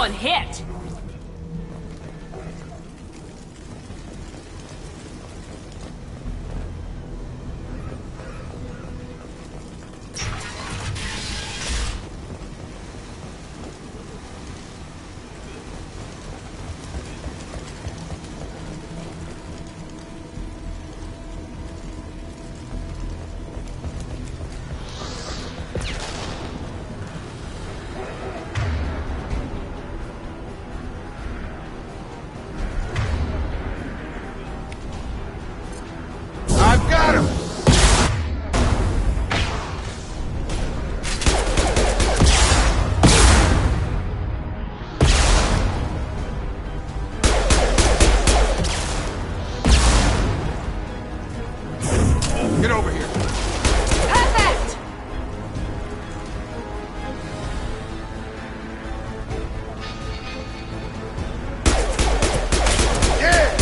one hit! Get over here. Perfect! Yeah!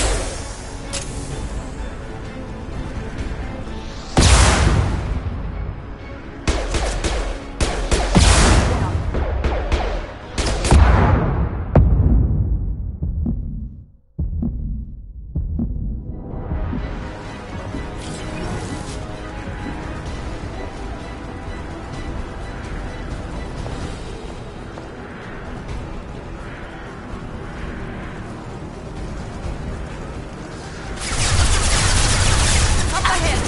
Up ahead!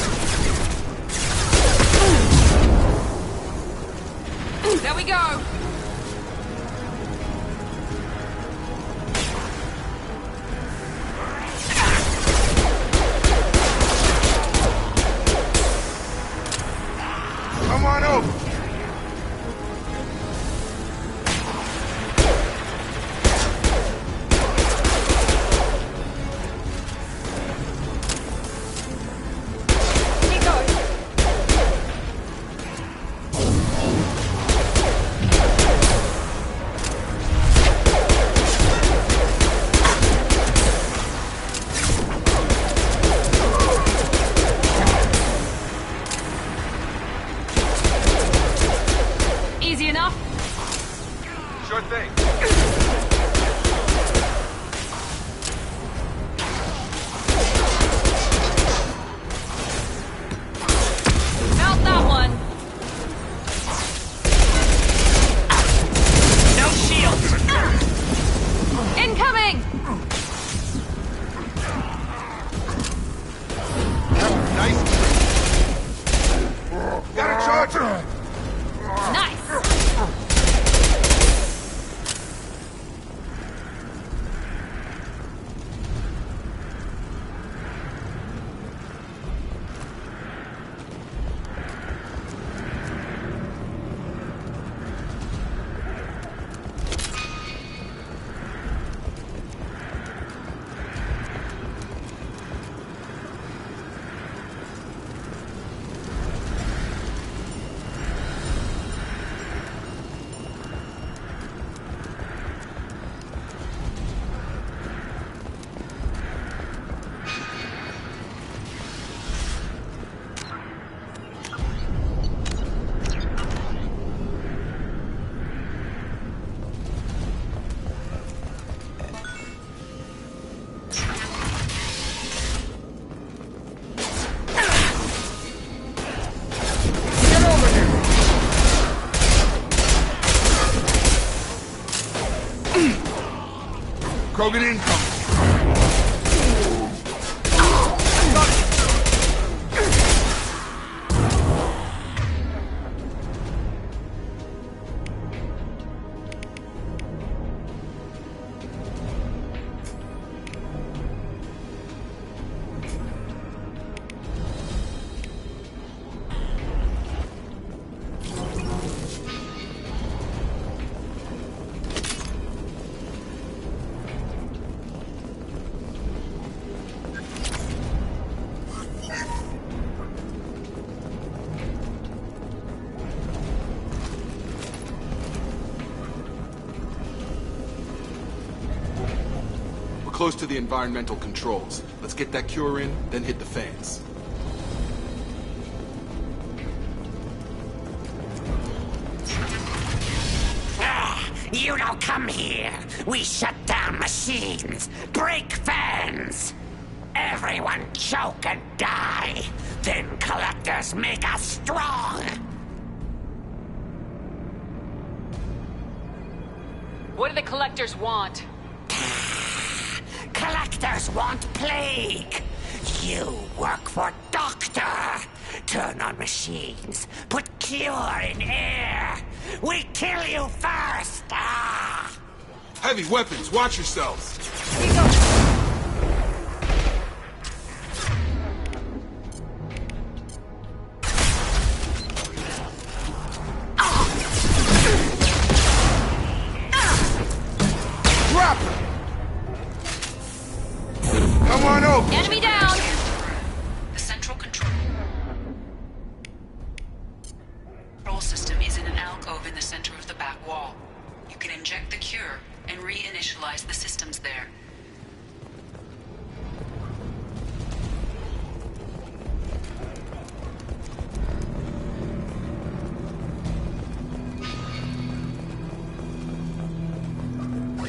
There we go! Come on over. Keep going! Easy enough? Sure thing. Felt that one! No shields! Incoming! Nice. Got a charger. Nice! Krogan incoming. Close to the environmental controls. Let's get that cure in, then hit the fans. You don't come here. We shut down machines, break fans. Everyone choke and die. Then collectors make us strong. What do the collectors want? Collectors want plague. You work for Doctor. Turn on machines. Put cure in air. We kill you first. Ah! Heavy weapons, watch yourselves. Here you go. Drop her! Come on over. Enemy down. The central control system is in an alcove in the center of the back wall. You can inject the cure and reinitialize the systems there.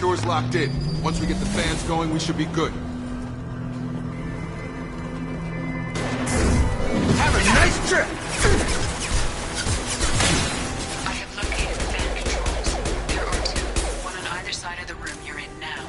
Door's locked in. Once we get the fans going, we should be good. Have a nice trip! I have located the fan controls. There are two, one on either side of the room you're in now.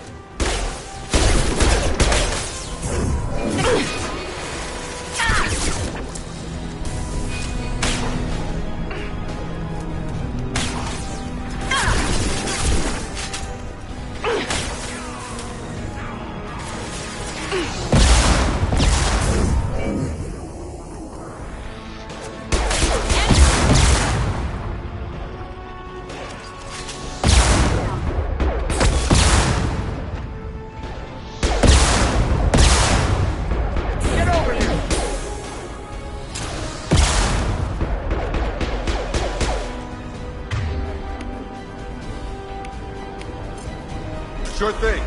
Sure thing.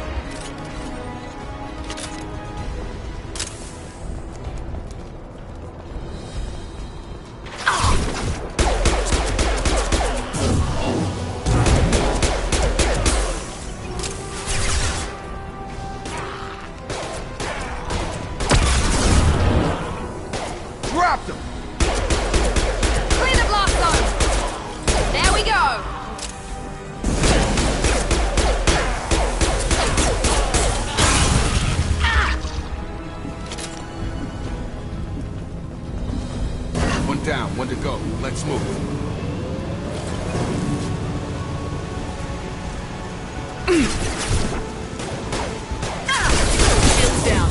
Dropped him! Clear the blast zone. There we go. One down, one to go. Let's move. Shields down.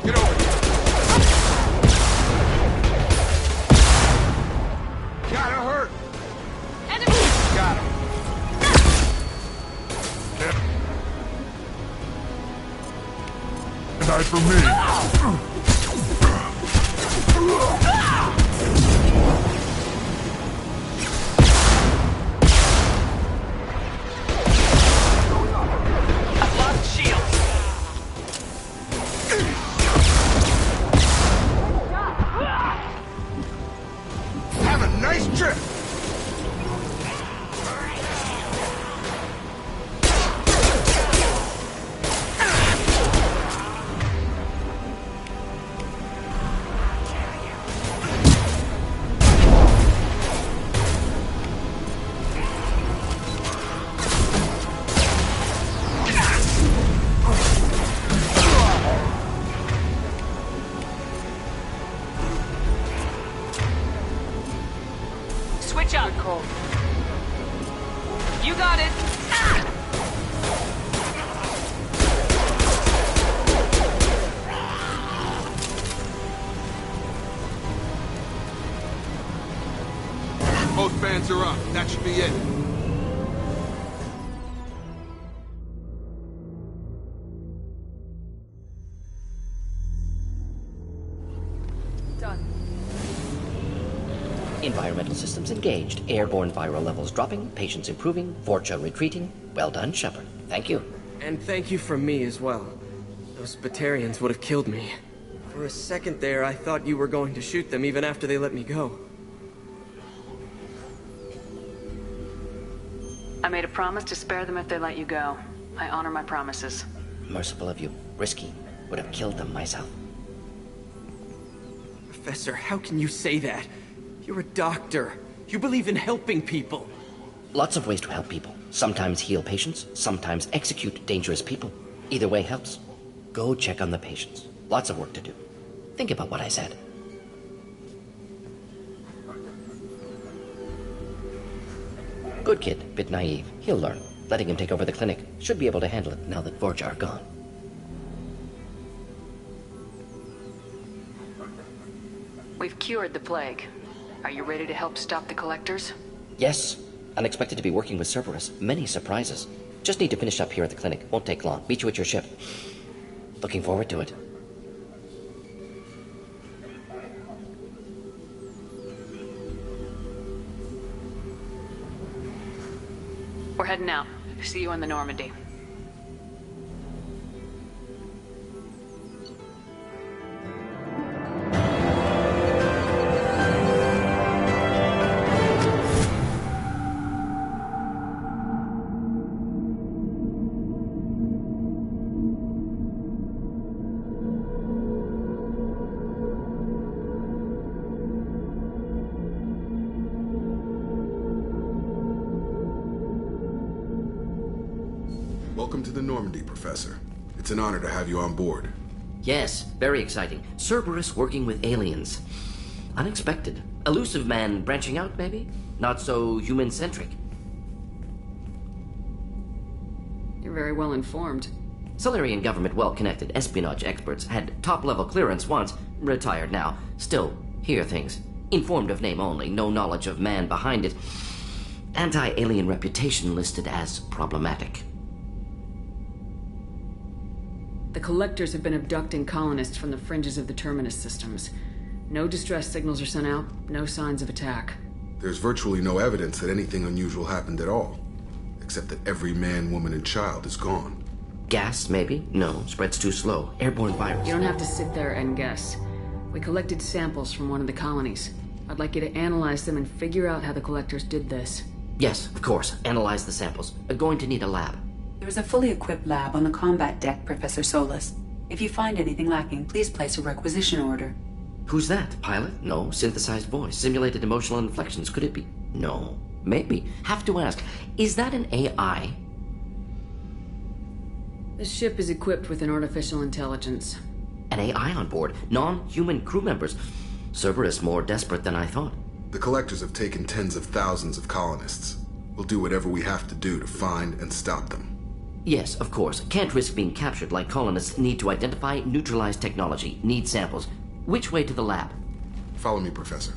Get over here. Got her hurt. Enemy. Got him. Die for me. Locked shield. Have a nice trip. scans are up. That should be it. Done. Environmental systems engaged. Airborne viral levels dropping. Patients improving. Vorcha retreating. Well done, Shepard. Thank you. And thank you from me as well. Those Batarians would have killed me. For a second there, I thought you were going to shoot them even after they let me go. I made a promise to spare them if they let you go. I honor my promises. Merciful of you. Risky. Would have killed them myself. Professor, how can you say that? You're a doctor. You believe in helping people. Lots of ways to help people. Sometimes heal patients, sometimes execute dangerous people. Either way helps. Go check on the patients. Lots of work to do. Think about what I said. Good kid, bit naive. He'll learn. Letting him take over the clinic. Should be able to handle it now that Vorja are gone. We've cured the plague. Are you ready to help stop the collectors? Yes. Unexpected to be working with Cerberus. Many surprises. Just need to finish up here at the clinic. Won't take long. Meet you at your ship. Looking forward to it. We're heading out. See you in the Normandy. Welcome to the Normandy, Professor. It's an honor to have you on board. Yes, very exciting. Cerberus working with aliens. Unexpected. Elusive man branching out, maybe? Not so human-centric. You're very well informed. Solarian government well-connected espionage experts had top-level clearance once, retired now. Still, hear things. Informed of name only, no knowledge of man behind it. Anti-alien reputation listed as problematic. The collectors have been abducting colonists from the fringes of the Terminus systems. No distress signals are sent out, no signs of attack. There's virtually no evidence that anything unusual happened at all, except that every man, woman, and child is gone. Gas, maybe? No, spreads too slow. Airborne virus. You don't have to sit there and guess. We collected samples from one of the colonies. I'd like you to analyze them and figure out how the collectors did this. Yes, of course. Analyze the samples. Going to need a lab. There's a fully equipped lab on the combat deck, Professor Solis. If you find anything lacking, please place a requisition order. Who's that? Pilot? No. Synthesized voice. Simulated emotional inflections. Could it be? No. Maybe. Have to ask. Is that an AI? The ship is equipped with an artificial intelligence. An AI on board. Non-human crew members. Cerberus more desperate than I thought. The collectors have taken tens of thousands of colonists. We'll do whatever we have to do to find and stop them. Yes, of course. Can't risk being captured like colonists need to identify, neutralize technology, need samples. Which way to the lab? Follow me, Professor.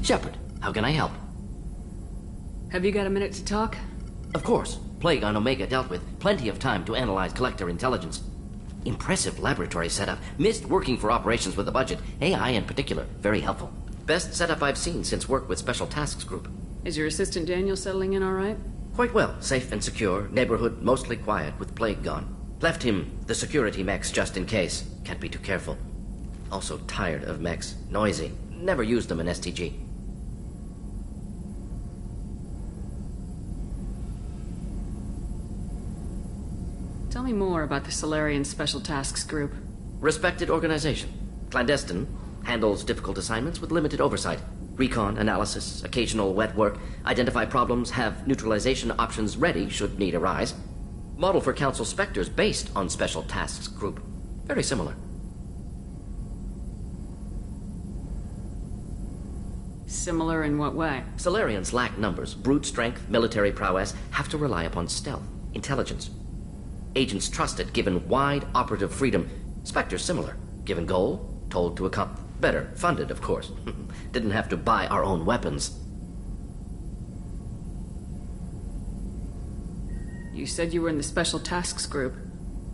Shepard, how can I help? Have you got a minute to talk? Of course. Plague on Omega dealt with. Plenty of time to analyze collector intelligence. Impressive laboratory setup. Missed working for operations with a budget. AI in particular. Very helpful. Best setup I've seen since work with Special Tasks Group. Is your assistant Daniel settling in all right? Quite well. Safe and secure. Neighborhood mostly quiet with Plague gone. Left him the security mechs just in case. Can't be too careful. Also tired of mechs. Noisy. Never used them in STG. Tell me more about the Solarian Special Tasks Group. Respected organization. Clandestine. Handles difficult assignments with limited oversight. Recon, analysis, occasional wet work. Identify problems, have neutralization options ready should need arise. Model for Council Spectres based on Special Tasks Group. Very similar. Similar in what way? Solarians lack numbers, brute strength, military prowess, have to rely upon stealth, intelligence. Agents trusted, given wide operative freedom. Spectres similar. Given goal, told to accomplish. Better, funded, of course. Didn't have to buy our own weapons. You said you were in the Special Tasks Group.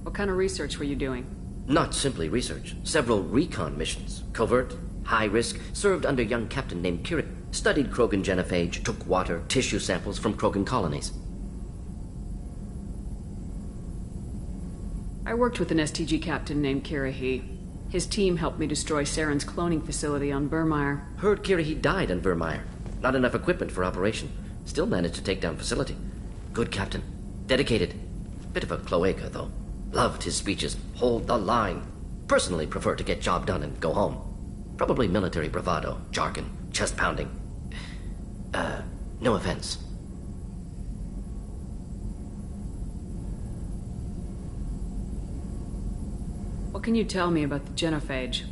What kind of research were you doing? Not simply research. Several recon missions. Covert, high risk, served under young captain named Kira. Studied Krogan genophage, took water, tissue samples from Krogan colonies. I worked with an STG captain named Kirahi. His team helped me destroy Saren's cloning facility on Burmire. Heard Kirahi died on Vermeer. Not enough equipment for operation. Still managed to take down facility. Good captain. Dedicated. Bit of a cloaca, though. Loved his speeches. Hold the line. Personally prefer to get job done and go home. Probably military bravado, jargon, chest pounding. No offense. What can you tell me about the genophage?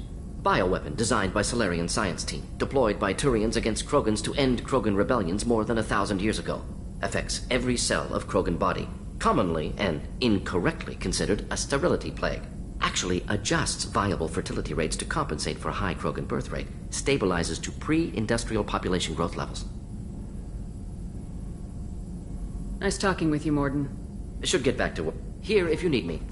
Bioweapon designed by Solarian science team, deployed by Turians against Krogans to end Krogan rebellions more than 1,000 years ago. Affects every cell of Krogan body. Commonly and incorrectly considered a sterility plague. Actually adjusts viable fertility rates to compensate for a high Krogan birth rate. Stabilizes to pre-industrial population growth levels. Nice talking with you, Morden. Should get back to work. Here if you need me.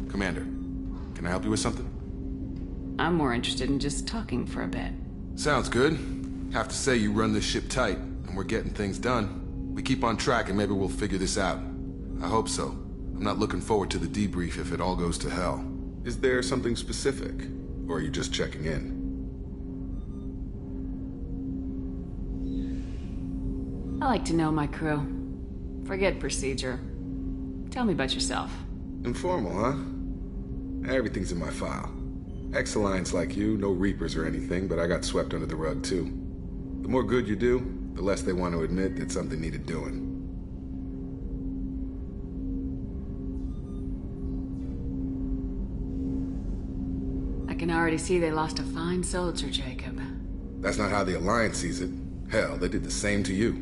Commander, can I help you with something? I'm more interested in just talking for a bit. Sounds good. Have to say you run this ship tight, and we're getting things done. We keep on track and maybe we'll figure this out. I hope so. I'm not looking forward to the debrief if it all goes to hell. Is there something specific? Or are you just checking in? I like to know my crew. Forget procedure. Tell me about yourself. Informal, huh? Everything's in my file. Ex-Alliance like you, no Reapers or anything, but I got swept under the rug too. The more good you do, the less they want to admit that something needed doing. I can already see they lost a fine soldier, Jacob. That's not how the Alliance sees it. Hell, they did the same to you.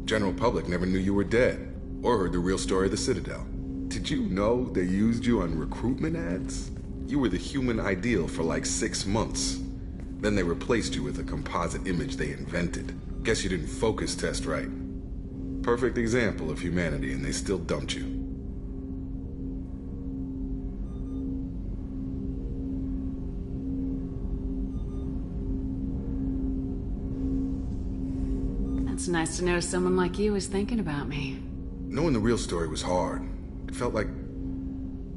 General public never knew you were dead, or heard the real story of the Citadel. Did you know they used you on recruitment ads? You were the human ideal for like 6 months. Then they replaced you with a composite image they invented. Guess you didn't focus test right. Perfect example of humanity, and they still dumped you. It's nice to know someone like you is thinking about me. Knowing the real story was hard. It felt like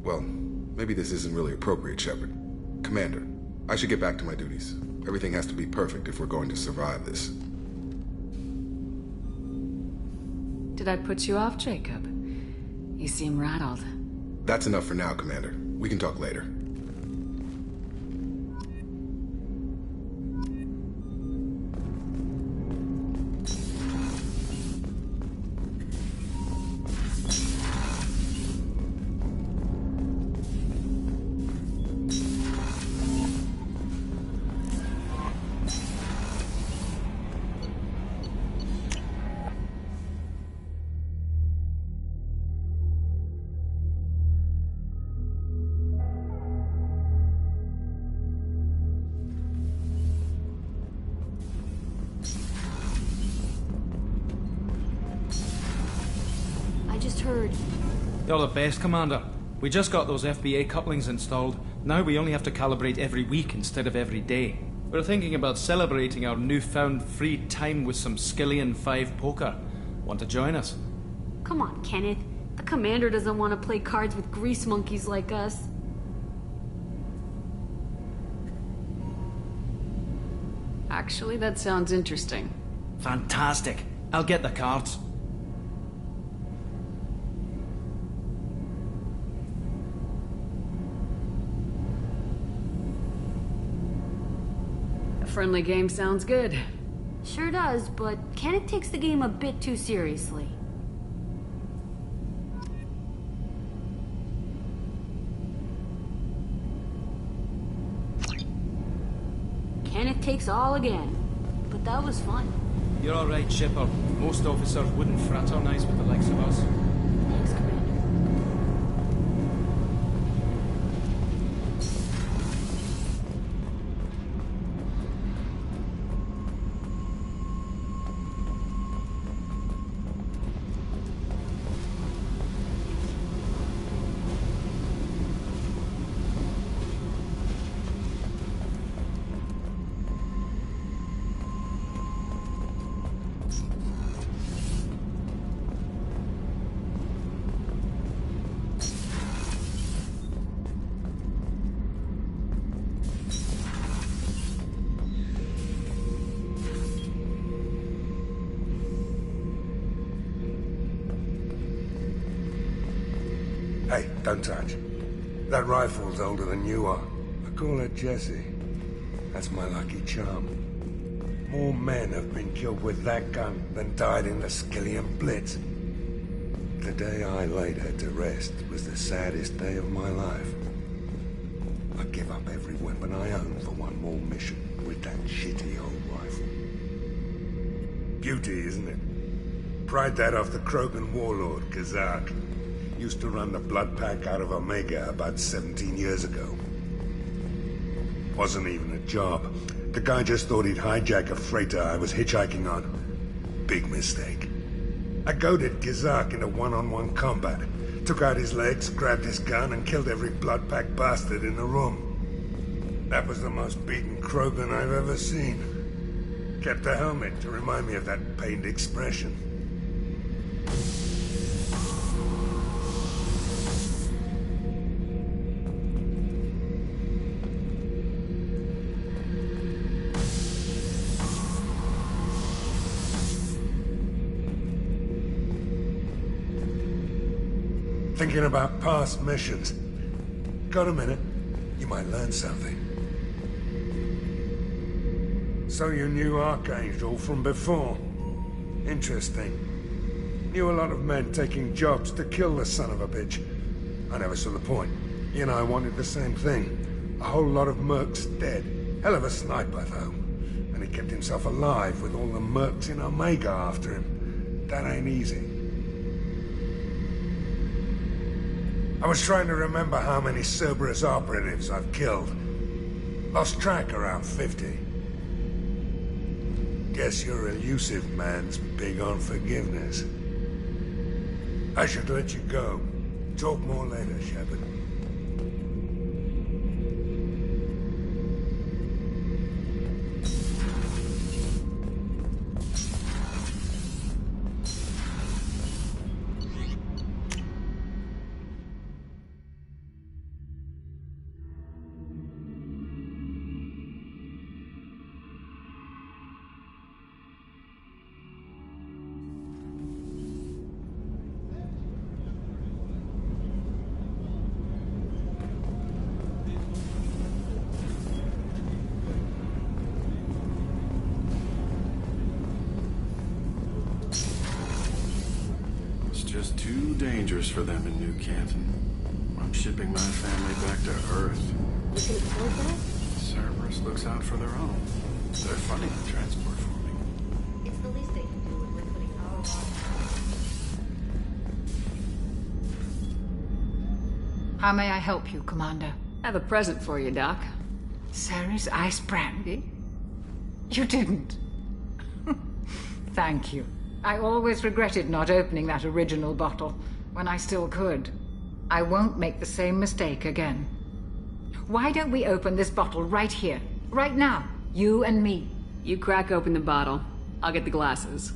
Well, maybe this isn't really appropriate, Shepard. Commander, I should get back to my duties. Everything has to be perfect if we're going to survive this. Did I put you off, Jacob? You seem rattled. That's enough for now, Commander. We can talk later. Heard. You're the best, Commander. We just got those FBA couplings installed. Now we only have to calibrate every week instead of every day. We're thinking about celebrating our newfound free time with some Skillian 5 poker. Want to join us? Come on, Kenneth. The commander doesn't want to play cards with grease monkeys like us. Actually, that sounds interesting. Fantastic. I'll get the cards. A friendly game sounds good. Sure does, but Kenneth takes the game a bit too seriously. Kenneth takes all again, but that was fun. You're all right, Shepard. Most officers wouldn't fraternize with the likes of us. Thanks, Commander. Hey, don't touch. That rifle's older than you are. I call her Jessie. That's my lucky charm. More men have been killed with that gun than died in the Skillian Blitz. The day I laid her to rest was the saddest day of my life. I'd give up every weapon I own for one more mission with that shitty old rifle. Beauty, isn't it? Pried that off the Krogan warlord, Kazak. Used to run the blood pack out of Omega about 17 years ago. Wasn't even a job. The guy just thought he'd hijack a freighter I was hitchhiking on. Big mistake. I goaded Kazak into one-on-one combat. Took out his legs, grabbed his gun, and killed every blood pack bastard in the room. That was the most beaten Krogan I've ever seen. Kept a helmet to remind me of that pained expression. Thinking about past missions. Got a minute? You might learn something. So you knew Archangel from before? Interesting. Knew a lot of men taking jobs to kill the son of a bitch. I never saw the point. You and I wanted the same thing. A whole lot of mercs dead. Hell of a sniper, though. And he kept himself alive with all the mercs in Omega after him. That ain't easy. I was trying to remember how many Cerberus operatives I've killed. Lost track around 50. Guess your elusive man's big on forgiveness. I should let you go. Talk more later, Shepard. dangerous for them in New Canton. I'm shipping my family back to Earth. You can afford that? Cerberus looks out for their own. They're funding the transport for me. It's the least they can do when we're putting our lives. How may I help you, Commander? I have a present for you, Doc. Sarah's ice brandy? You didn't. Thank you. I always regretted not opening that original bottle when I still could. I won't make the same mistake again. Why don't we open this bottle right here, right now, you and me? You crack open the bottle. I'll get the glasses.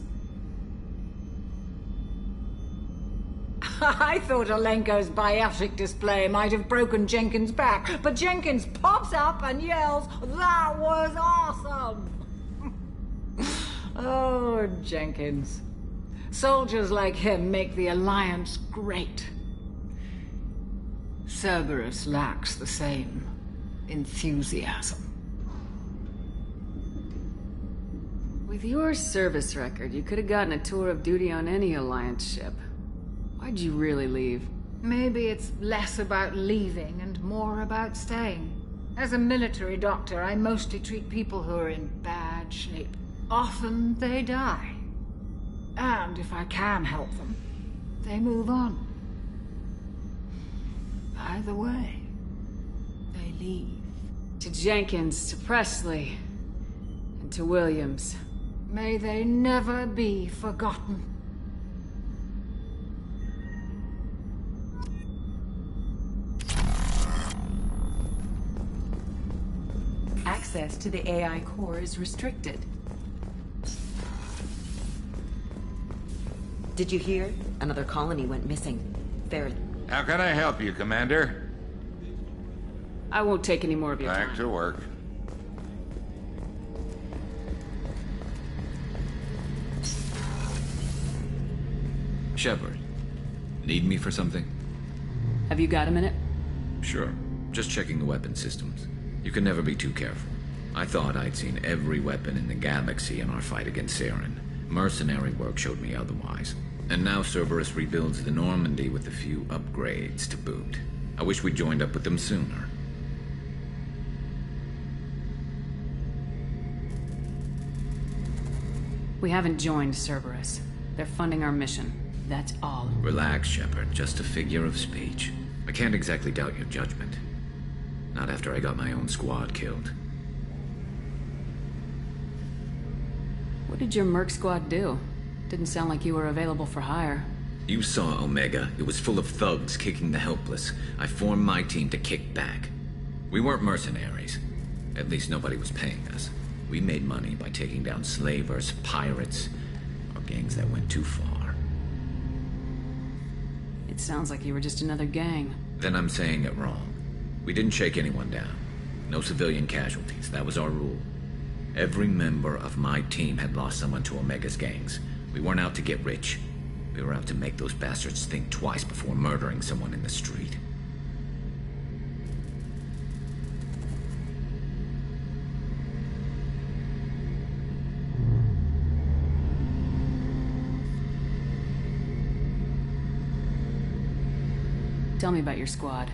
I thought Alenko's biotic display might have broken Jenkins' back, but Jenkins pops up and yells, "That was awesome!" Oh, Jenkins. Soldiers like him make the Alliance great. Cerberus lacks the same enthusiasm. With your service record, you could have gotten a tour of duty on any Alliance ship. Why'd you really leave? Maybe it's less about leaving and more about staying. As a military doctor, I mostly treat people who are in bad shape. Often they die. And if I can help them, they move on. Either way, they leave. To Jenkins, to Presley, and to Williams. May they never be forgotten. Access to the AI core is restricted. Did you hear? Another colony went missing. Ferret. How can I help you, Commander? I won't take any more of your time. Back to work. Shepard, need me for something? Have you got a minute? Sure. Just checking the weapon systems. You can never be too careful. I thought I'd seen every weapon in the galaxy in our fight against Saren. Mercenary work showed me otherwise. And now Cerberus rebuilds the Normandy with a few upgrades to boot. I wish we'd joined up with them sooner. We haven't joined Cerberus. They're funding our mission. That's all. Relax, Shepard. Just a figure of speech. I can't exactly doubt your judgment. Not after I got my own squad killed. What did your merc squad do? Didn't sound like you were available for hire. You saw Omega. It was full of thugs kicking the helpless. I formed my team to kick back. We weren't mercenaries. At least nobody was paying us. We made money by taking down slavers, pirates, or gangs that went too far. It sounds like you were just another gang. Then I'm saying it wrong. We didn't shake anyone down. No civilian casualties. That was our rule. Every member of my team had lost someone to Omega's gangs. We weren't out to get rich. We were out to make those bastards think twice before murdering someone in the street. Tell me about your squad.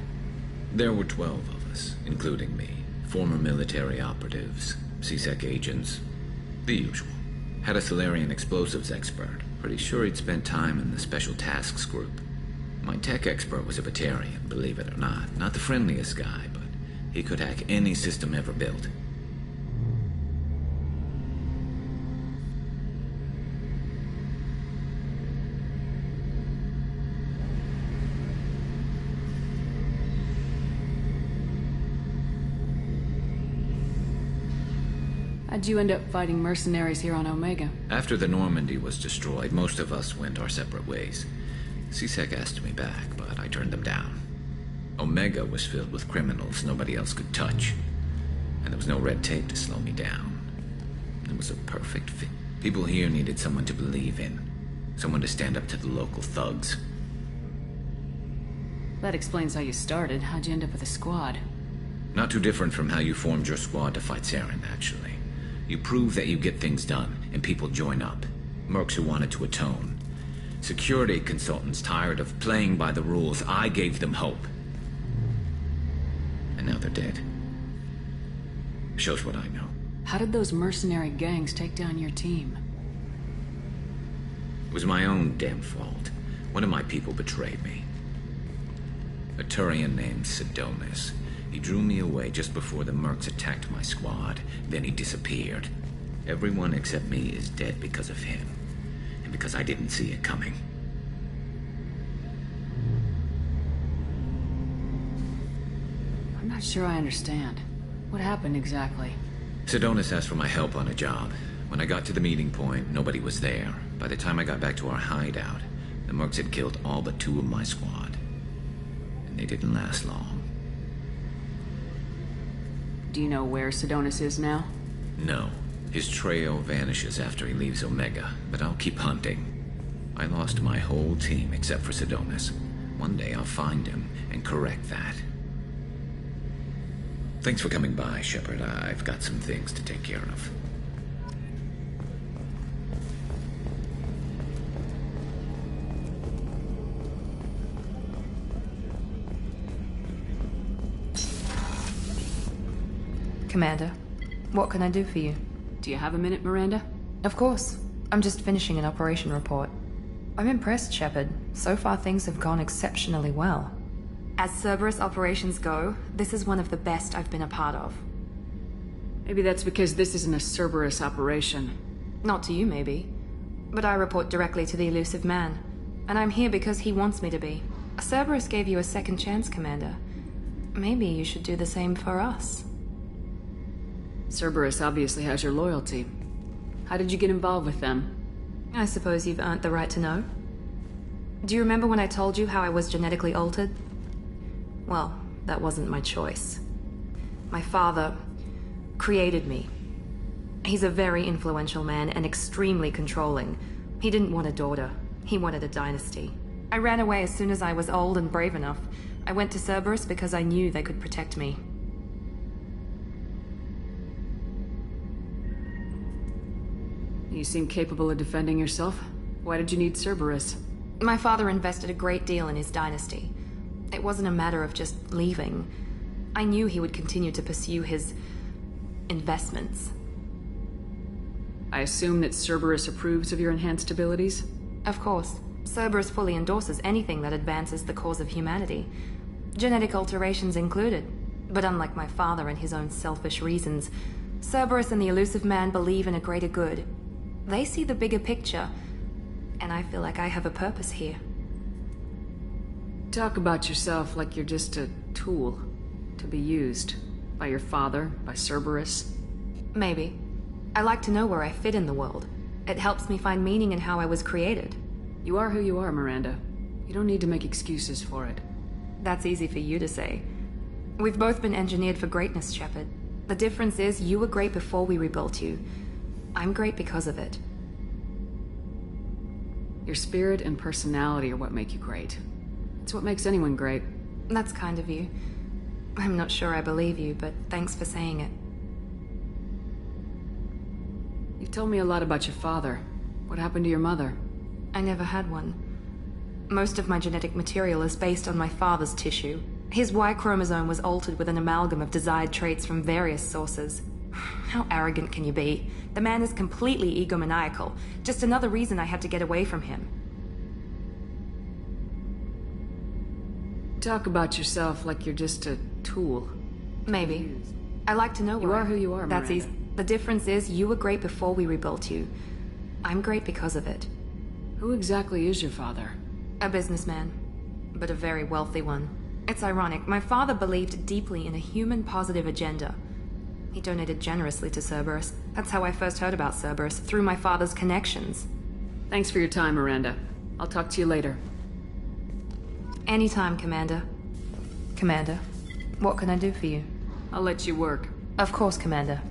There were 12 of us, including me. Former military operatives, CSEC agents, the usual. Had a Solarian explosives expert. Pretty sure he'd spent time in the Special Tasks Group. My tech expert was a Batarian, believe it or not. Not the friendliest guy, but he could hack any system ever built. How'd you end up fighting mercenaries here on Omega? After the Normandy was destroyed, most of us went our separate ways. CSEC asked me back, but I turned them down. Omega was filled with criminals nobody else could touch, and there was no red tape to slow me down. It was a perfect fit. People here needed someone to believe in, someone to stand up to the local thugs. That explains how you started. How'd you end up with a squad? Not too different from how you formed your squad to fight Saren, actually. You prove that you get things done, and people join up. Mercs who wanted to atone. Security consultants tired of playing by the rules. I gave them hope. And now they're dead. Shows what I know. How did those mercenary gangs take down your team? It was my own damn fault. One of my people betrayed me. A Turian named Sidonis. He drew me away just before the mercs attacked my squad. Then he disappeared. Everyone except me is dead because of him. And because I didn't see it coming. I'm not sure I understand. What happened exactly? Sidonis asked for my help on a job. When I got to the meeting point, nobody was there. By the time I got back to our hideout, the mercs had killed all but 2 of my squad. And they didn't last long. Do you know where Sidonis is now? No. His trail vanishes after he leaves Omega, but I'll keep hunting. I lost my whole team except for Sidonis. One day I'll find him and correct that. Thanks for coming by, Shepard. I've got some things to take care of. Commander, what can I do for you? Do you have a minute, Miranda? Of course. I'm just finishing an operation report. I'm impressed, Shepard. So far things have gone exceptionally well. As Cerberus operations go, this is one of the best I've been a part of. Maybe that's because this isn't a Cerberus operation. Not to you, maybe. But I report directly to the elusive man. And I'm here because he wants me to be. Cerberus gave you a second chance, Commander. Maybe you should do the same for us. Cerberus obviously has your loyalty. How did you get involved with them? I suppose you've earned the right to know. Do you remember when I told you how I was genetically altered? Well, that wasn't my choice. My father created me. He's a very influential man and extremely controlling. He didn't want a daughter. He wanted a dynasty. I ran away as soon as I was old and brave enough. I went to Cerberus because I knew they could protect me. You seem capable of defending yourself. Why did you need Cerberus? My father invested a great deal in his dynasty. It wasn't a matter of just leaving. I knew he would continue to pursue his investments. I assume that Cerberus approves of your enhanced abilities? Of course. Cerberus fully endorses anything that advances the cause of humanity. Genetic alterations included. But unlike my father and his own selfish reasons, Cerberus and the elusive man believe in a greater good. They see the bigger picture, and I feel like I have a purpose here. Talk about yourself like you're just a tool to be used by your father, by Cerberus. Maybe. I like to know where I fit in the world. It helps me find meaning in how I was created. You are who you are, Miranda. You don't need to make excuses for it. That's easy for you to say. We've both been engineered for greatness, Shepard. The difference is you were great before we rebuilt you. I'm great because of it. Your spirit and personality are what make you great. It's what makes anyone great. That's kind of you. I'm not sure I believe you, but thanks for saying it. You've told me a lot about your father. What happened to your mother? I never had one. Most of my genetic material is based on my father's tissue. His Y chromosome was altered with an amalgam of desired traits from various sources. How arrogant can you be? The man is completely egomaniacal. Just another reason I had to get away from him. Talk about yourself like you're just a tool. Maybe. I like to know where you are who you are, That's Miranda. easy. The difference is you were great before we rebuilt you. I'm great because of it. Who exactly is your father? A businessman, but a very wealthy one. It's ironic. My father believed deeply in a human-positive agenda. He donated generously to Cerberus. That's how I first heard about Cerberus, through my father's connections. Thanks for your time, Miranda. I'll talk to you later. Anytime, Commander. Commander, what can I do for you? I'll let you work. Of course, Commander.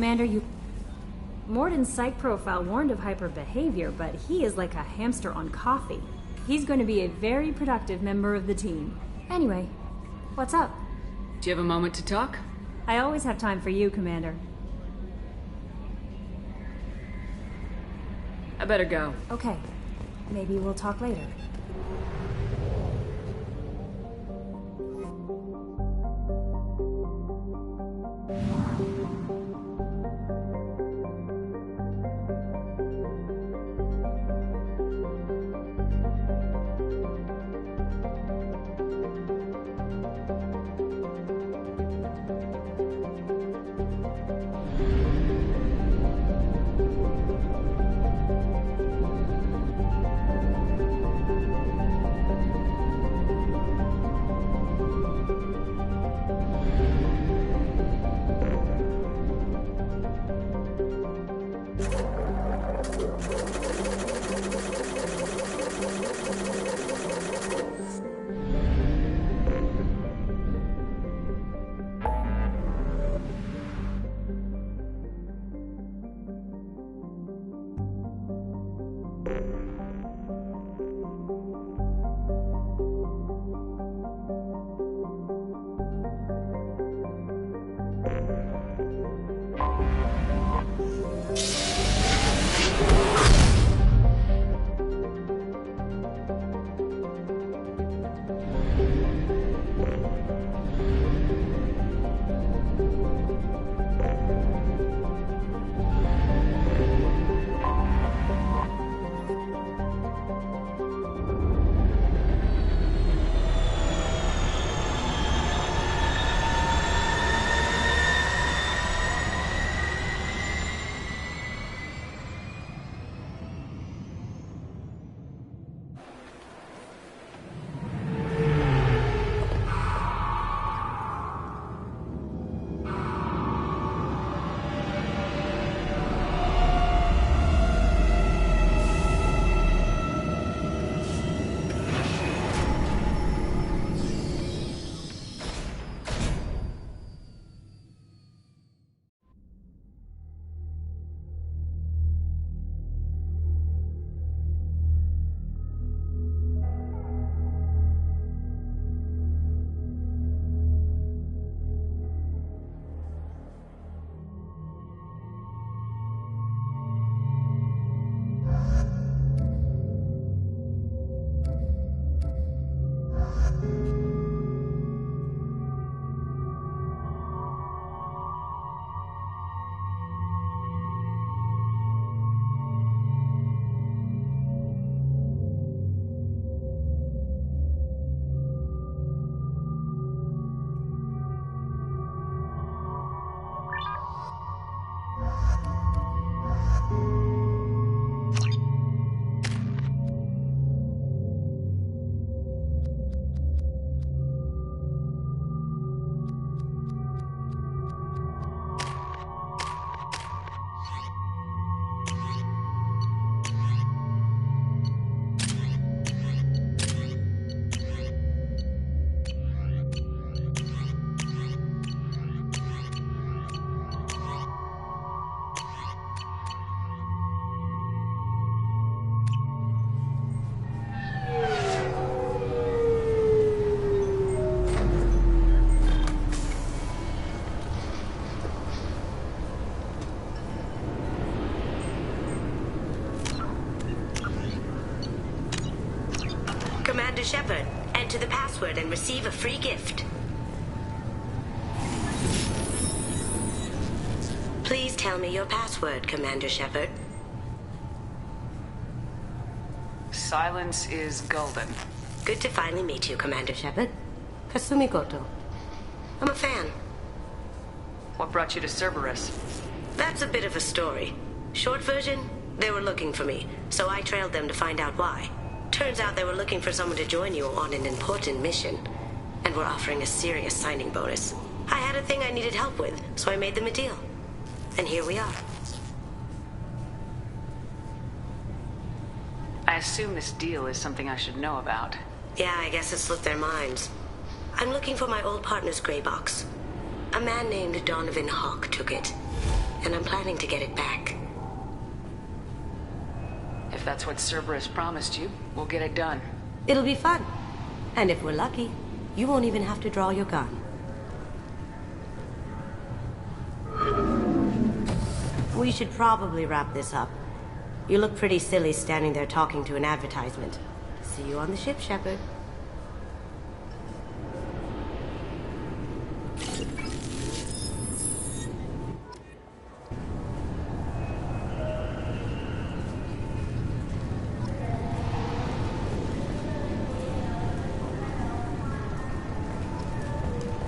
Commander, Morden's psych profile warned of hyperbehavior, but he is like a hamster on coffee. He's going to be a very productive member of the team. Anyway, what's up? Do you have a moment to talk? I always have time for you, Commander. I better go. Okay. Maybe we'll talk later. Commander Shepard, enter the password and receive a free gift. Please tell me your password, Commander Shepard. Silence is golden. Good to finally meet you, Commander Shepard. Kasumi Goto. I'm a fan. What brought you to Cerberus? That's a bit of a story. Short version, they were looking for me, so I trailed them to find out why. Turns out they were looking for someone to join you on an important mission, and were offering a serious signing bonus. I had a thing I needed help with, so I made them a deal. And here we are. I assume this deal is something I should know about. Yeah, I guess it slipped their minds. I'm looking for my old partner's gray box. A man named Donovan Hawk took it. and I'm planning to get it back. If that's what Cerberus promised you, we'll get it done. It'll be fun. And if we're lucky, you won't even have to draw your gun. We should probably wrap this up. You look pretty silly standing there talking to an advertisement. See you on the ship, Shepard.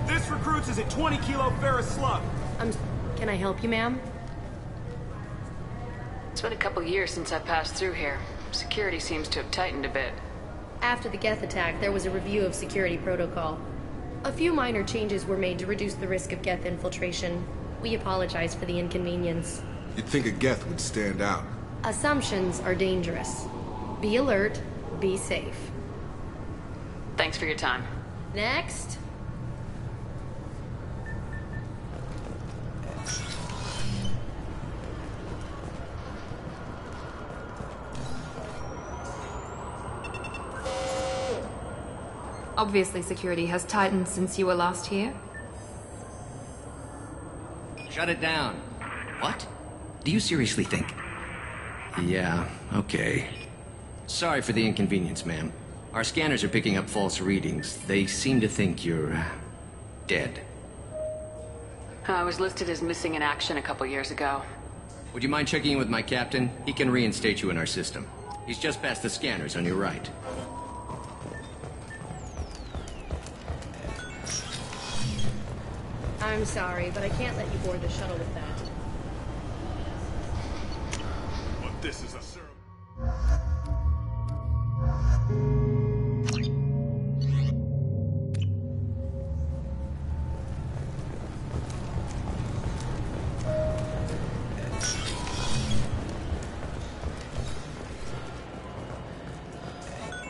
This recruits is a 20-kilo ferrous slug. Can I help you, ma'am? It's been a couple years since I passed through here. Security seems to have tightened a bit. After the Geth attack, there was a review of security protocol. A few minor changes were made to reduce the risk of Geth infiltration. We apologize for the inconvenience. You'd think a Geth would stand out. Assumptions are dangerous. Be alert, be safe. Thanks for your time. Next. Obviously, security has tightened since you were last here. Shut it down. What? Do you seriously think? Yeah, okay. Sorry for the inconvenience, ma'am. Our scanners are picking up false readings. They seem to think you're... dead. I was listed as missing in action a couple years ago. Would you mind checking in with my captain? He can reinstate you in our system. He's just past the scanners on your right. I'm sorry, but I can't let you board the shuttle with that. But this is a syrup.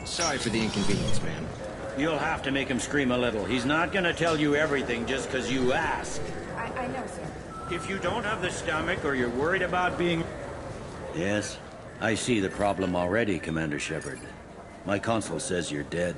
Sorry for the inconvenience, ma'am. You'll have to make him scream a little. He's not gonna tell you everything just because you ask. I know, sir. If you don't have the stomach or you're worried about being... Yes, I see the problem already, Commander Shepard. My console says you're dead.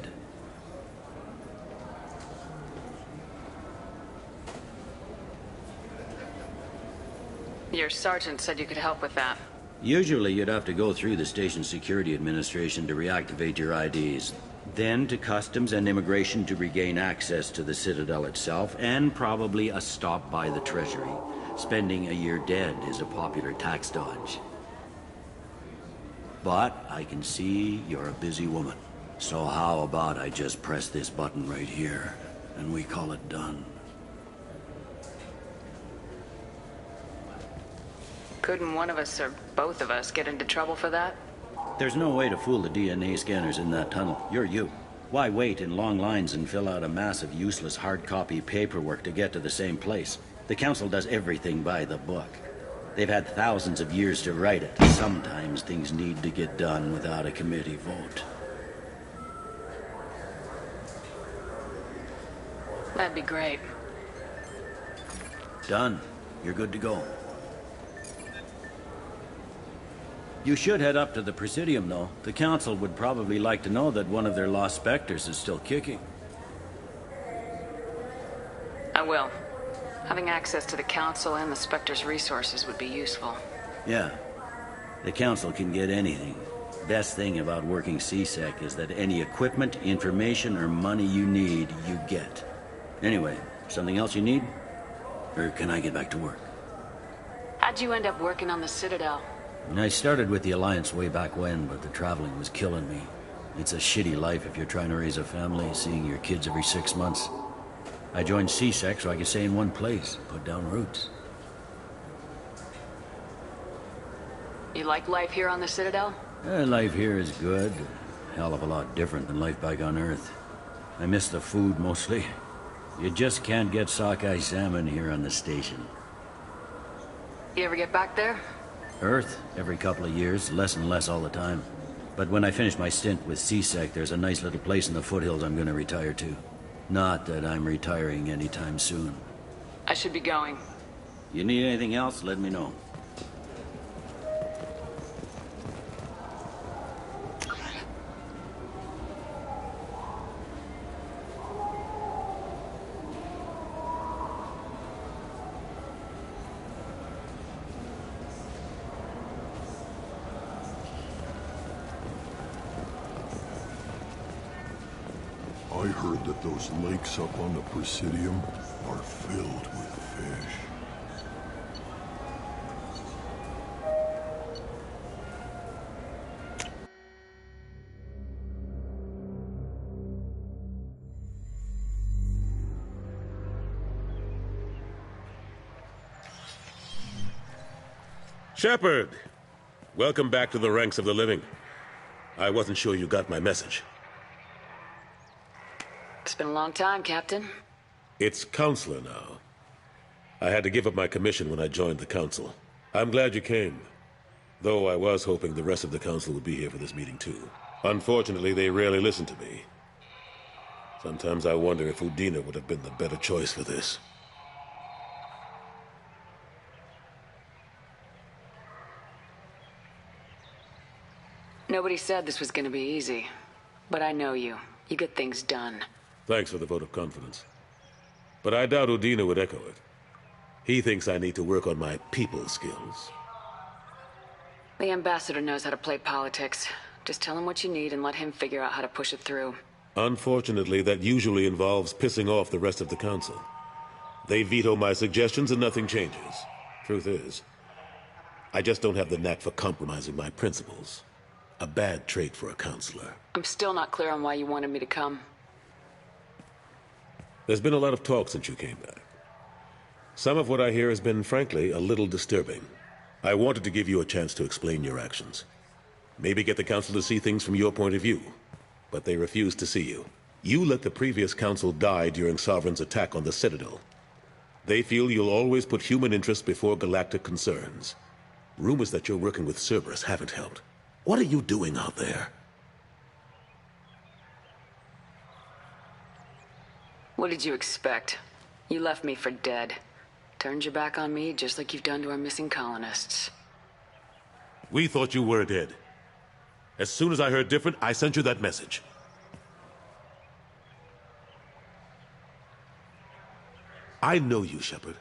Your sergeant said you could help with that. Usually you'd have to go through the station security administration to reactivate your IDs. Then to Customs and Immigration to regain access to the Citadel itself, and probably a stop by the Treasury. Spending a year dead is a popular tax dodge. But I can see you're a busy woman. So how about I just press this button right here, and we call it done? Couldn't one of us or both of us get into trouble for that? There's no way to fool the DNA scanners in that tunnel. You're you. Why wait in long lines and fill out a massive useless hard copy paperwork to get to the same place? The Council does everything by the book. They've had thousands of years to write it. Sometimes things need to get done without a committee vote. That'd be great. Done. You're good to go. You should head up to the Presidium, though. The Council would probably like to know that one of their lost Spectres is still kicking. I will. Having access to the Council and the Spectre's resources would be useful. Yeah. The Council can get anything. Best thing about working CSEC is that any equipment, information, or money you need, you get. Anyway, something else you need? Or can I get back to work? How'd you end up working on the Citadel? I started with the Alliance way back when, but the traveling was killing me. It's a shitty life if you're trying to raise a family, seeing your kids every 6 months. I joined CSEC so I could stay in one place, put down roots. You like life here on the Citadel? Life here is good. A hell of a lot different than life back on Earth. I miss the food mostly. You just can't get sockeye salmon here on the station. You ever get back there? Earth, every couple of years, less and less all the time. But when I finish my stint with CSEC, there's a nice little place in the foothills I'm gonna retire to. Not that I'm retiring anytime soon. I should be going. You need anything else, let me know. I heard that those lakes up on the Presidium are filled with fish. Shepard! Welcome back to the ranks of the living. I wasn't sure you got my message. It's been a long time, Captain. It's Counselor now. I had to give up my commission when I joined the Council. I'm glad you came. Though I was hoping the rest of the Council would be here for this meeting too. Unfortunately, they rarely listen to me. Sometimes I wonder if Udina would have been the better choice for this. Nobody said this was gonna be easy. But I know you. You get things done. Thanks for the vote of confidence. But I doubt Udina would echo it. He thinks I need to work on my people skills. The ambassador knows how to play politics. Just tell him what you need and let him figure out how to push it through. Unfortunately, that usually involves pissing off the rest of the Council. They veto my suggestions and nothing changes. Truth is, I just don't have the knack for compromising my principles. A bad trait for a counselor. I'm still not clear on why you wanted me to come. There's been a lot of talk since you came back. Some of what I hear has been, frankly, a little disturbing. I wanted to give you a chance to explain your actions. Maybe get the Council to see things from your point of view. But they refused to see you. You let the previous Council die during Sovereign's attack on the Citadel. They feel you'll always put human interests before galactic concerns. Rumors that you're working with Cerberus haven't helped. What are you doing out there? What did you expect? You left me for dead. Turned your back on me just like you've done to our missing colonists. We thought you were dead. As soon as I heard different, I sent you that message. I know you, Shepard.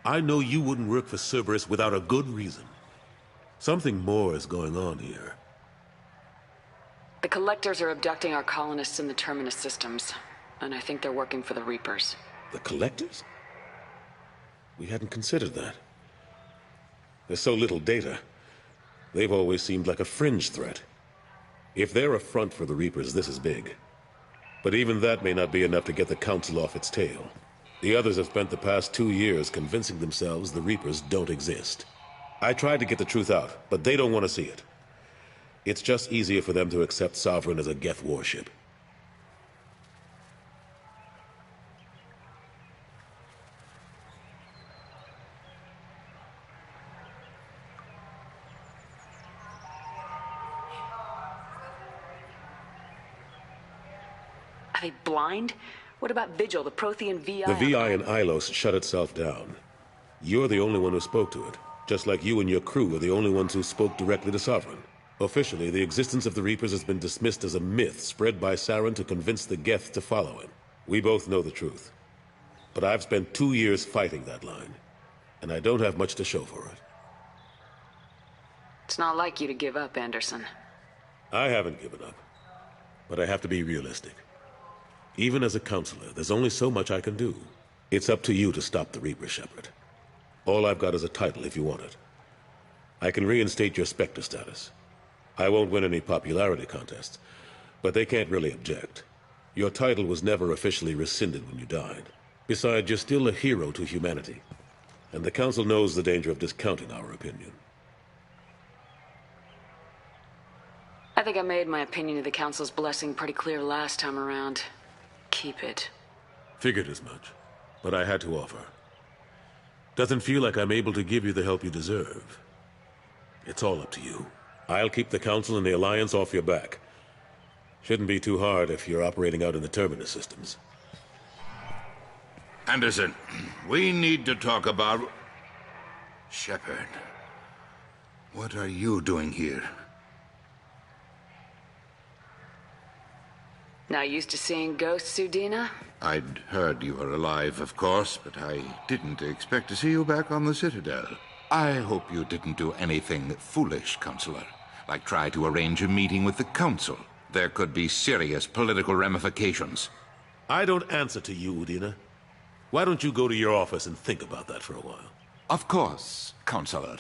I know you wouldn't work for Cerberus without a good reason. Something more is going on here. The Collectors are abducting our colonists in the Terminus systems, and I think they're working for the Reapers. The Collectors? We hadn't considered that. There's so little data. They've always seemed like a fringe threat. If they're a front for the Reapers, this is big. But even that may not be enough to get the Council off its tail. The others have spent the past 2 years convincing themselves the Reapers don't exist. I tried to get the truth out, but they don't want to see it. It's just easier for them to accept Sovereign as a Geth warship. Are they blind? What about Vigil, the Prothean VI? The VI in Ilos shut itself down. You're the only one who spoke to it. Just like you and your crew are the only ones who spoke directly to Sovereign. Officially, the existence of the Reapers has been dismissed as a myth spread by Saren to convince the Geth to follow him. We both know the truth. But I've spent 2 years fighting that line, and I don't have much to show for it. It's not like you to give up, Anderson. I haven't given up, but I have to be realistic. Even as a counselor, there's only so much I can do. It's up to you to stop the Reaper, Shepard. All I've got is a title if you want it. I can reinstate your Spectre status. I won't win any popularity contests, but they can't really object. Your title was never officially rescinded when you died. Besides, you're still a hero to humanity, and the Council knows the danger of discounting our opinion. I think I made my opinion of the Council's blessing pretty clear last time around. Keep it. Figured as much, but I had to offer. Doesn't feel like I'm able to give you the help you deserve. It's all up to you. I'll keep the Council and the Alliance off your back. Shouldn't be too hard if you're operating out in the Terminus systems. Anderson, we need to talk about... Shepard, what are you doing here? Not used to seeing ghosts, Udina? I'd heard you were alive, of course, but I didn't expect to see you back on the Citadel. I hope you didn't do anything foolish, Counselor, like try to arrange a meeting with the Council. There could be serious political ramifications. I don't answer to you, Udina. Why don't you go to your office and think about that for a while? Of course, Counselor.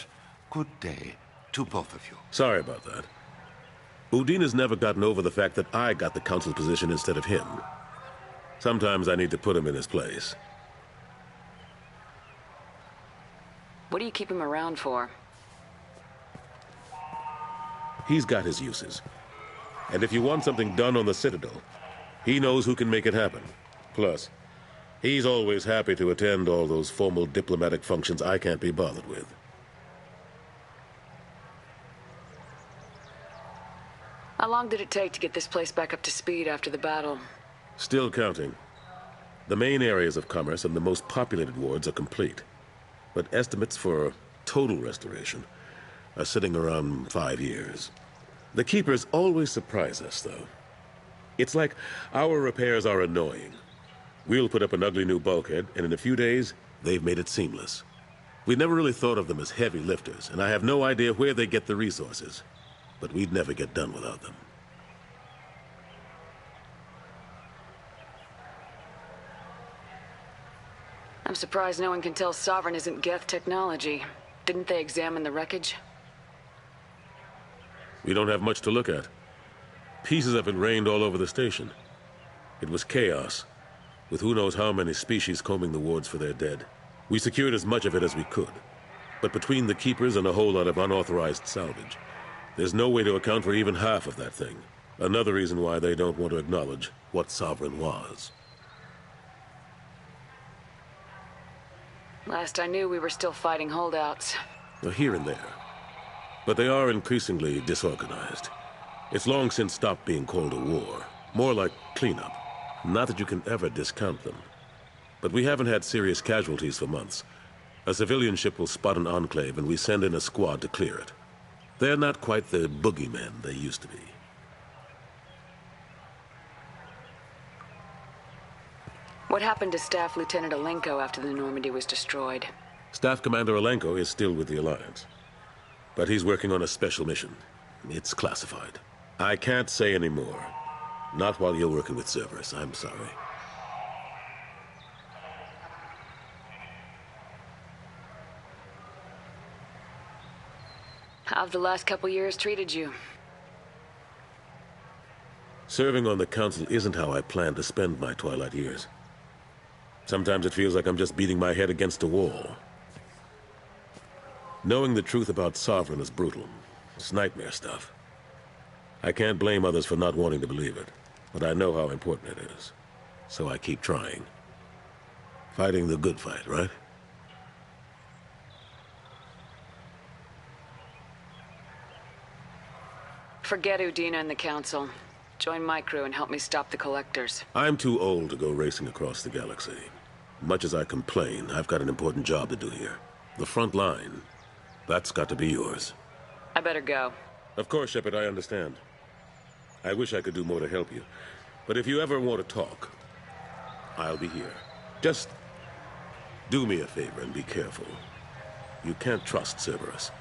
Good day to both of you. Sorry about that. Udina's never gotten over the fact that I got the Council's position instead of him. Sometimes I need to put him in his place. What do you keep him around for? He's got his uses. And if you want something done on the Citadel, he knows who can make it happen. Plus, he's always happy to attend all those formal diplomatic functions I can't be bothered with. How long did it take to get this place back up to speed after the battle? Still counting. The main areas of commerce and the most populated wards are complete. But estimates for total restoration are sitting around 5 years. The Keepers always surprise us, though. It's like our repairs are annoying. We'll put up an ugly new bulkhead, and in a few days, they've made it seamless. We never really thought of them as heavy lifters, and I have no idea where they get the resources. But we'd never get done without them. I'm surprised no one can tell Sovereign isn't Geth technology. Didn't they examine the wreckage? We don't have much to look at. Pieces have been rained all over the station. It was chaos, with who knows how many species combing the wards for their dead. We secured as much of it as we could. But between the Keepers and a whole lot of unauthorized salvage, there's no way to account for even half of that thing. Another reason why they don't want to acknowledge what Sovereign was. Last I knew, we were still fighting holdouts. Here and there. But they are increasingly disorganized. It's long since stopped being called a war. More like cleanup. Not that you can ever discount them. But we haven't had serious casualties for months. A civilian ship will spot an enclave and we send in a squad to clear it. They're not quite the boogeymen they used to be. What happened to Staff Lieutenant Alenko after the Normandy was destroyed? Staff Commander Alenko is still with the Alliance. But he's working on a special mission. It's classified. I can't say any more. Not while you're working with Cerberus, I'm sorry. How've the last couple years treated you? Serving on the Council isn't how I plan to spend my twilight years. Sometimes it feels like I'm just beating my head against a wall. Knowing the truth about Sovereign is brutal. It's nightmare stuff. I can't blame others for not wanting to believe it, but I know how important it is. So I keep trying. Fighting the good fight, right? Forget Udina and the Council. Join my crew and help me stop the Collectors. I'm too old to go racing across the galaxy. Much as I complain, I've got an important job to do here. The front line. That's got to be yours. I better go. Of course, Shepard, I understand. I wish I could do more to help you. But if you ever want to talk, I'll be here. Just do me a favor and be careful. You can't trust Cerberus.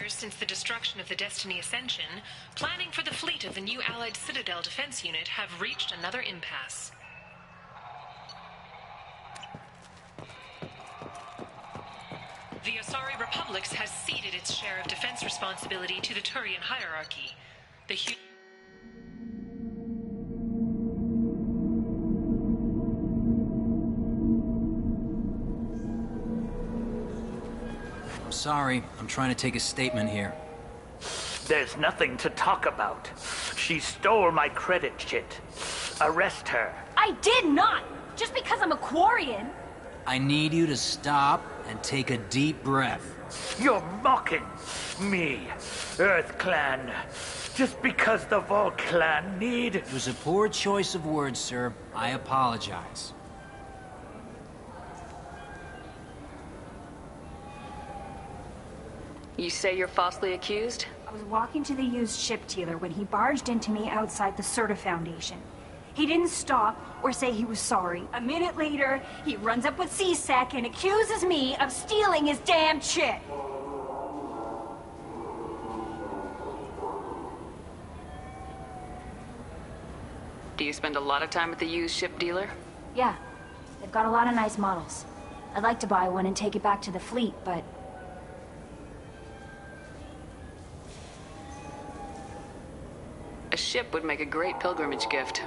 Since the destruction of the Destiny Ascension, planning for the fleet of the new Allied Citadel Defense Unit have reached another impasse. The Asari Republics has ceded its share of defense responsibility to the Turian hierarchy. The Sorry, I'm trying to take a statement here. There's nothing to talk about. She stole my credit chit. Arrest her. I did not! Just because I'm a Quarian! I need you to stop and take a deep breath. You're mocking me, Earth Clan, just because the Vol Clan need... It was a poor choice of words, sir. I apologize. You say you're falsely accused? I was walking to the used ship dealer when he barged into me outside the Serta Foundation. He didn't stop or say he was sorry. A minute later, he runs up with C-Sec and accuses me of stealing his damn shit. Do you spend a lot of time at the used ship dealer? Yeah, they've got a lot of nice models. I'd like to buy one and take it back to the fleet, but... A ship would make a great pilgrimage gift.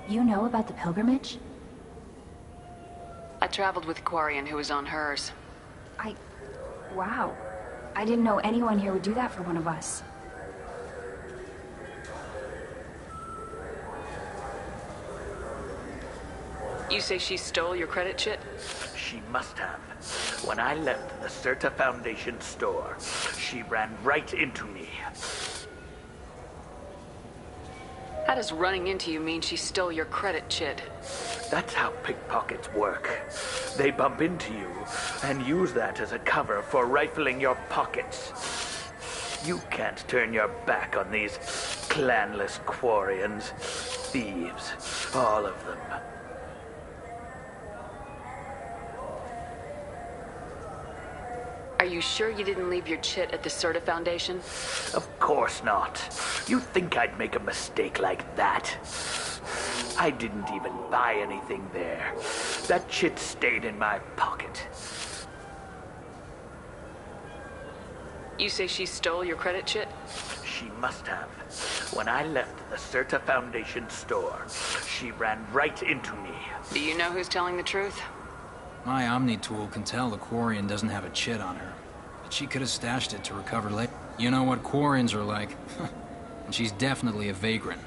You know about the pilgrimage? I traveled with Quarian who was on hers. Wow. I didn't know anyone here would do that for one of us. You say she stole your credit chit? She must have. When I left the Serta Foundation store, she ran right into me. How does running into you mean she stole your credit chit? That's how pickpockets work. They bump into you and use that as a cover for rifling your pockets. You can't turn your back on these clanless Quarians. Thieves, all of them. Are you sure you didn't leave your chit at the Serta Foundation? Of course not. You think I'd make a mistake like that? I didn't even buy anything there. That chit stayed in my pocket. You say she stole your credit chit? She must have. When I left the Serta Foundation store, she ran right into me. Do you know who's telling the truth? My Omni tool can tell the Quarian doesn't have a chit on her, but she could have stashed it to recover later. You know what Quarians are like, and she's definitely a vagrant.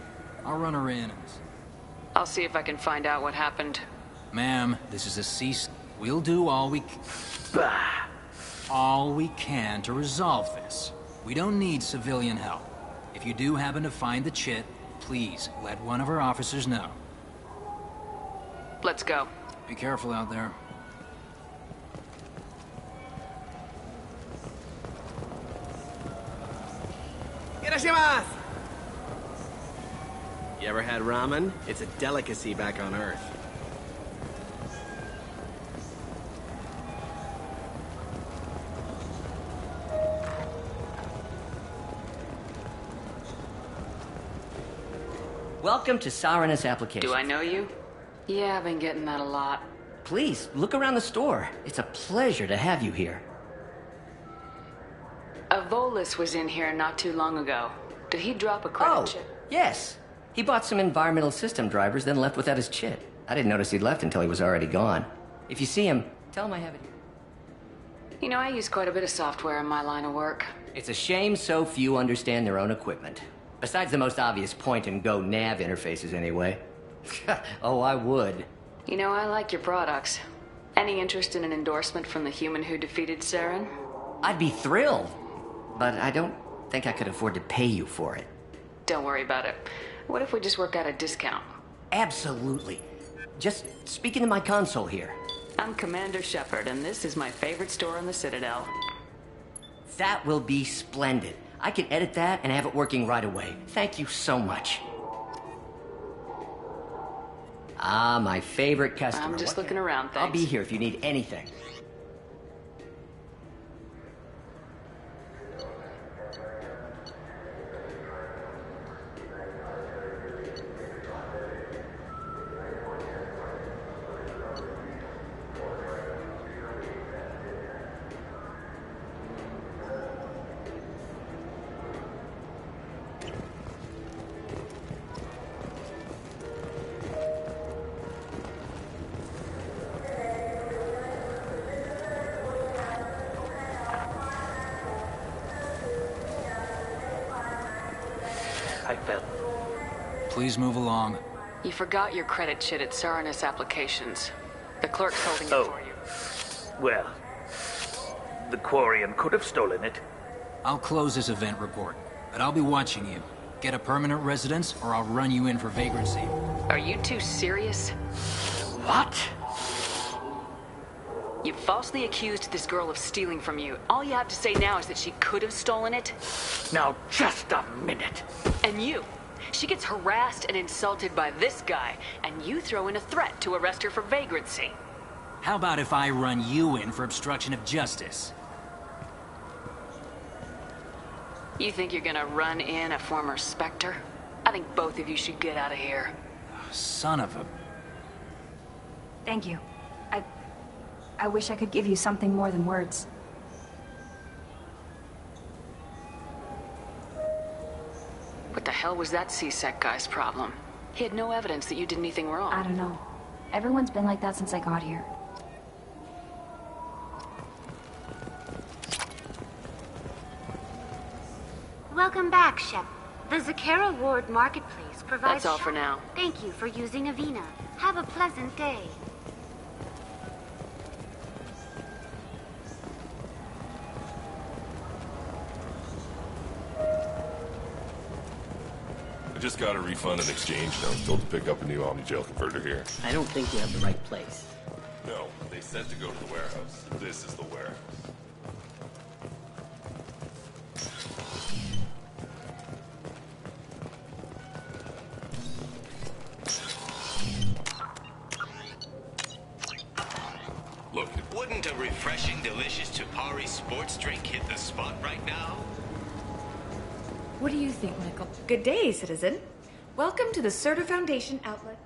I'll run her in and... I'll see if I can find out what happened. Ma'am, this is a cease. We'll do all we can to resolve this. We don't need civilian help. If you do happen to find the chit, please let one of our officers know. Let's go. Be careful out there. You ever had ramen? It's a delicacy back on Earth. Welcome to Sarenus application. Do I know you? Yeah, I've been getting that a lot. Please, look around the store. It's a pleasure to have you here. A Volus was in here not too long ago. Did he drop a credit chit? Yes. He bought some environmental system drivers, then left without his chit. I didn't notice he'd left until he was already gone. If you see him, tell him I have it here. You know, I use quite a bit of software in my line of work. It's a shame so few understand their own equipment. Besides the most obvious point-and-go nav interfaces, anyway. Oh, I would. You know, I like your products. Any interest in an endorsement from the human who defeated Saren? I'd be thrilled. But I don't think I could afford to pay you for it. Don't worry about it. What if we just work out a discount? Absolutely. Just speak into my console here. I'm Commander Shepard, and this is my favorite store on the Citadel. That will be splendid. I can edit that and have it working right away. Thank you so much. Ah, my favorite customer. I'm just looking around, thanks. I'll be here if you need anything. Please move along. You forgot your credit chit at Saranus Applications. The clerk's holding it for you. Well, the Quarian could have stolen it. I'll close this event report, but I'll be watching you. Get a permanent residence, or I'll run you in for vagrancy. Are you two serious? What? You falsely accused this girl of stealing from you. All you have to say now is that she could have stolen it? Now, just a minute. And you? She gets harassed and insulted by this guy, and you throw in a threat to arrest her for vagrancy. How about if I run you in for obstruction of justice? You think you're gonna run in a former Spectre? I think both of you should get out of here. Son of a... Thank you. I wish I could give you something more than words. What the hell was that C-Sec guy's problem? He had no evidence that you did anything wrong. I don't know. Everyone's been like that since I got here. Welcome back, Shep. The Zakara Ward Marketplace provides... That's all for now. Thank you for using Avena. Have a pleasant day. I just got a refund and exchange, and I was told to pick up a new Omni-Gel converter here. I don't think you have the right place. No, they said to go to the warehouse. This is the warehouse. Look, Wouldn't a refreshing, delicious Chapari sports drink hit the spot right now? What do you think, Michael? Good day, citizen. Welcome to the Serta Foundation outlet.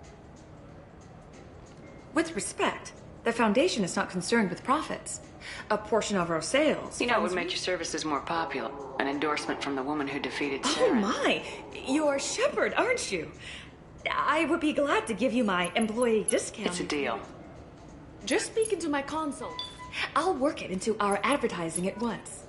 With respect, the Foundation is not concerned with profits. A portion of our sales... You know, it would make your services more popular. An endorsement from the woman who defeated Oh Sarah. my! You're Shepard, aren't you? I would be glad to give you my employee discount. It's a deal. Just speak into my console. I'll work it into our advertising at once.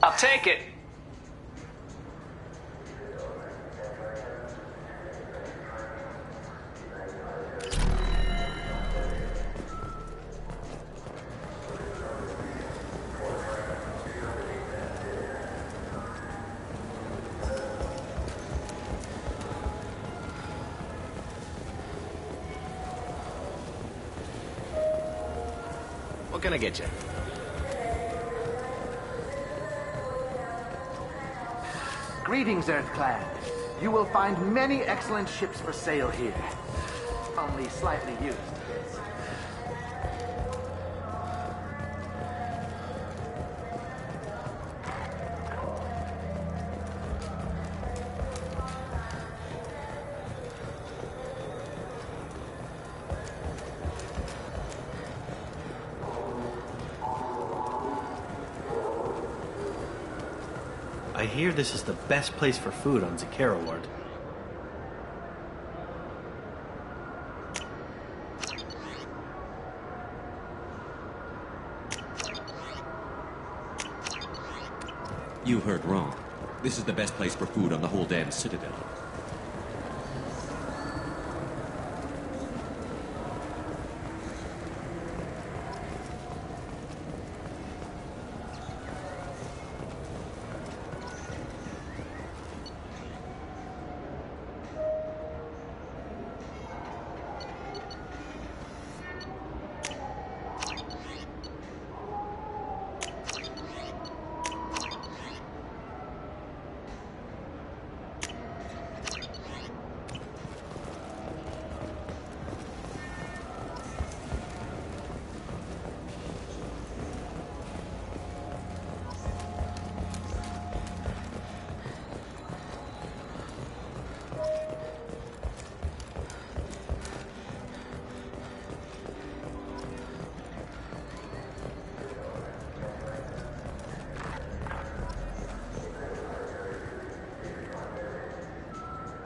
I'll take it. What can I get you? Greetings, Earthclad. You will find many excellent ships for sale here. Only slightly used. I hear this is the best place for food on Zakara Ward. You heard wrong. This is the best place for food on the whole damn Citadel.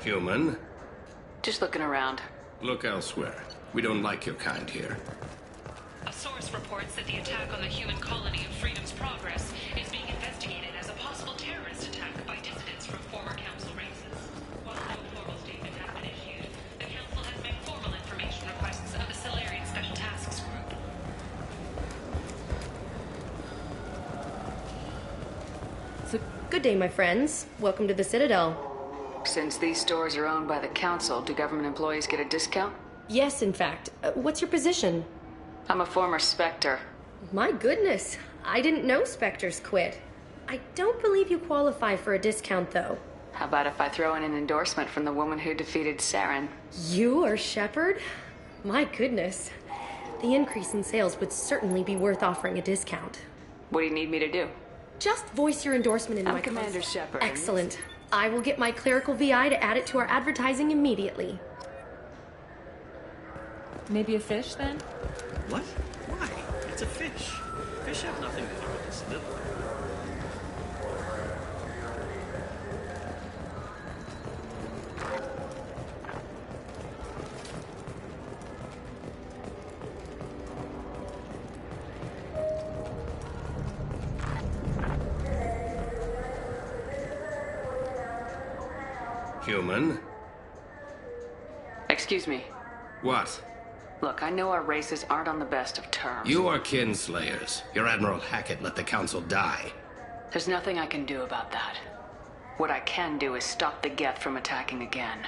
Human? Just looking around. Look elsewhere. We don't like your kind here. A source reports that the attack on the human colony of Freedom's Progress is being investigated as a possible terrorist attack by dissidents from former council races. While no formal statement has been issued, the council has made formal information requests of the Solarian Special Tasks Group. So, good day, my friends. Welcome to the Citadel. Since these stores are owned by the council, do government employees get a discount? Yes, in fact. What's your position? I'm a former Spectre. My goodness. I didn't know Spectres quit. I don't believe you qualify for a discount, though. How about if I throw in an endorsement from the woman who defeated Saren? You are Shepard? My goodness. The increase in sales would certainly be worth offering a discount. What do you need me to do? Just voice your endorsement in I'm my Commander Shepard. Excellent. I will get my clerical VI to add it to our advertising immediately. Maybe a fish, then? What? Why? It's a fish. Fish have nothing to do with this little. Human? Excuse me. What? Look, I know our races aren't on the best of terms. You are kinslayers. Your Admiral Hackett let the Council die. There's nothing I can do about that. What I can do is stop the Geth from attacking again.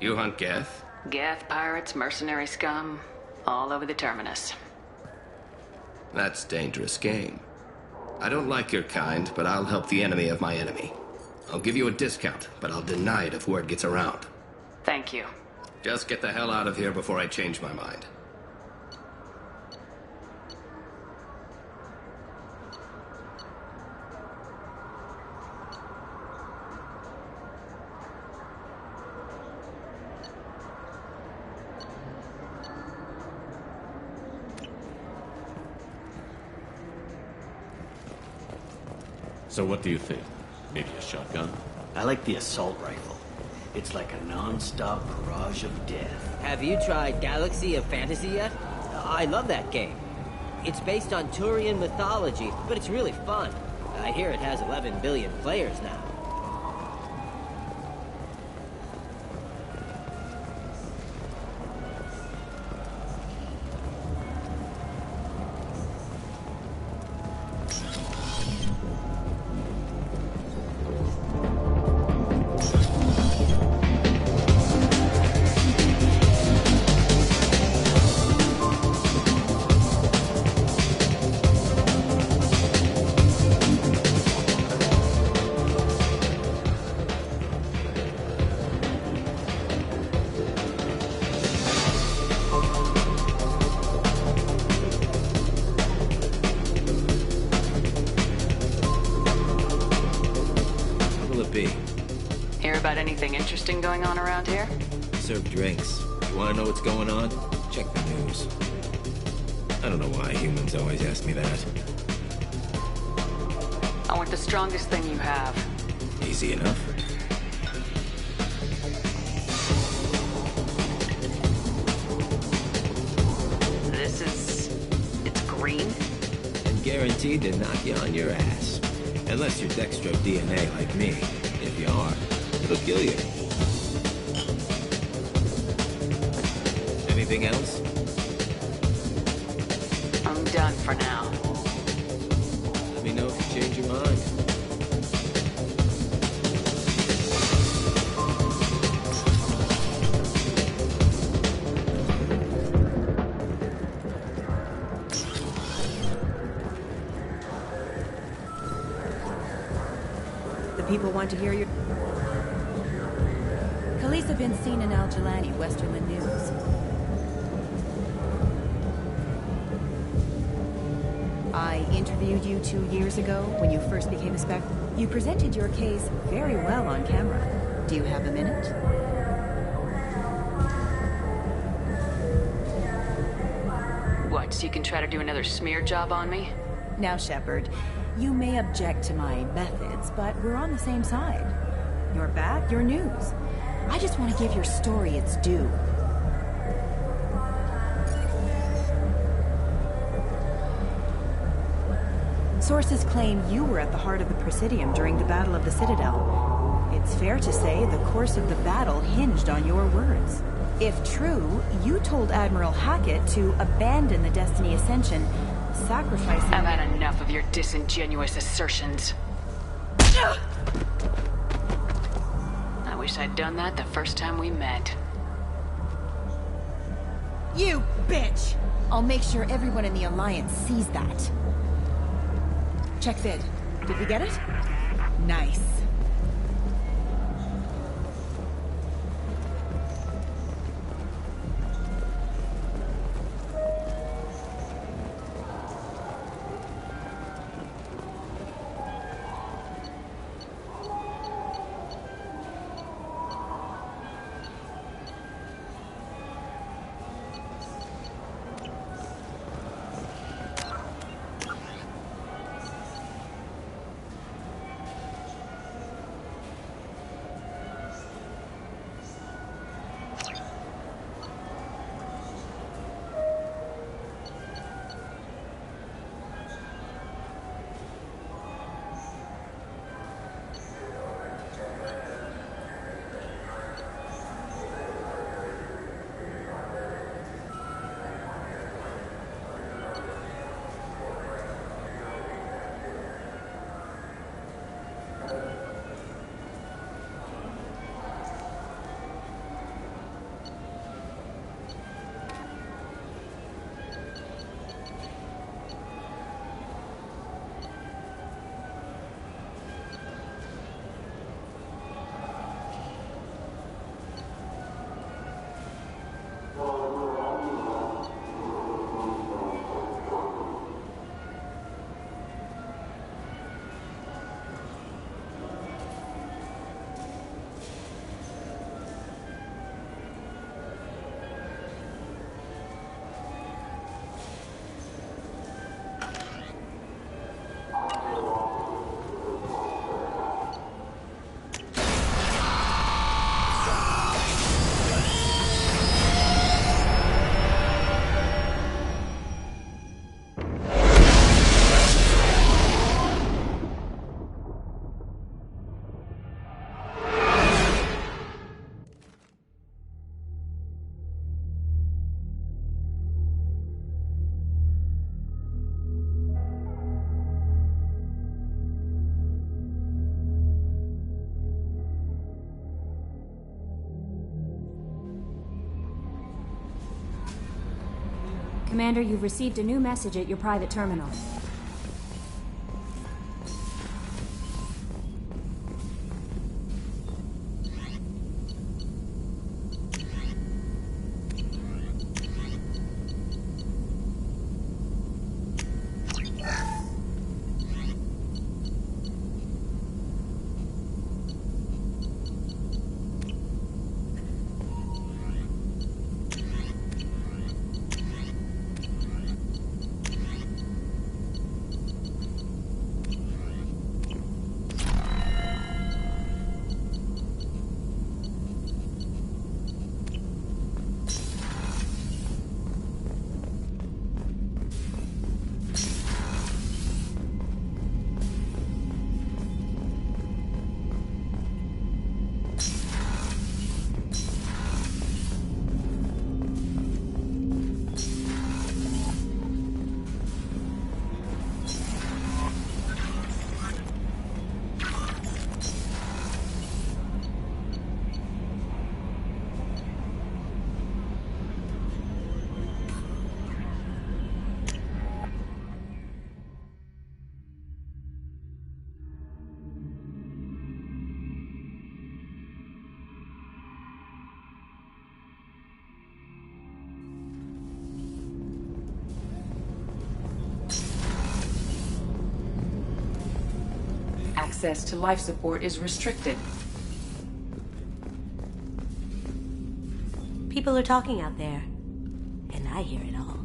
You hunt Geth? Geth, pirates, mercenary scum, all over the Terminus. That's dangerous game. I don't like your kind, but I'll help the enemy of my enemy. I'll give you a discount, but I'll deny it if word gets around. Thank you. Just get the hell out of here before I change my mind. So what do you think? Maybe a shotgun? I like the assault rifle. It's like a non-stop barrage of death. Have you tried Galaxy of Fantasy yet? I love that game. It's based on Turian mythology, but it's really fun. I hear it has 11 billion players now. Anything interesting going on around here? Serve drinks. You want to know what's going on? Check the news. I don't know why humans always ask me that. I want the strongest thing you have. Easy enough. It's green? And guaranteed to knock you on your ass. Unless you're dextro DNA like me. If you are, it'll kill you. Anything else? I'm done for now. Let me know if you change your mind. The people want to hear your... Khaleesa been seen in Al-Jalani, Westerland News. I interviewed you 2 years ago when you first became a Spec. You presented your case very well on camera. Do you have a minute? What, so you can try to do another smear job on me? Now, Shepard, you may object to my methods, but we're on the same side. You're back, you're news. I just want to give your story its due. Sources claim you were at the heart of the Presidium during the Battle of the Citadel. It's fair to say the course of the battle hinged on your words. If true, you told Admiral Hackett to abandon the Destiny Ascension, sacrificing... I've had enough of your disingenuous assertions. I wish I'd done that the first time we met. You bitch! I'll make sure everyone in the Alliance sees that. Check vid. Did we get it? Nice. Commander, you've received a new message at your private terminal. Access to life support is restricted. People are talking out there, and I hear it all.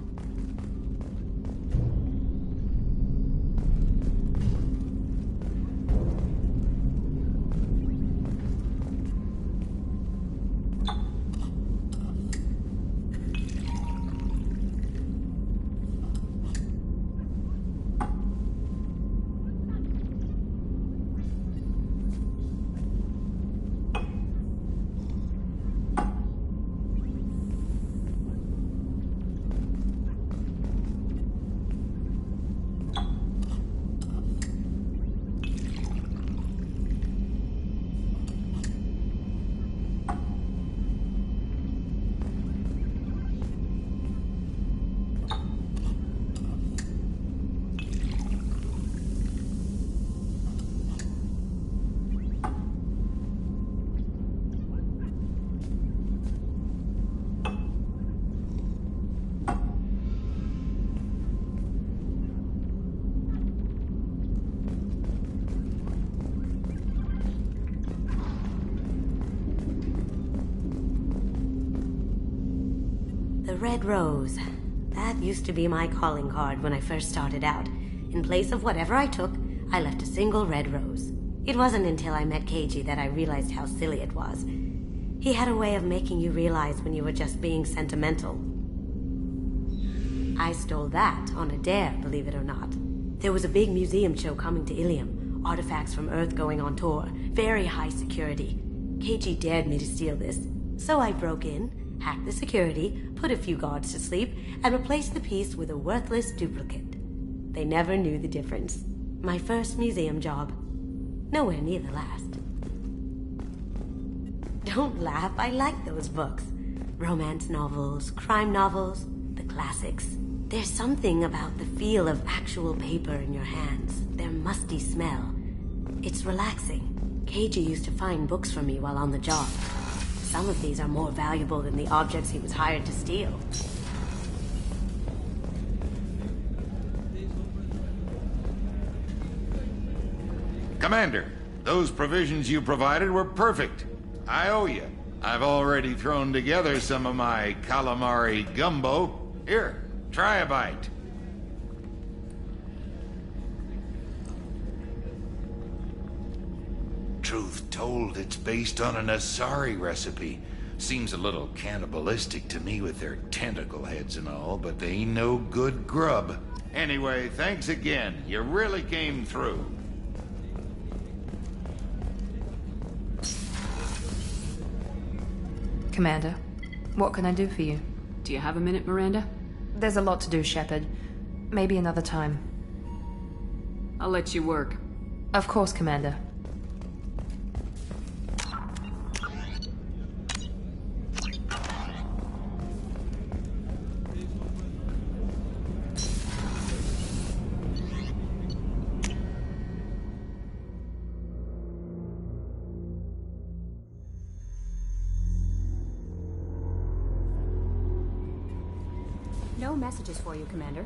red rose. That used to be my calling card when I first started out. In place of whatever I took, I left a single red rose. It wasn't until I met Keiji that I realized how silly it was. He had a way of making you realize when you were just being sentimental. I stole that on a dare, believe it or not. There was a big museum show coming to Ilium. Artifacts from Earth going on tour. Very high security. Keiji dared me to steal this. So I broke in, hacked the security, put a few guards to sleep, and replaced the piece with a worthless duplicate. They never knew the difference. My first museum job. Nowhere near the last. Don't laugh, I like those books. Romance novels, crime novels, the classics. There's something about the feel of actual paper in your hands, their musty smell. It's relaxing. Keiji used to find books for me while on the job. Some of these are more valuable than the objects he was hired to steal. Commander, those provisions you provided were perfect. I owe you. I've already thrown together some of my calamari gumbo. Here, try a bite. Truth told, it's based on an Asari recipe. Seems a little cannibalistic to me with their tentacle heads and all, but they ain't no good grub. Anyway, thanks again. You really came through. Commander, what can I do for you? Do you have a minute, Miranda? There's a lot to do, Shepard. Maybe another time. I'll let you work. Of course, Commander. No messages for you, Commander.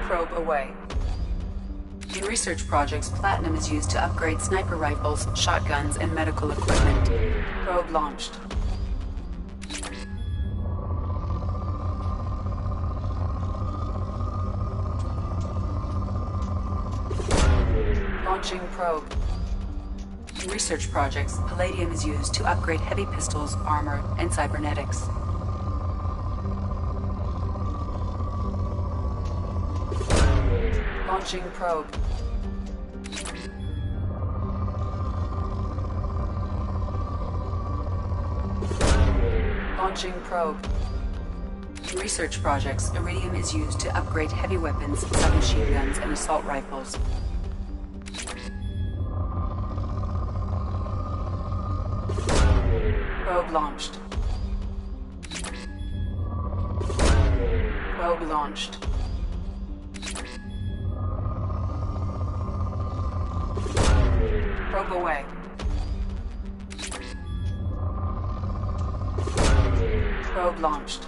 Probe away. In research projects, platinum is used to upgrade sniper rifles, shotguns, and medical equipment. Probe launched. Launching probe. In research projects, palladium is used to upgrade heavy pistols, armor, and cybernetics. Launching probe. Launching probe. In research projects, iridium is used to upgrade heavy weapons, submachine guns, and assault rifles. Probe launched. Probe launched. Probe away. Probe launched.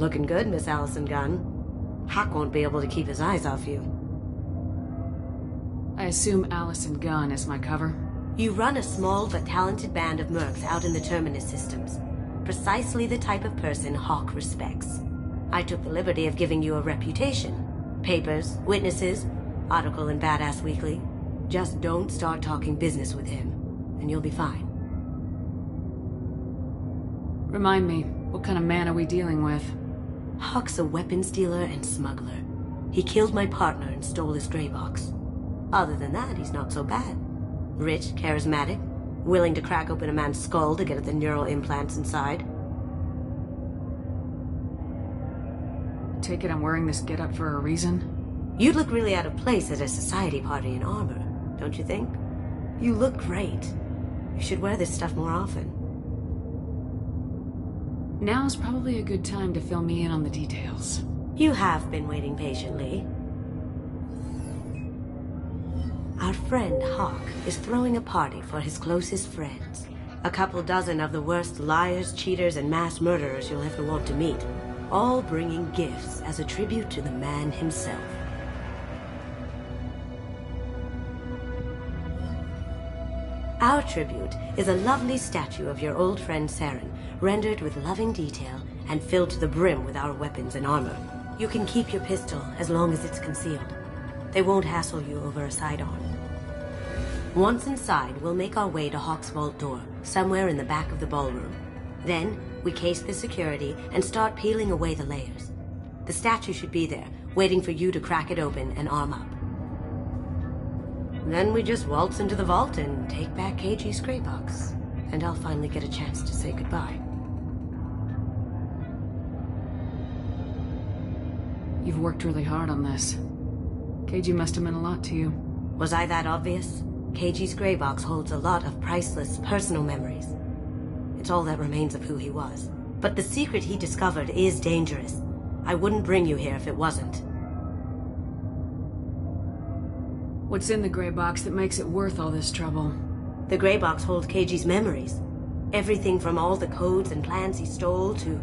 Looking good, Miss Allison Gunn. Hawk won't be able to keep his eyes off you. I assume Allison Gunn is my cover? You run a small but talented band of mercs out in the Terminus systems. Precisely the type of person Hawk respects. I took the liberty of giving you a reputation. Papers, witnesses, article in Badass Weekly. Just don't start talking business with him, and you'll be fine. Remind me, what kind of man are we dealing with? Hawk's a weapons dealer and smuggler. He killed my partner and stole his gray box. Other than that, he's not so bad. Rich, charismatic, willing to crack open a man's skull to get at the neural implants inside. Take it I'm wearing this getup for a reason? You'd look really out of place at a society party in armor, don't you think? You look great. You should wear this stuff more often. Now's probably a good time to fill me in on the details. You have been waiting patiently. Our friend Hawk is throwing a party for his closest friends. A couple dozen of the worst liars, cheaters, and mass murderers you'll ever want to meet. All bringing gifts as a tribute to the man himself. Our tribute is a lovely statue of your old friend Saren, rendered with loving detail and filled to the brim with our weapons and armor. You can keep your pistol as long as it's concealed. They won't hassle you over a sidearm. Once inside, we'll make our way to Hawk's vault door, somewhere in the back of the ballroom. Then, we case the security and start peeling away the layers. The statue should be there, waiting for you to crack it open and arm up. Then we just waltz into the vault and take back KG's gray box. And I'll finally get a chance to say goodbye. You've worked really hard on this. KG must have meant a lot to you. Was I that obvious? KG's gray box holds a lot of priceless personal memories. It's all that remains of who he was. But the secret he discovered is dangerous. I wouldn't bring you here if it wasn't. What's in the gray box that makes it worth all this trouble? The gray box holds KG's memories. Everything from all the codes and plans he stole to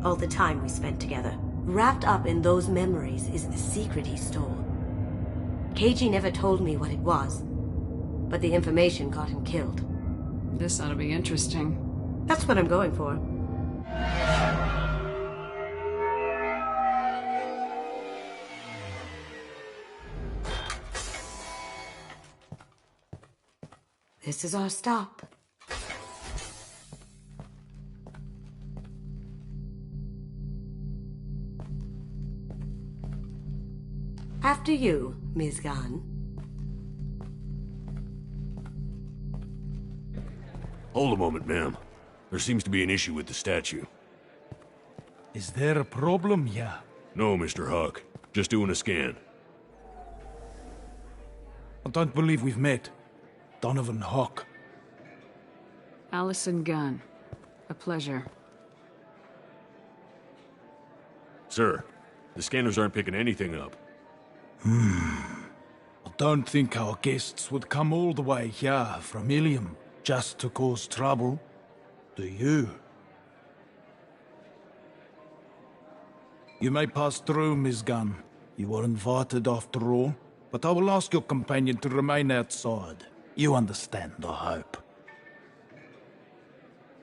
all the time we spent together. Wrapped up in those memories is the secret he stole. KG never told me what it was, but the information got him killed. This ought to be interesting. That's what I'm going for. This is our stop. After you, Ms. Gunn. Hold a moment, ma'am. There seems to be an issue with the statue. Is there a problem, yeah? No, Mr. Huck. Just doing a scan. I don't believe we've met. Donovan Hawk. Allison Gunn. A pleasure. Sir, the scanners aren't picking anything up. I don't think our guests would come all the way here from Ilium just to cause trouble. Do you? You may pass through, Miss Gunn. You were invited after all, but I will ask your companion to remain outside. You understand, I hope.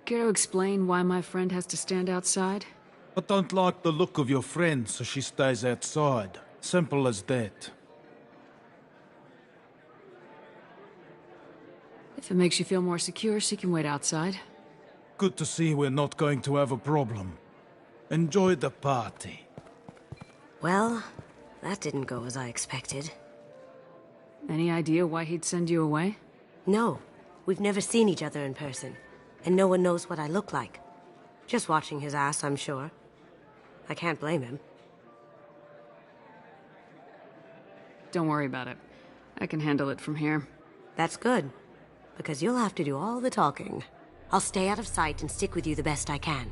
Care to explain why my friend has to stand outside? I don't like the look of your friend, so she stays outside. Simple as that. If it makes you feel more secure, she can wait outside. Good to see we're not going to have a problem. Enjoy the party. Well, that didn't go as I expected. Any idea why he'd send you away? No. We've never seen each other in person. And no one knows what I look like. Just watching his ass, I'm sure. I can't blame him. Don't worry about it. I can handle it from here. That's good. Because you'll have to do all the talking. I'll stay out of sight and stick with you the best I can.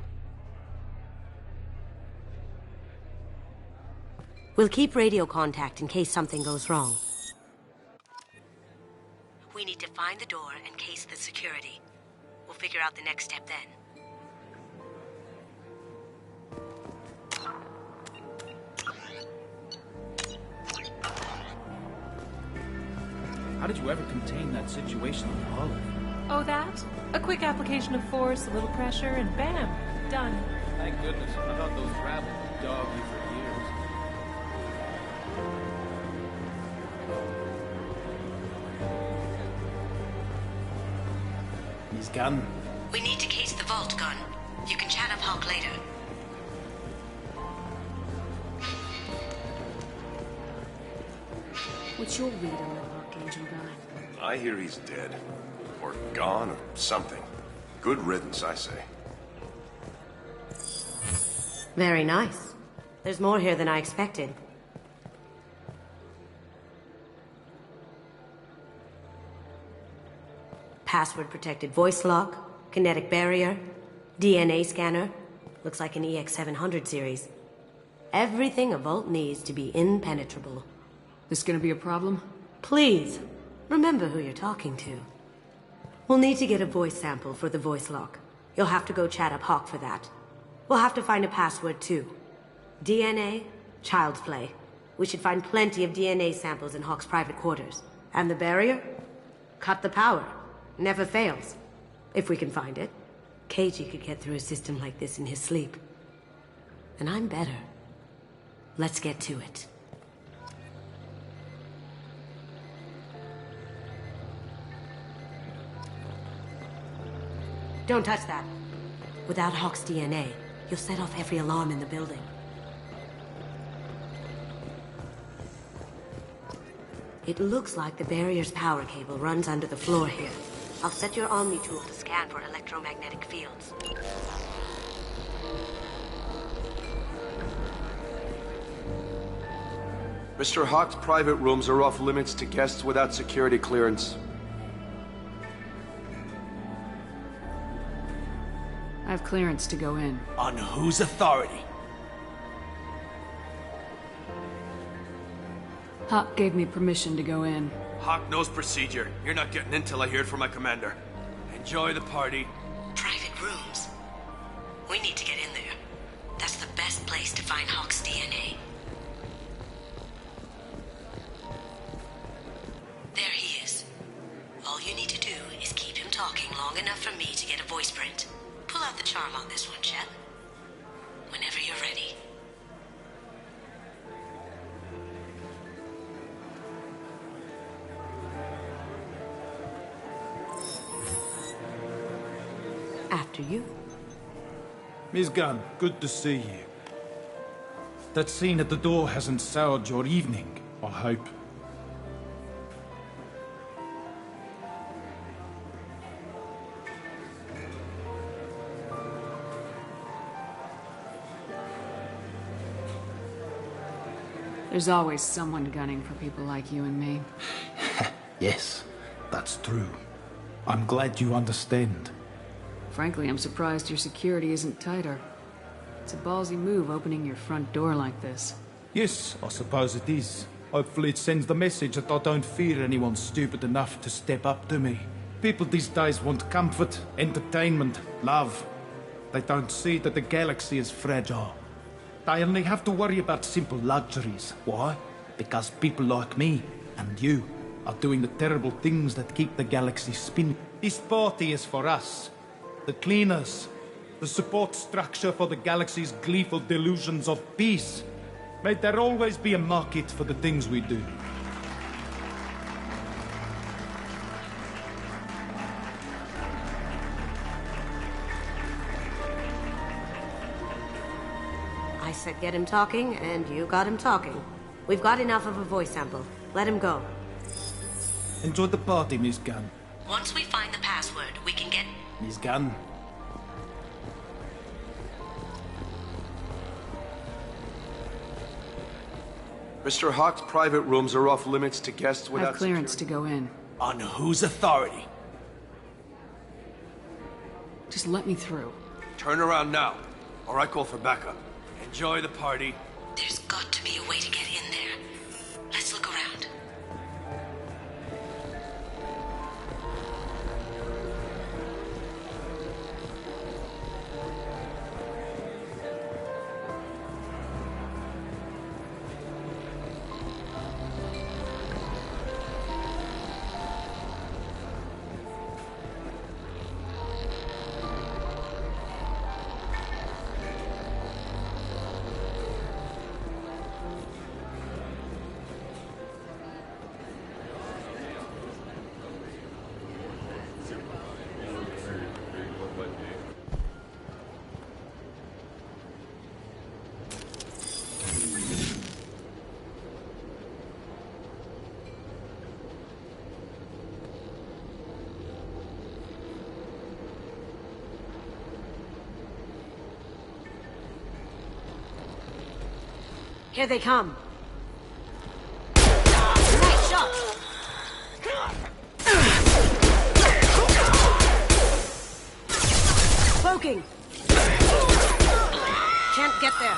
We'll keep radio contact in case something goes wrong. We need to find the door and case the security. We'll figure out the next step then. How did you ever contain that situation on Olive? Oh, that? A quick application of force, a little pressure, and bam! Done. Thank goodness. I thought those rabbits would dog you for years. His gun. We need to case the vault gun. You can chat up Hawk later. What's your read on that Archangel guy? I hear he's dead. Or gone, or something. Good riddance, I say. Very nice. There's more here than I expected. Password-protected voice lock, kinetic barrier, DNA scanner. Looks like an EX700 series. Everything a vault needs to be impenetrable. This gonna be a problem? Please, remember who you're talking to. We'll need to get a voice sample for the voice lock. You'll have to go chat up Hawk for that. We'll have to find a password too. DNA, child's play. We should find plenty of DNA samples in Hawk's private quarters. And the barrier? Cut the power. Never fails. If we can find it. KG could get through a system like this in his sleep. And I'm better. Let's get to it. Don't touch that. Without Hawk's DNA, you'll set off every alarm in the building. It looks like the barrier's power cable runs under the floor here. I'll set your Omni tool to scan for electromagnetic fields. Mr. Hawk's private rooms are off limits to guests without security clearance. I have clearance to go in. On whose authority? Hawk gave me permission to go in. Hawk knows procedure. You're not getting in till I hear it from my commander. Enjoy the party. Private rooms. We need to get in there. That's the best place to find Hawk's DNA. There he is. All you need to do is keep him talking long enough for me to get a voice print. Pull out the charm on this one, Chet. Whenever you're ready. After you. Miss Gunn, good to see you. That scene at the door hasn't soured your evening, I hope. There's always someone gunning for people like you and me. Yes, that's true. I'm glad you understand. Frankly, I'm surprised your security isn't tighter. It's a ballsy move opening your front door like this. Yes, I suppose it is. Hopefully it sends the message that I don't fear anyone stupid enough to step up to me. People these days want comfort, entertainment, love. They don't see that the galaxy is fragile. They only have to worry about simple luxuries. Why? Because people like me and you are doing the terrible things that keep the galaxy spinning. This party is for us. The cleaners. The support structure for the galaxy's gleeful delusions of peace. May there always be a market for the things we do. I said get him talking, and you got him talking. We've got enough of a voice sample. Let him go. Enjoy the party, Miss Gunn. Once we find the password, we can get... Miss Gunn. Mr. Hawk's private rooms are off limits to guests I without have clearance to go in. On whose authority? Just let me through. Turn around now, or I call for backup. Enjoy the party. There's got to be a way to get in there. Let's look around. Here they come. Nice shot. Cloaking. Can't get there.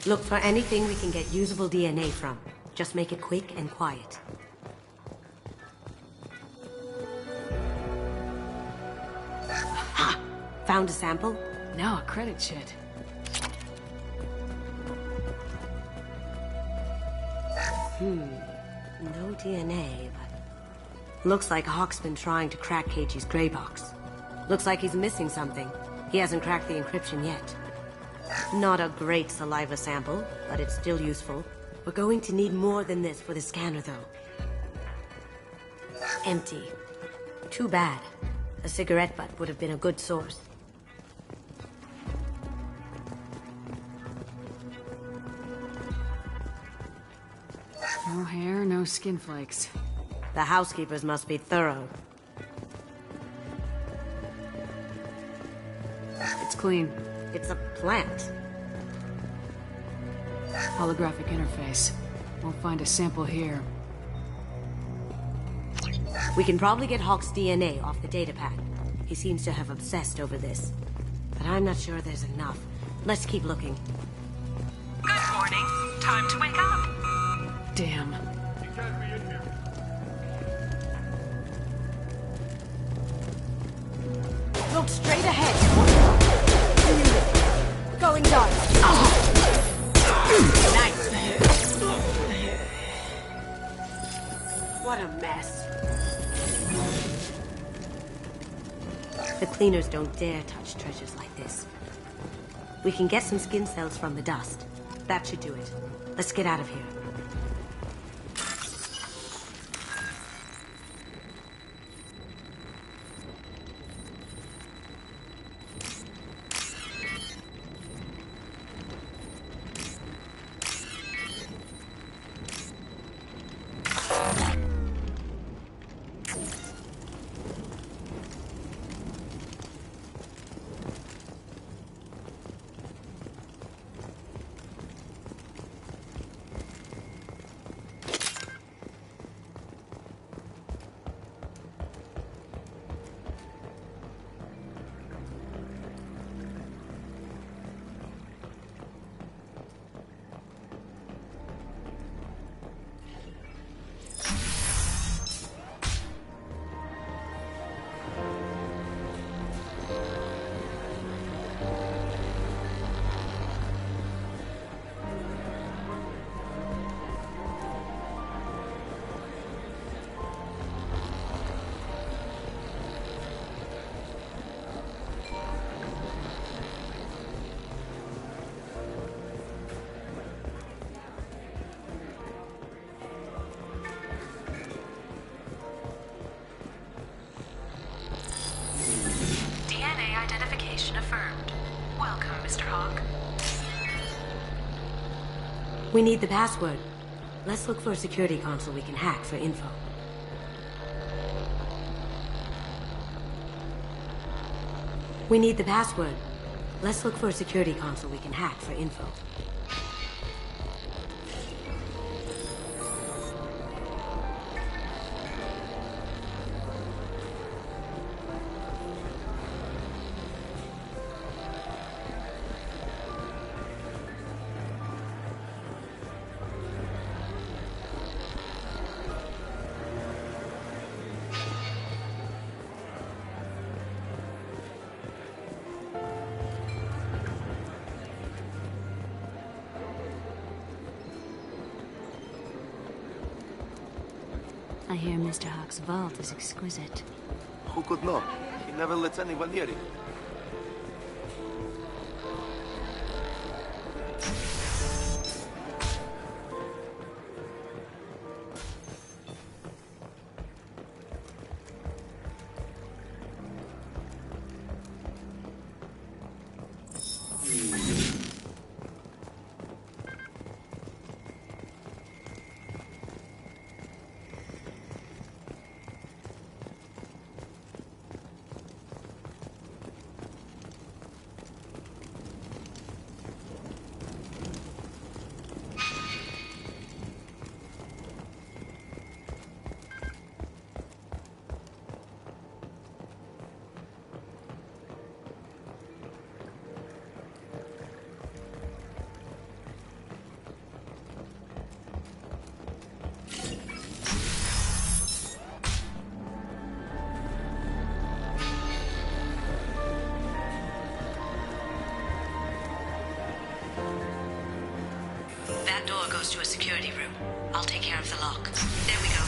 Look for anything we can get usable DNA from. Just make it quick and quiet. Ha! Found a sample? Now a credit sheet. No DNA, but... Looks like Hawk's been trying to crack KG's gray box. Looks like he's missing something. He hasn't cracked the encryption yet. Not a great saliva sample, but it's still useful. We're going to need more than this for the scanner, though. Empty. Too bad. A cigarette butt would have been a good source. No hair, no skin flakes. The housekeepers must be thorough. It's clean. It's a plant. Holographic interface. Won't find a sample here. We can probably get Hawk's DNA off the datapad. He seems to have obsessed over this. But I'm not sure there's enough. Let's keep looking. Good morning. Time to wake up. Damn. You can't be in here. Look straight ahead. Going dark. Nice. What a mess. The cleaners don't dare touch treasures like this. We can get some skin cells from the dust. That should do it. Let's get out of here. Hawk? We need the password. Let's look for a security console we can hack for info. We need the password. Let's look for a security console we can hack for info. I hear Mr. Hawk's vault is exquisite. Who could know? He never lets anyone near it. That door goes to a security room. I'll take care of the lock. There we go.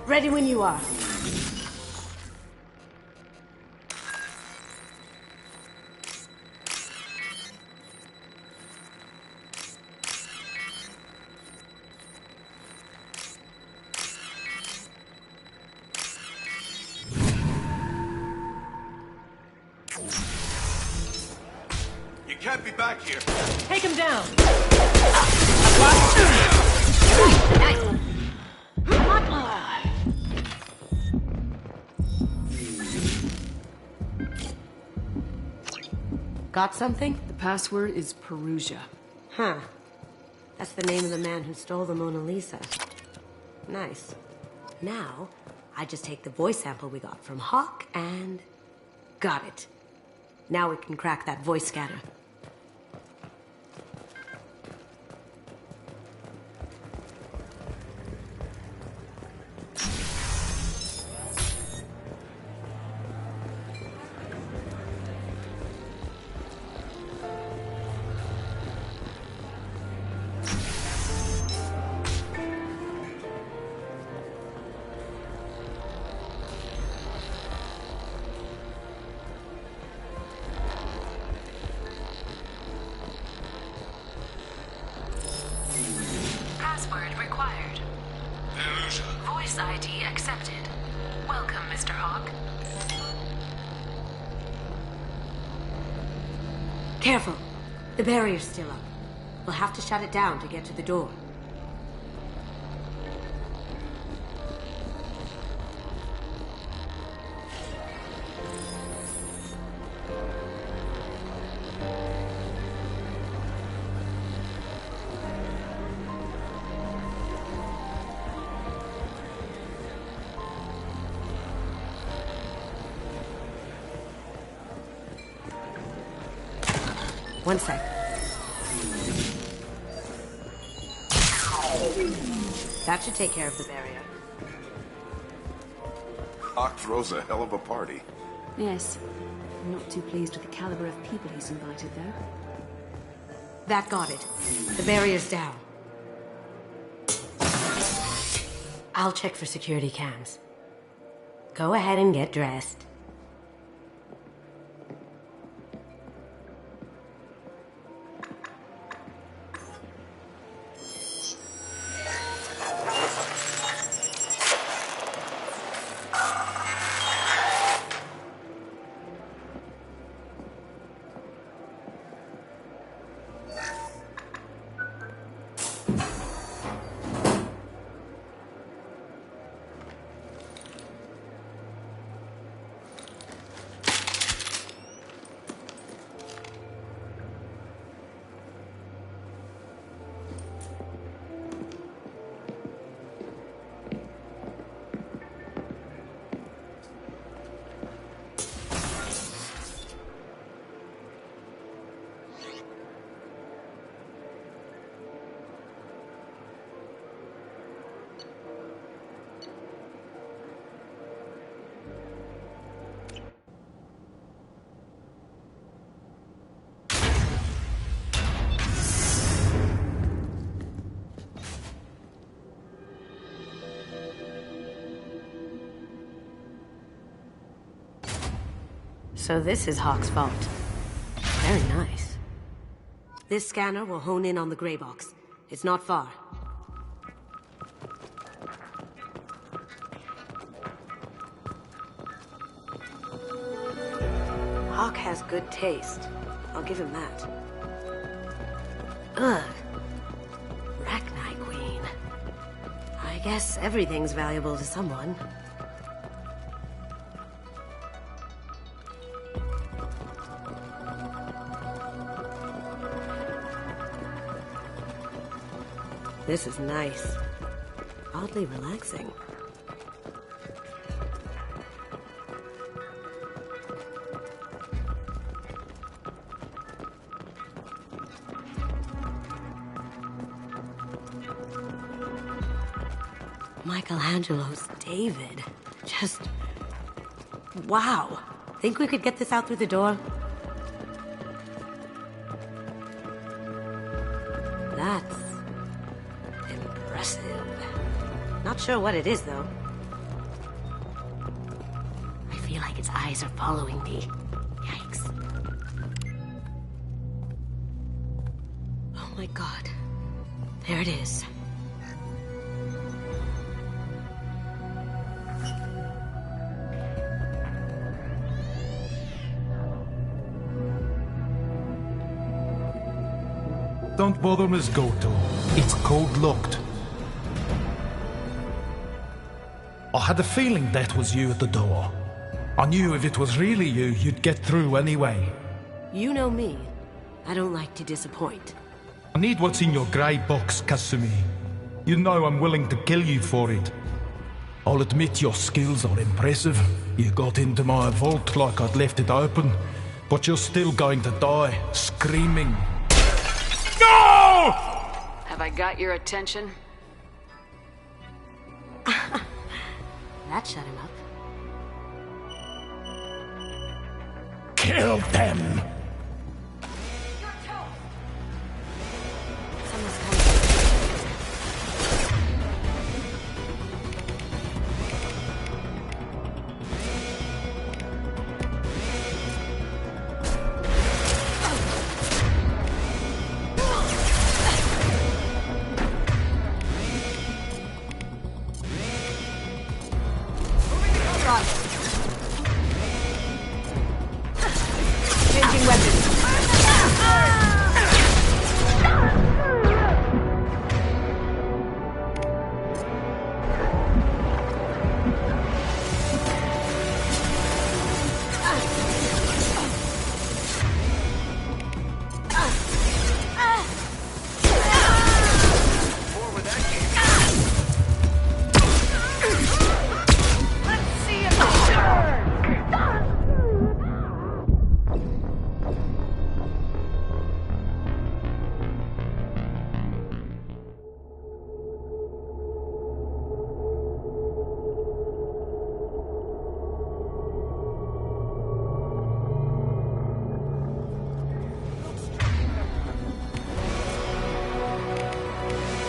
Ready when you are. You can't be back here. Take him down. Got something? The password is Perugia. Huh. That's the name of the man who stole the Mona Lisa. Nice. Now, I just take the voice sample we got from Hawk and... got it. Now we can crack that voice scatter. Password required. Voice ID accepted. Welcome, Mr. Hawk. Careful. The barrier's still up. We'll have to shut it down to get to the door. One sec. That should take care of the barrier. Hawk throws a hell of a party. Yes. I'm not too pleased with the caliber of people he's invited, though. That got it. The barrier's down. I'll check for security cams. Go ahead and get dressed. So this is Hawk's vault. Very nice. This scanner will hone in on the gray box. It's not far. Hawk has good taste. I'll give him that. Ugh. Rachni Queen. I guess everything's valuable to someone. This is nice. Oddly relaxing. Michelangelo's David. Just... wow. Think we could get this out through the door? That's... impressive. Not sure what it is, though. I feel like its eyes are following me. Yikes. Oh my god. There it is. Don't bother, Miss Goto. It's code-locked. I had a feeling that was you at the door. I knew if it was really you, you'd get through anyway. You know me. I don't like to disappoint. I need what's in your grey box, Kasumi. You know I'm willing to kill you for it. I'll admit your skills are impressive. You got into my vault like I'd left it open, but you're still going to die, screaming. No! Have I got your attention? That shut him up. Kill them! Changing weapons.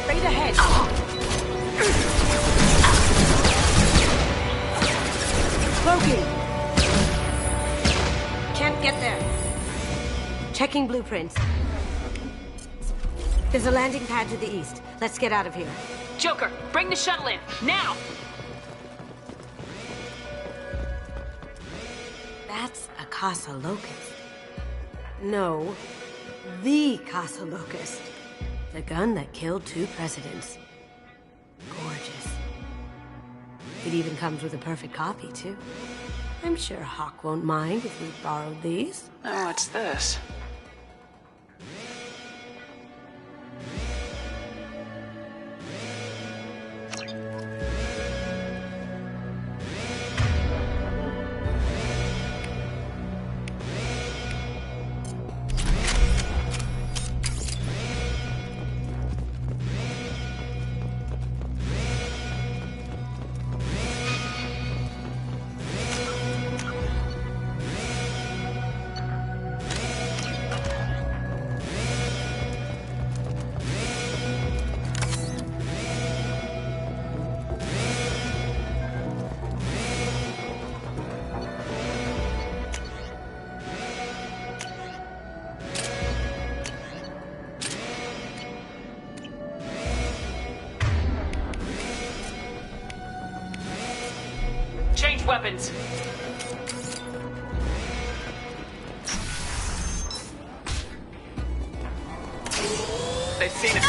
Straight ahead. Cloaking. Can't get there. Checking blueprints. There's a landing pad to the east. Let's get out of here. Joker, bring the shuttle in, now! That's a Casa Locust. No, the Casa Locust. The gun that killed 2 presidents. Gorgeous. It even comes with a perfect copy, too. I'm sure Hawk won't mind if we borrowed these. Oh, what's this? Change weapons. They've seen it.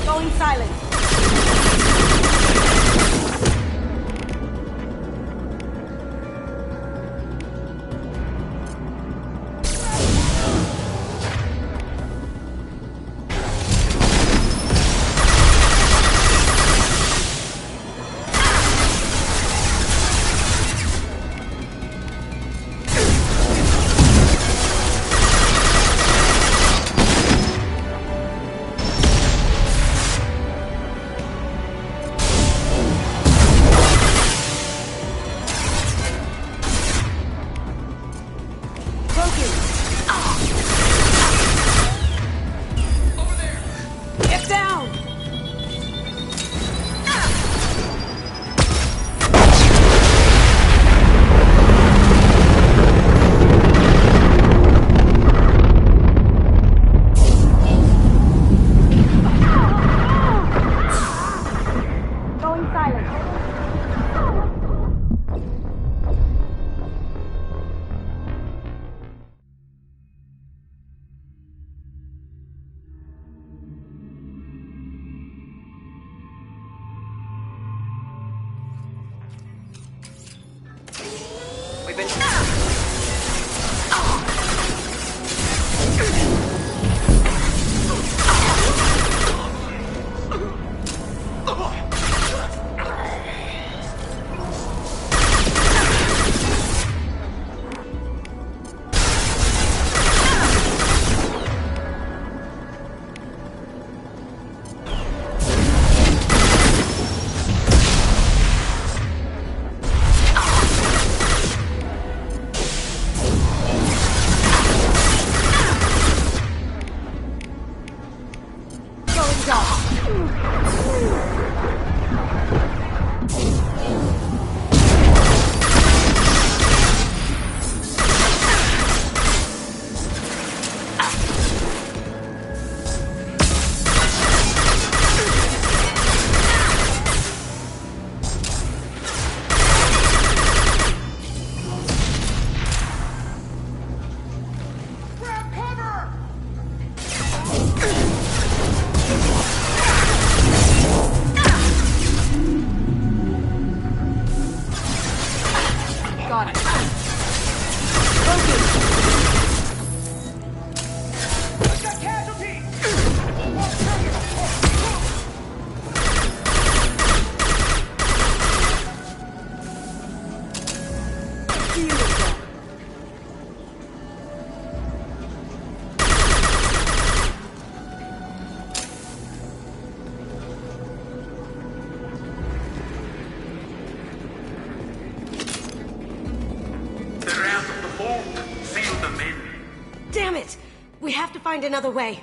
Going silent. Get down! Going silent. We've been... Got it. Damn it! We have to find another way.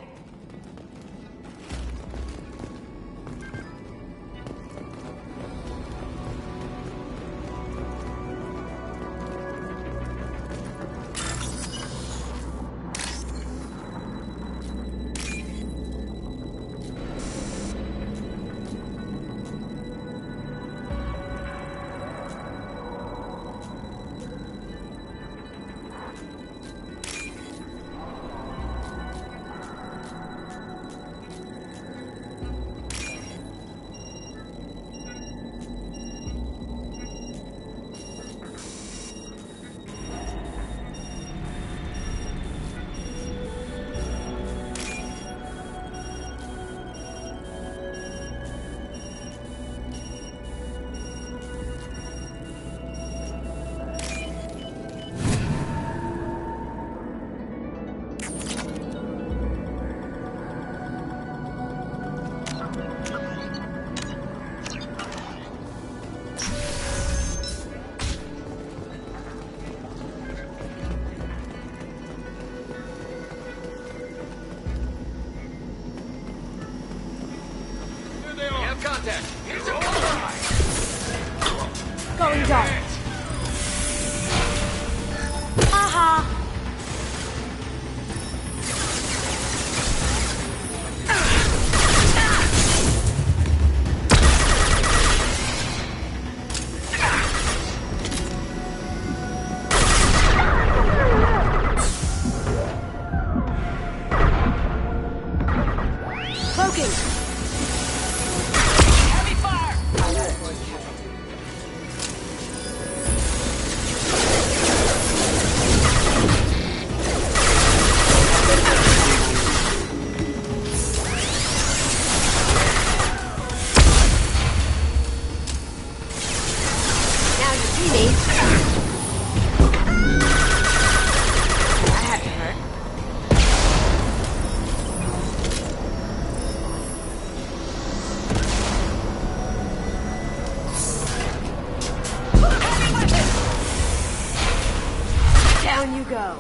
Down you go.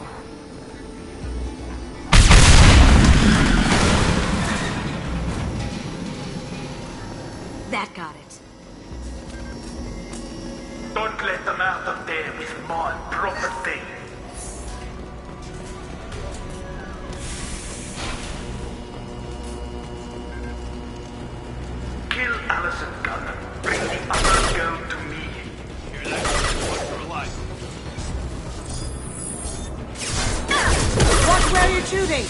That got it. Don't let them out of there with my property. Kill Allison Gunn. Bring the other girl to me. Hear that? Watch her alive. Watch where you're shooting!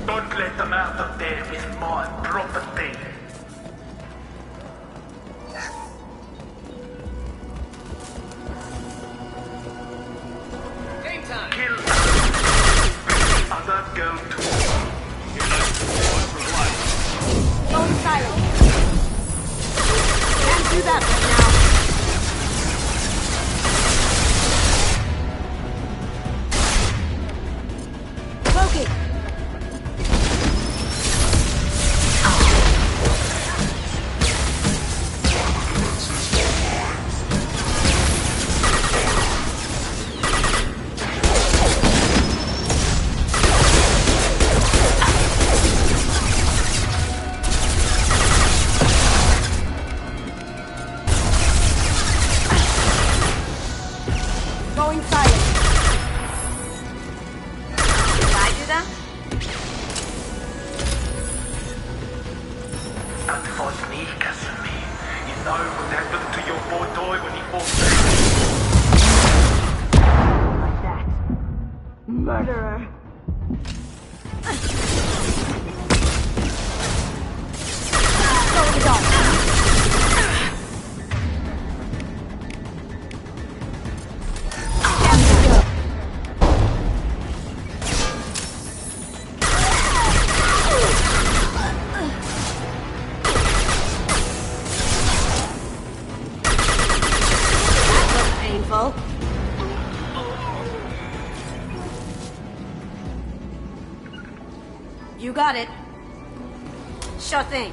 Don't let them out of there with my property. Game time! Kill Allison. Bring the other girl to me. Hear that? Watch her alive. Going silent. Can't do that right now. Cloaking. Going silent. Did I do that? That was me, Casimir. You know what happened to your boy toy when he fought Like that. Murderer. Go in the dark. Painful. You got it. Sure thing.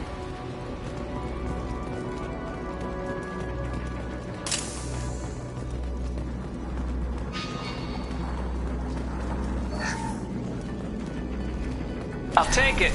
I'll take it.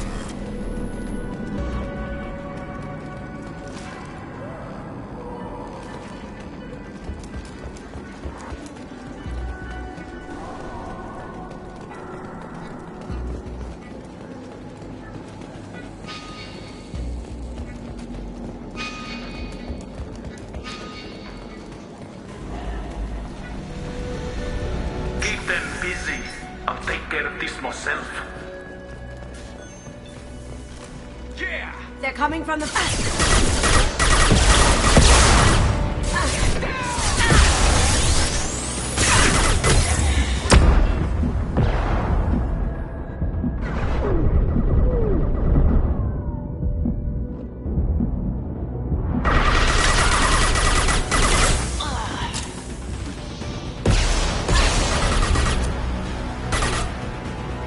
Keep them busy. I'll take care of this myself. Yeah! They're coming from the back.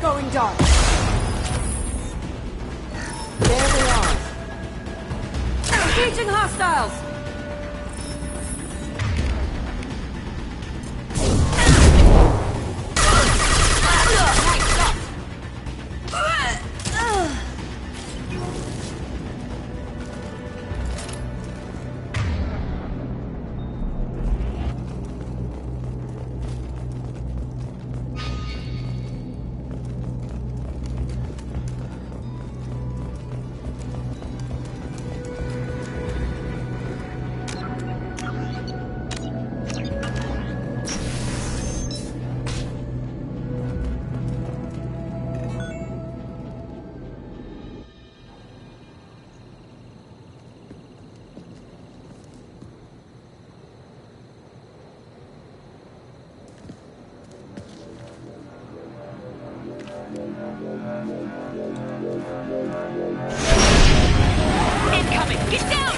Going dark. There they are. Engaging hostiles! Incoming! Get down!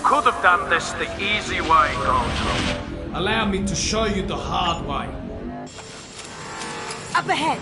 Could have done this the easy way, Goldblum. Allow me to show you the hard way. Up ahead!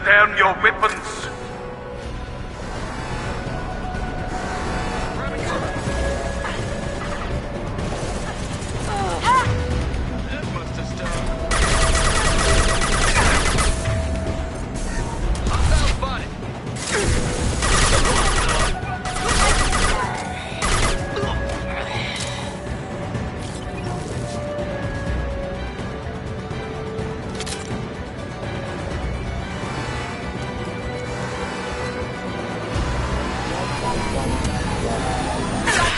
Down your weapons!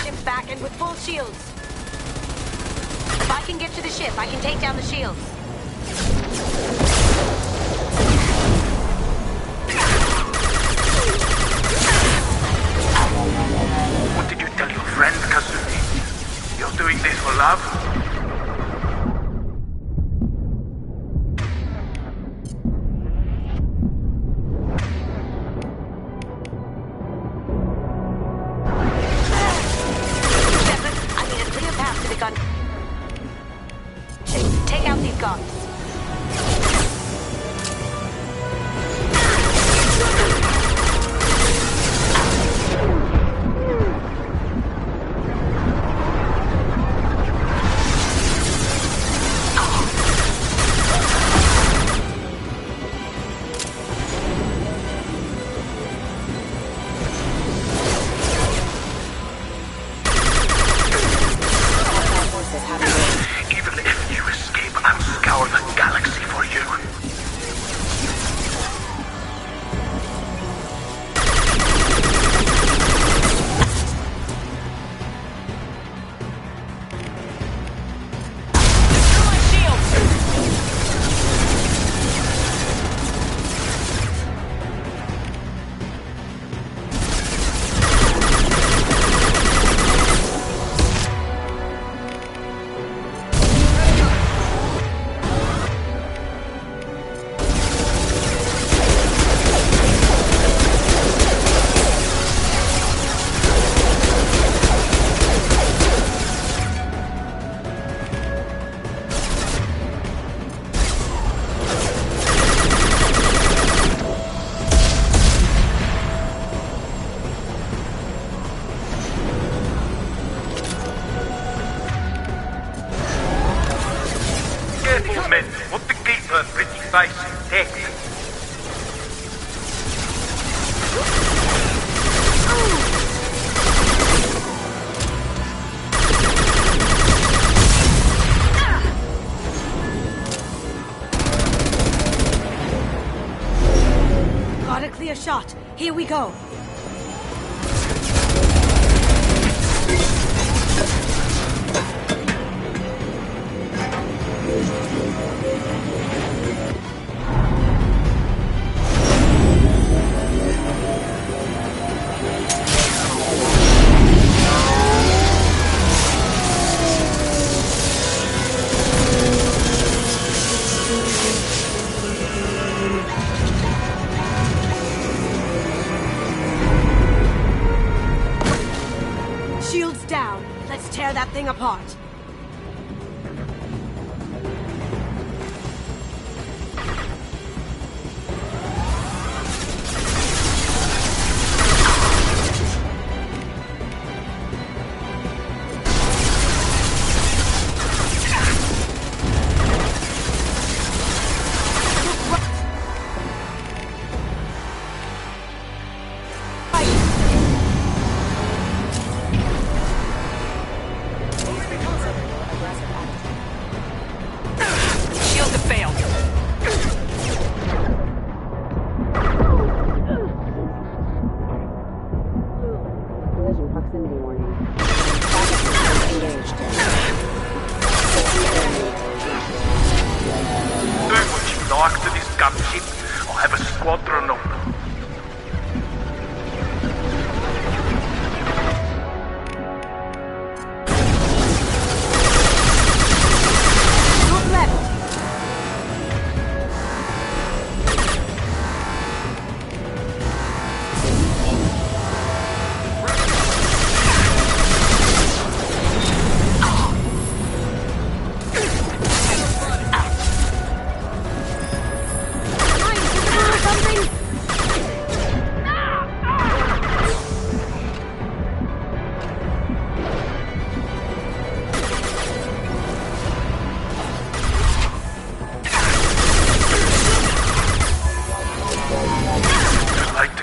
Ship's back and with full shields. If I can get to the ship, I can take down the shields. What did you tell your friend, Kazumi? You're doing this for love? Take out these guns. Even if you escape, I'll scour the galaxy for you. Careful, men. Want to keep her pretty face intact. Got a clear shot. Here we go. falling apart.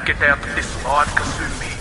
Get out of this life, Kasumi.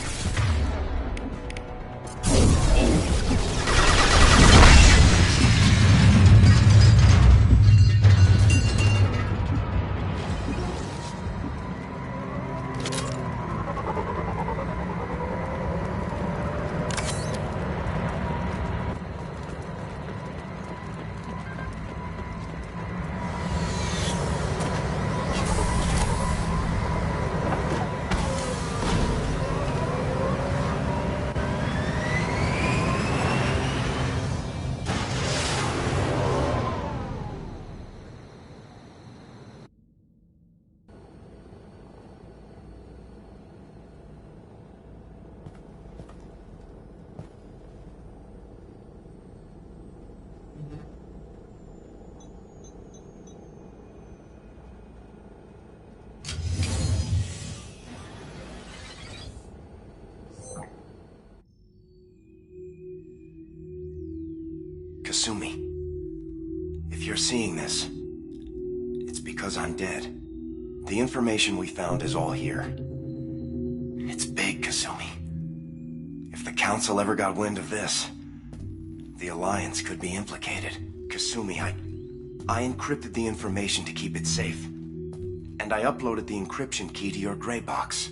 Kasumi, if you're seeing this, it's because I'm dead. The information we found is all here. It's big, Kasumi. If the Council ever got wind of this, the Alliance could be implicated. Kasumi, I encrypted the information to keep it safe. And I uploaded the encryption key to your gray box,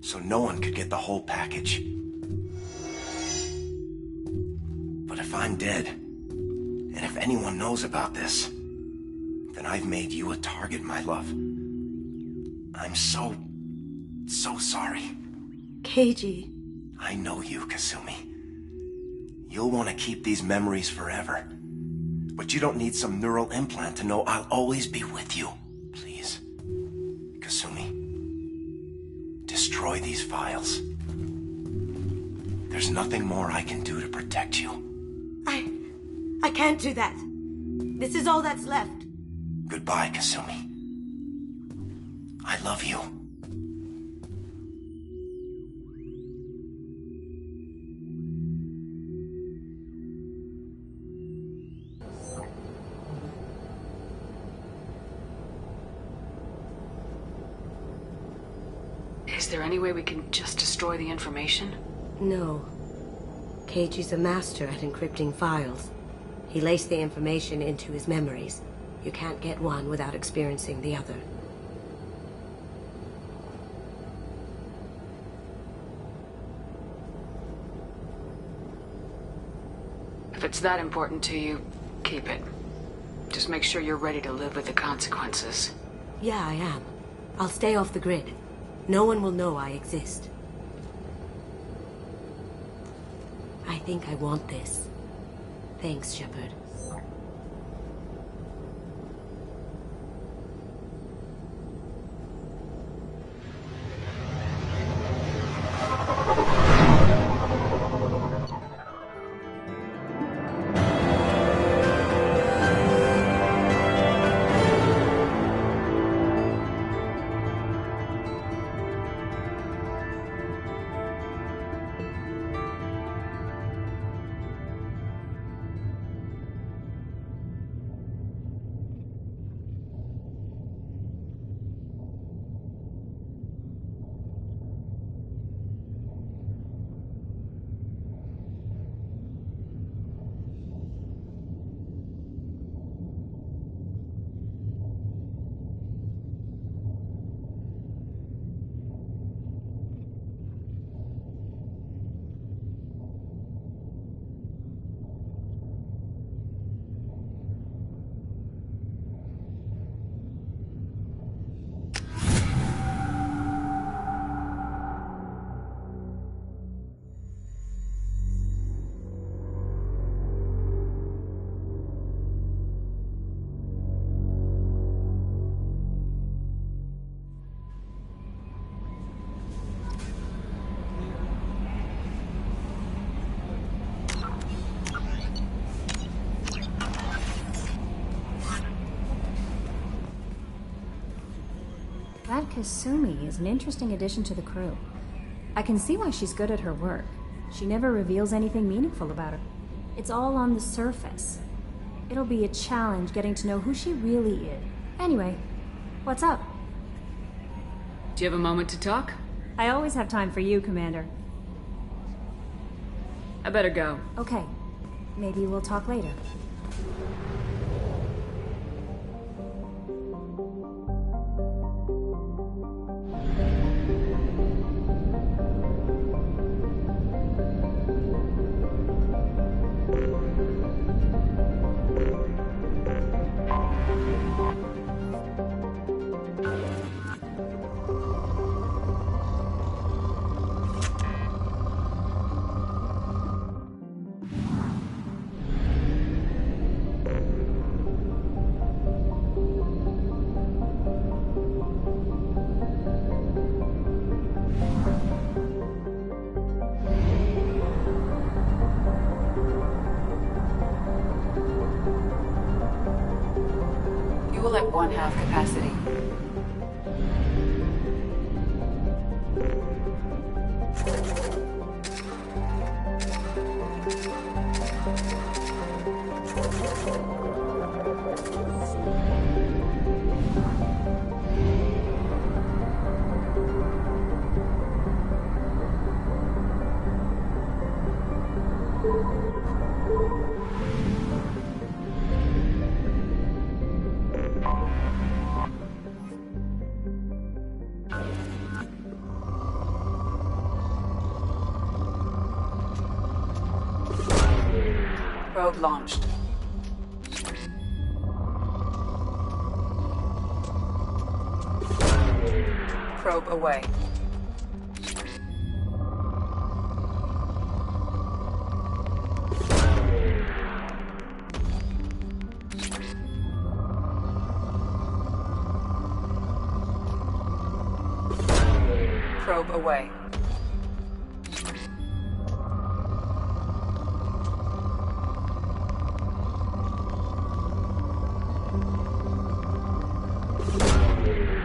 so no one could get the whole package. But if I'm dead, and if anyone knows about this, then I've made you a target, my love. I'm so sorry. Keiji. I know you, Kasumi. You'll want to keep these memories forever. But you don't need some neural implant to know I'll always be with you. Please. Kasumi. Destroy these files. There's nothing more I can do to protect you. I can't do that. This is all that's left. Goodbye, Kasumi. I love you. Is there any way we can just destroy the information? No. Keiji's a master at encrypting files. He laced the information into his memories. You can't get one without experiencing the other. If it's that important to you, keep it. Just make sure you're ready to live with the consequences. Yeah, I am. I'll stay off the grid. No one will know I exist. I think I want this. Thanks, Shepard. That Kasumi is an interesting addition to the crew. I can see why she's good at her work. She never reveals anything meaningful about her. It's all on the surface. It'll be a challenge getting to know who she really is. Anyway, what's up? Do you have a moment to talk? I always have time for you, Commander. I better go. Okay. Maybe we'll talk later. Fuel at 1/2 capacity. Probe launched. Probe away. Probe away.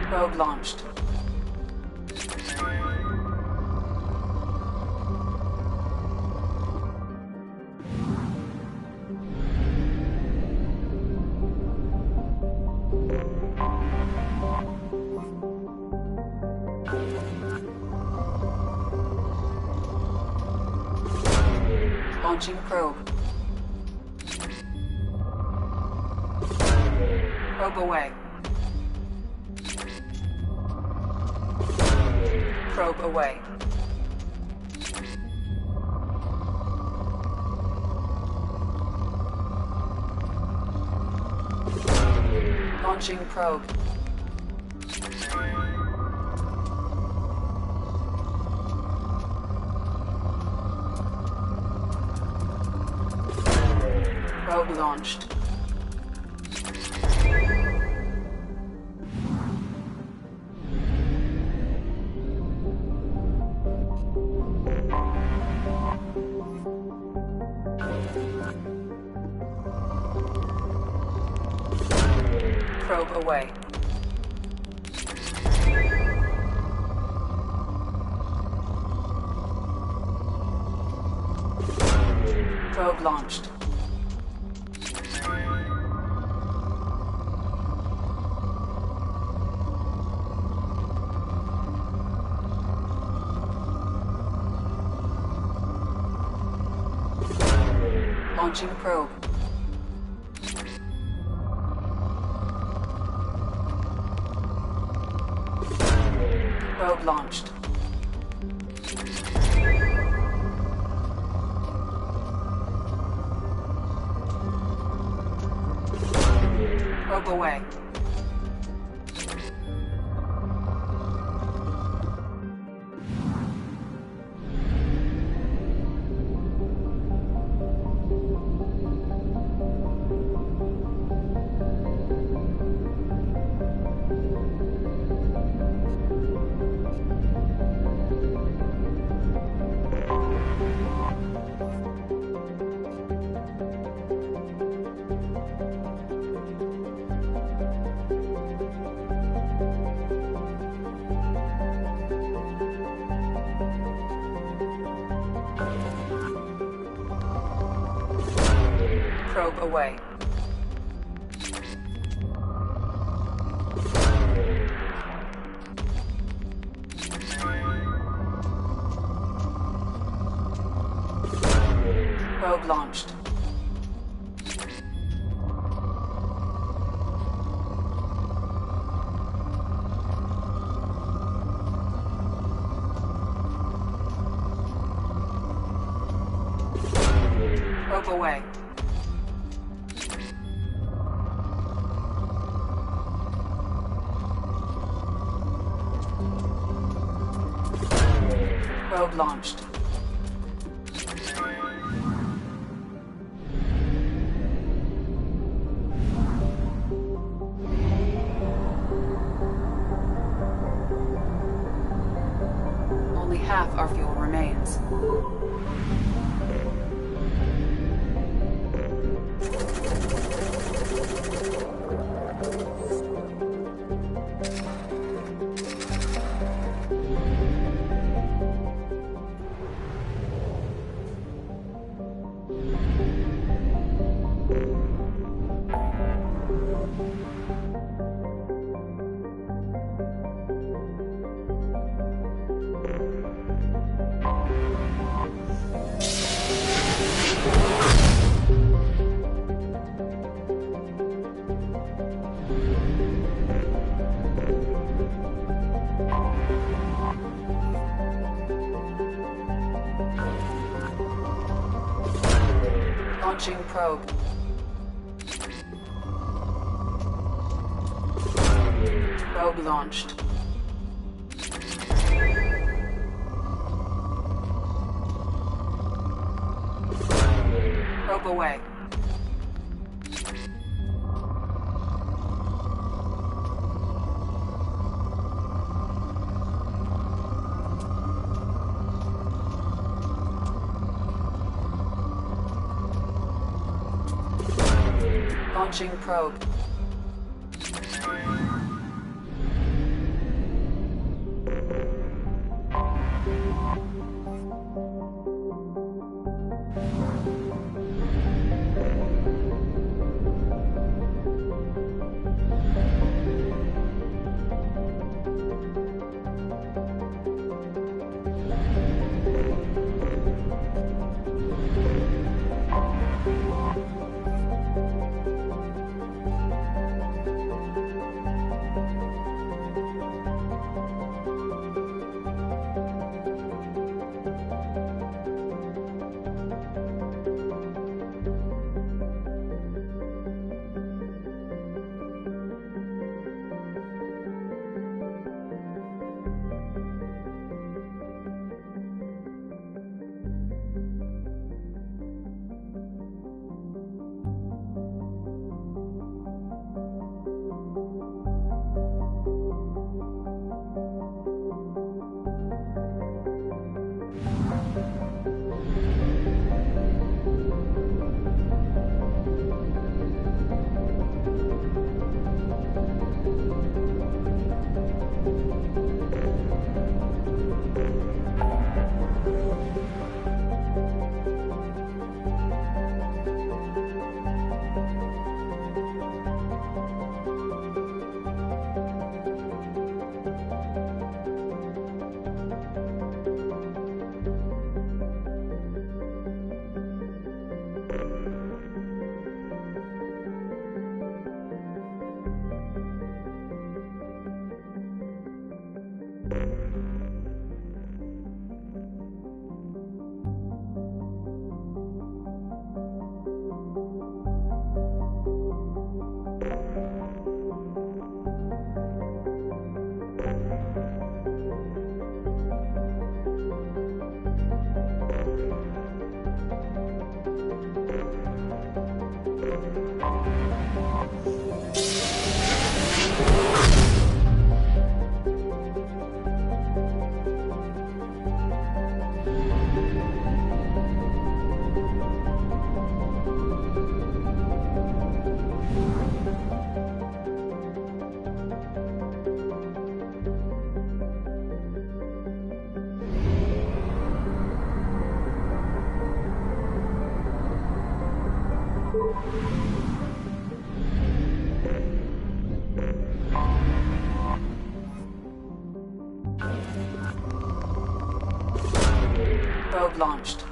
Probe launched. Launching probe. Probe away. Probe away. Launching probe. Probe launched. Probe away. Probe launched. Launching probe. Probe launched. Probe away. Probe away. Probe launched. Probe away. Probe launched. Only half our fuel remains. Launching probe. Probe launched. Probe away. Launching probe. launched.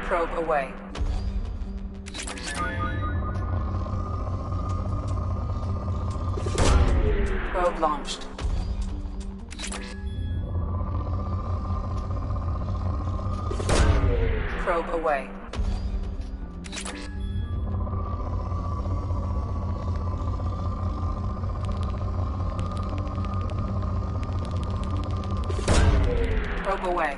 Probe away. Probe launched. Probe away. Probe away.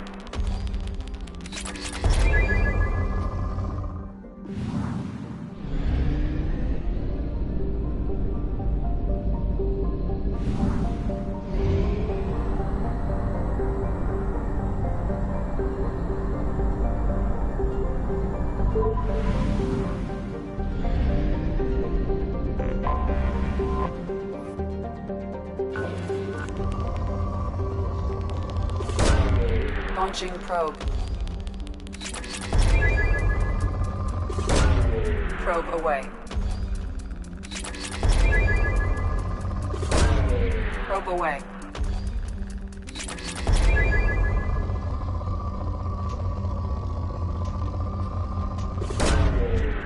Launching probe. Probe away. Probe away.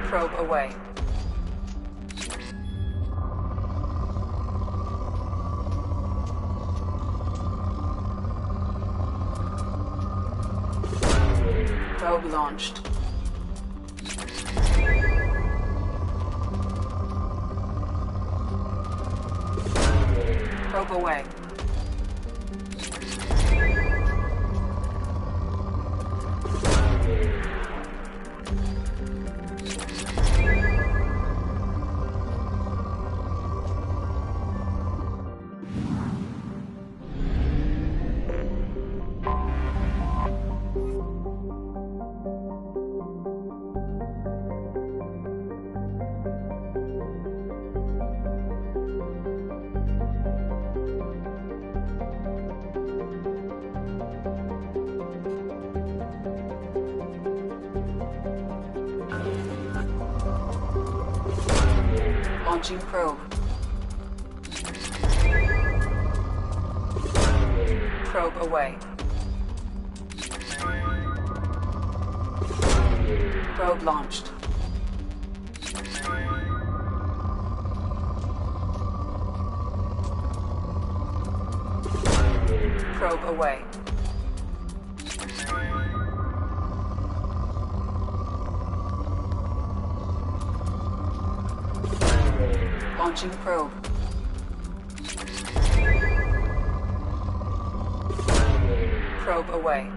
Probe away. Probe launched. Probe away. Launching probe. Probe away. Probe launched. Probe away. Launching probe. Probe away.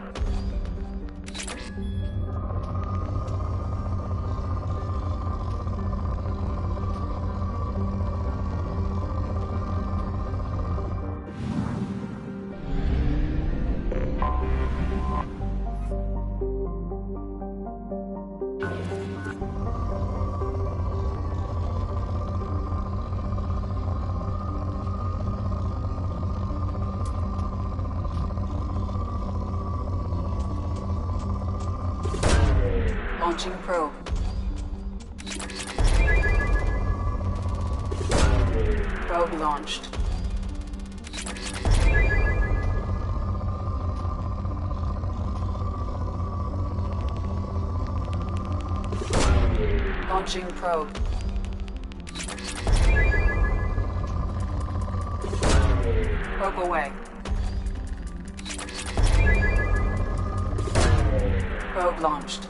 Launching probe. Probe launched. Launching probe. Probe away. Probe launched.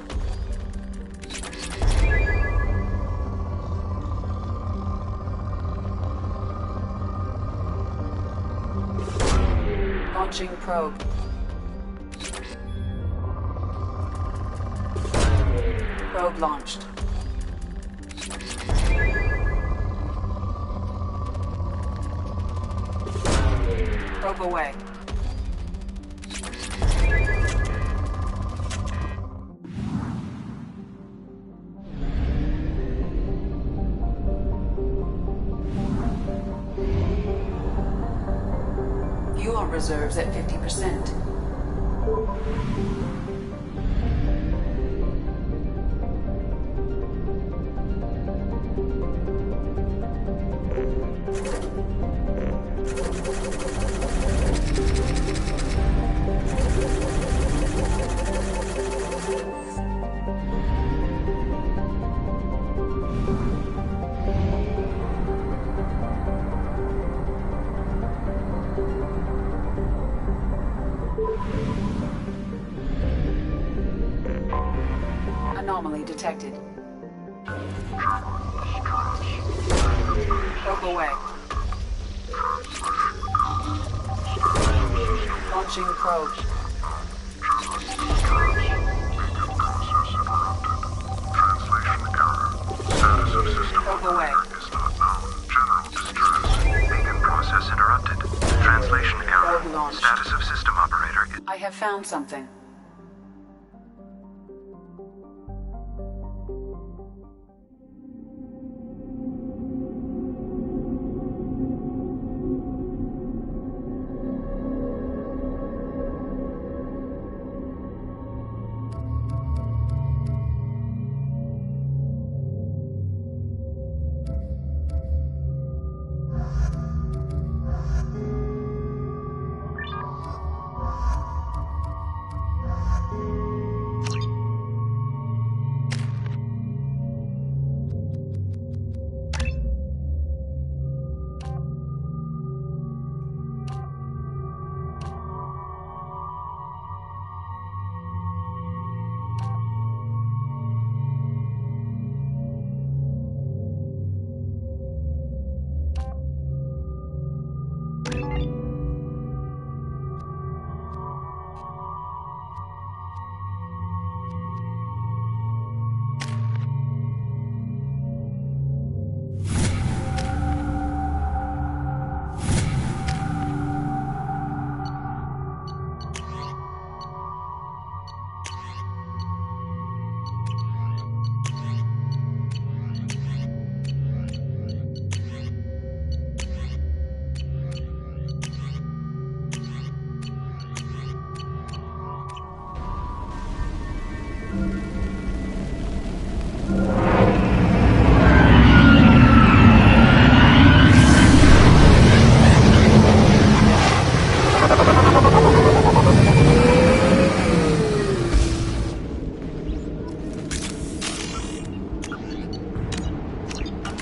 Launching probe. Probe launched. Probe away. Fuel reserves at 50%. Anomaly detected. Probe away. Launching probe. Probe away. Beacon process interrupted. Translation error. Probe launched. Status of system operator. I have found something.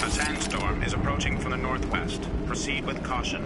A sandstorm is approaching from the northwest. Proceed with caution.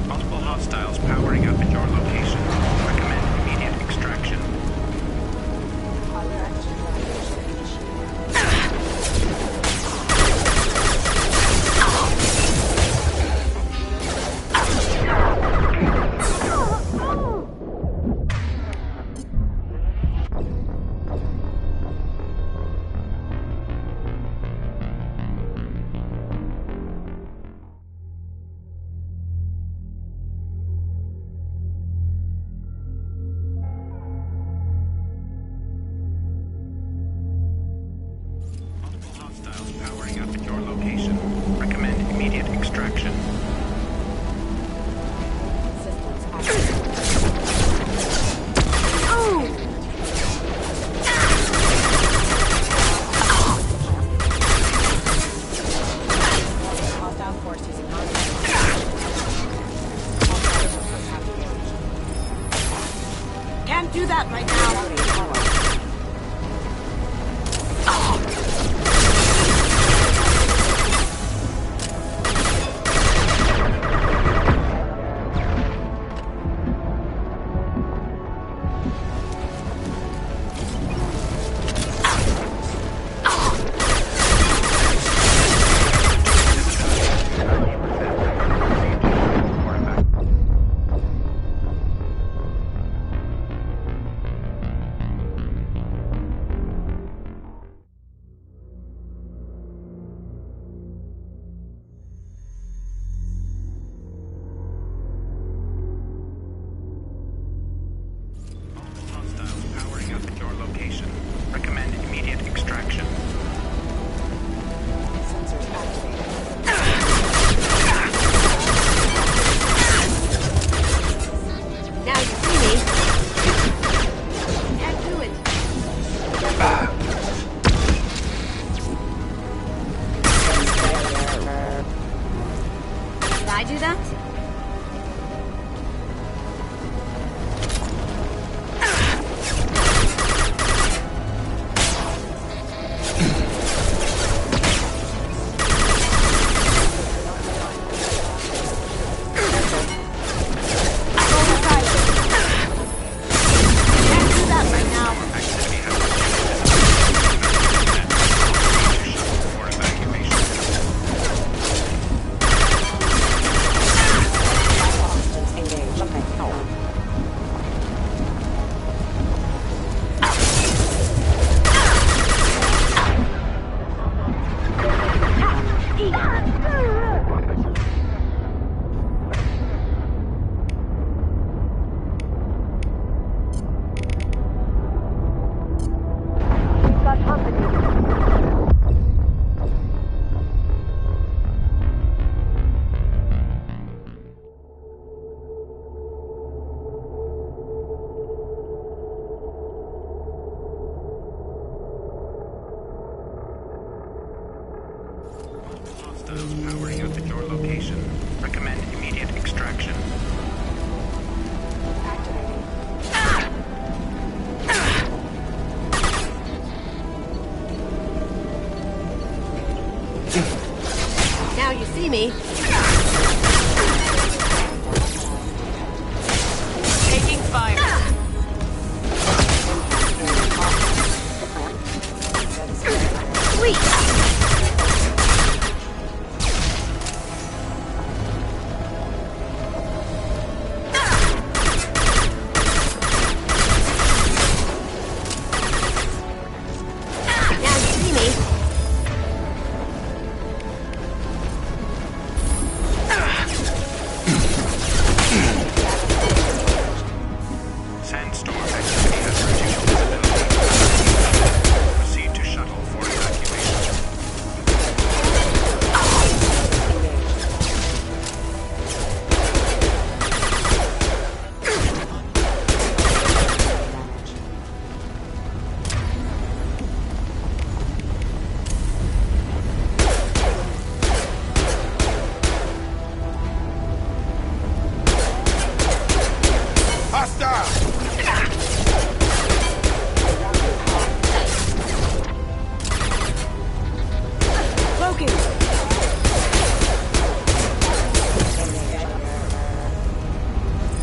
Multiple hostiles powering up at your location. Recommend immediate extraction. see me. Taking fire. Sweet. Sandstorm activity has reduced visibility. Proceed to shuttle for evacuation.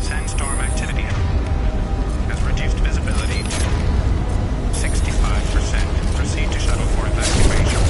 Sandstorm activity has reduced visibility to 65%. Proceed to shuttle for evacuation.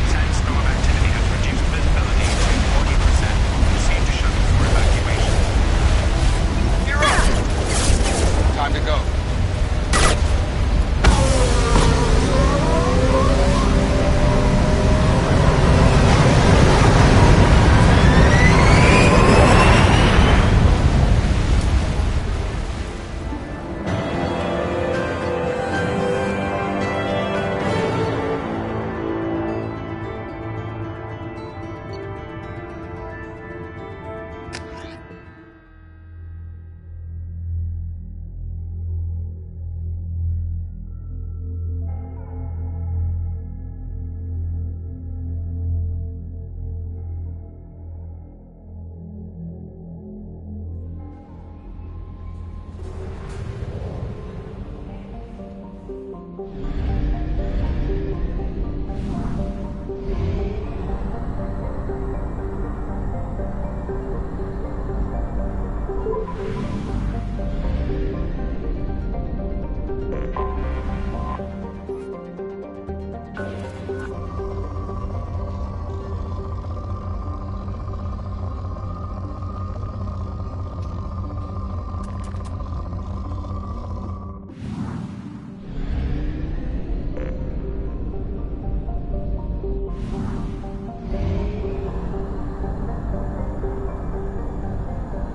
Sandstorm activity has reduced visibility to 40%. Proceed to shuttle for evacuation. You're up! Time to go.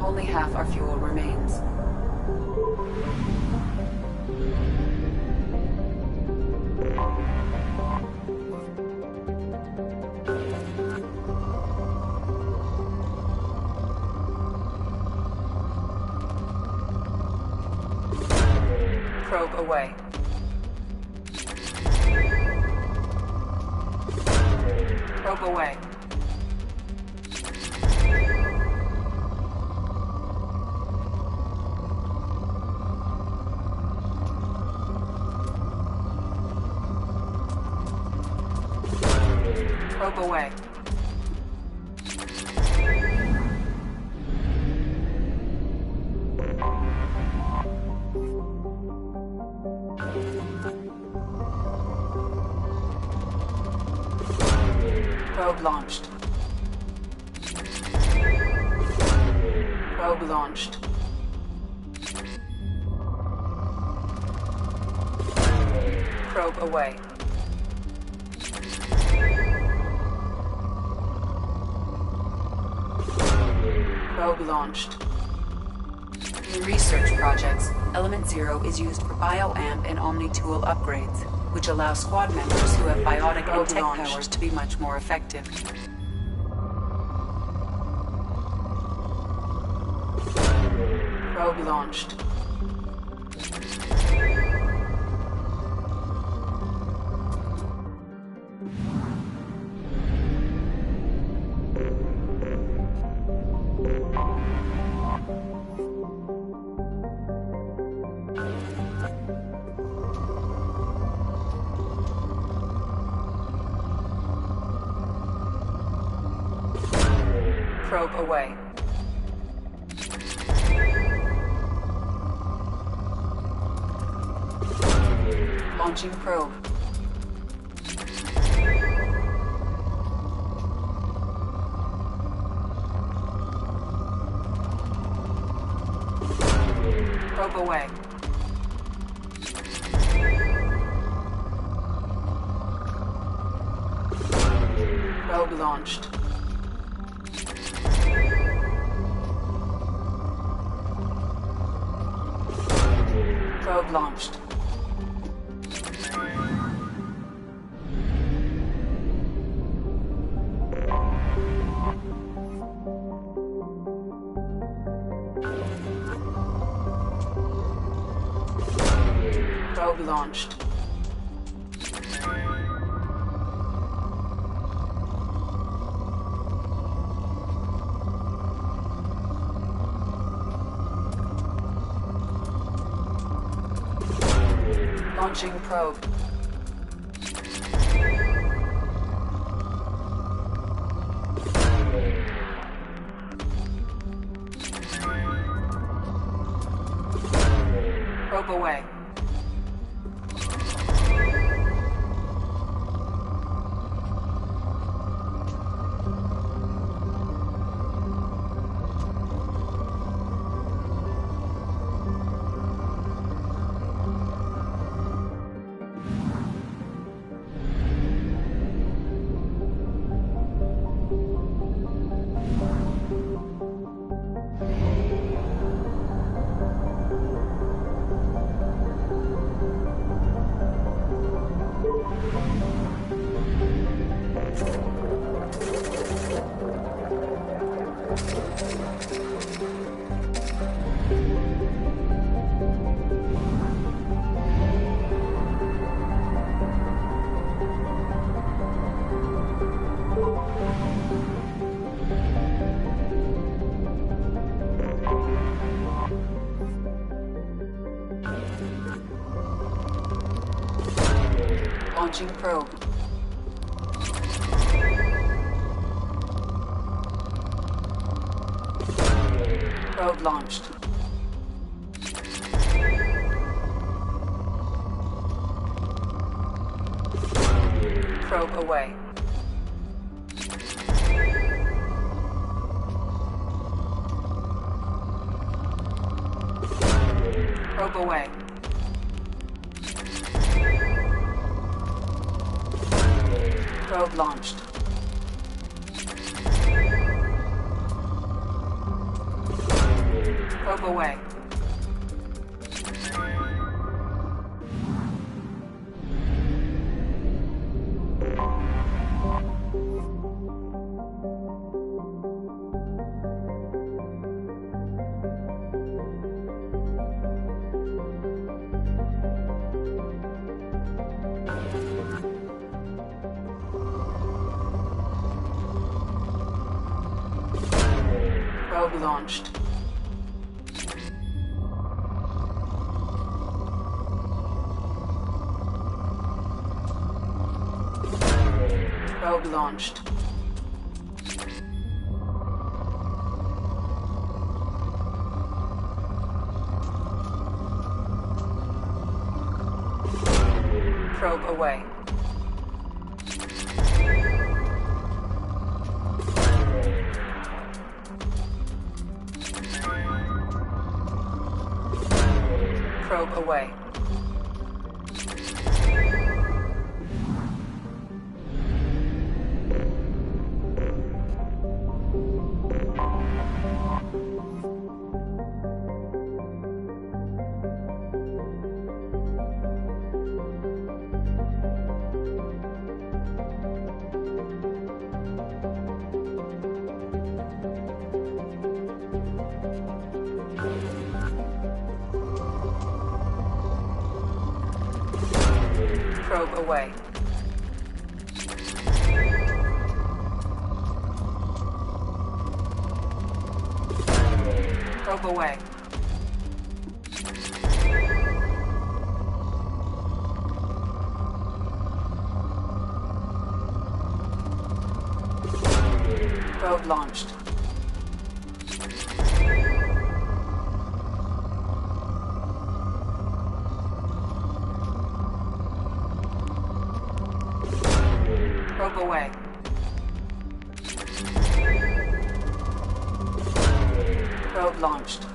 Only half our fuel remains. Probe away. Probe away. Probe away. Probe launched. Probe launched. Probe away. Probe launched. In research projects, Element Zero is used for bioamp and omni-tool upgrades, which allow squad members who have biotic and tech powers to be much more effective. Probe launched. Probe away. Launching probe. Probe away. Probe launched. Probe launched. Probe launched. Launching probe. Probe away. Launching probe. Probe launched. Probe away. Probe away. Probe launched. Probe away. Probe launched. Probe launched. Probe away. Probe away. Probe away. Probe away. Probe launched. Probe away. Probe launched.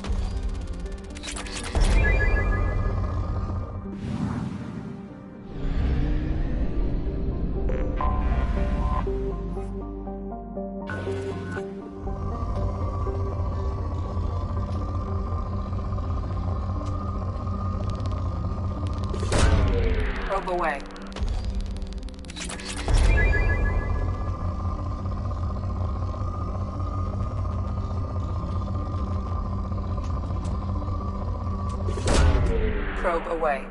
Probe away. Probe away.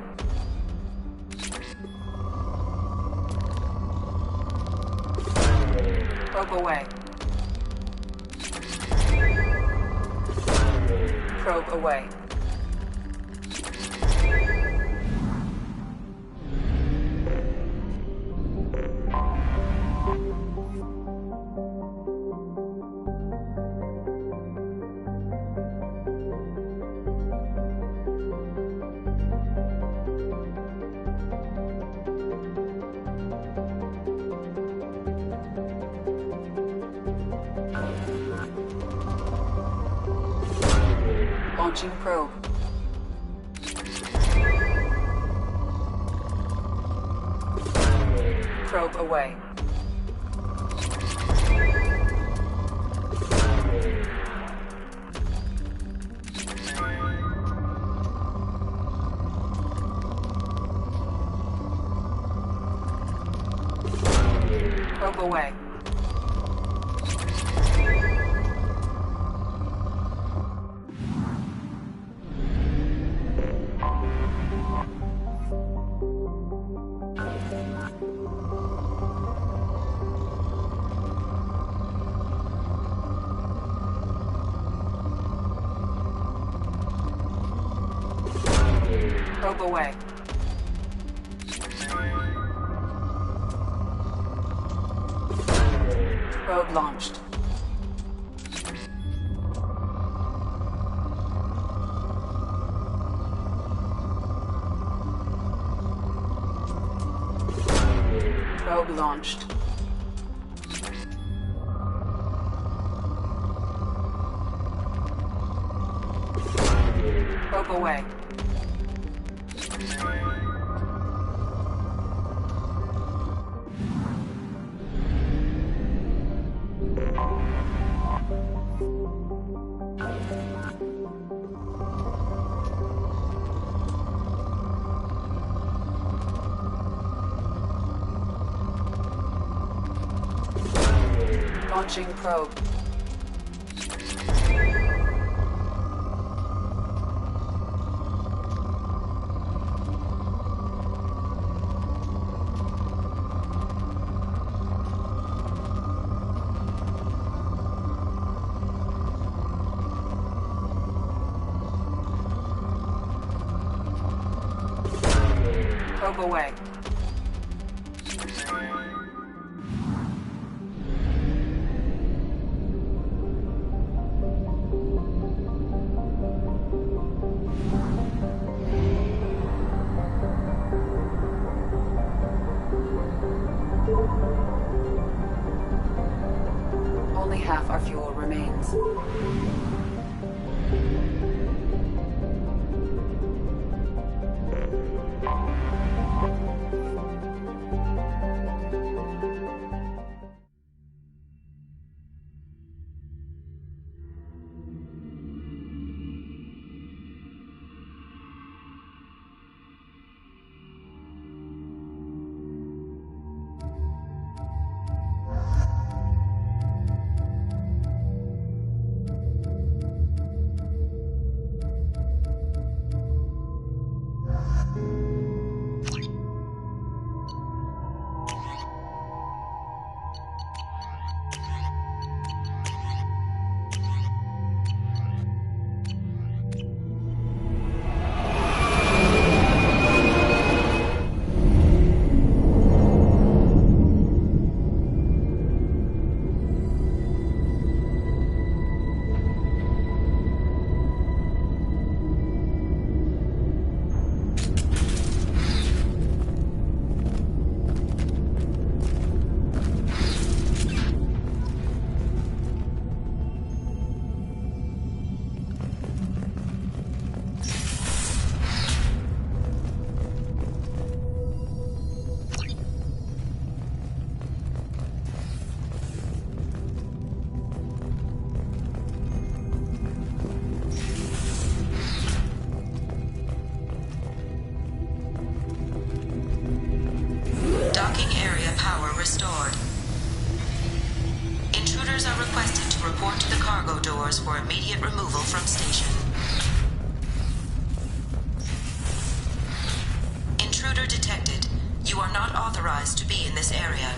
Probe away. Probe away. Launching probe. Probe away. Probe away. Probe away. Probe launched. Probe launched. Probe away. Launching probe. Probe away. Only half our fuel remains. requested to report to the cargo doors for immediate removal from station. Intruder detected. You are not authorized to be in this area.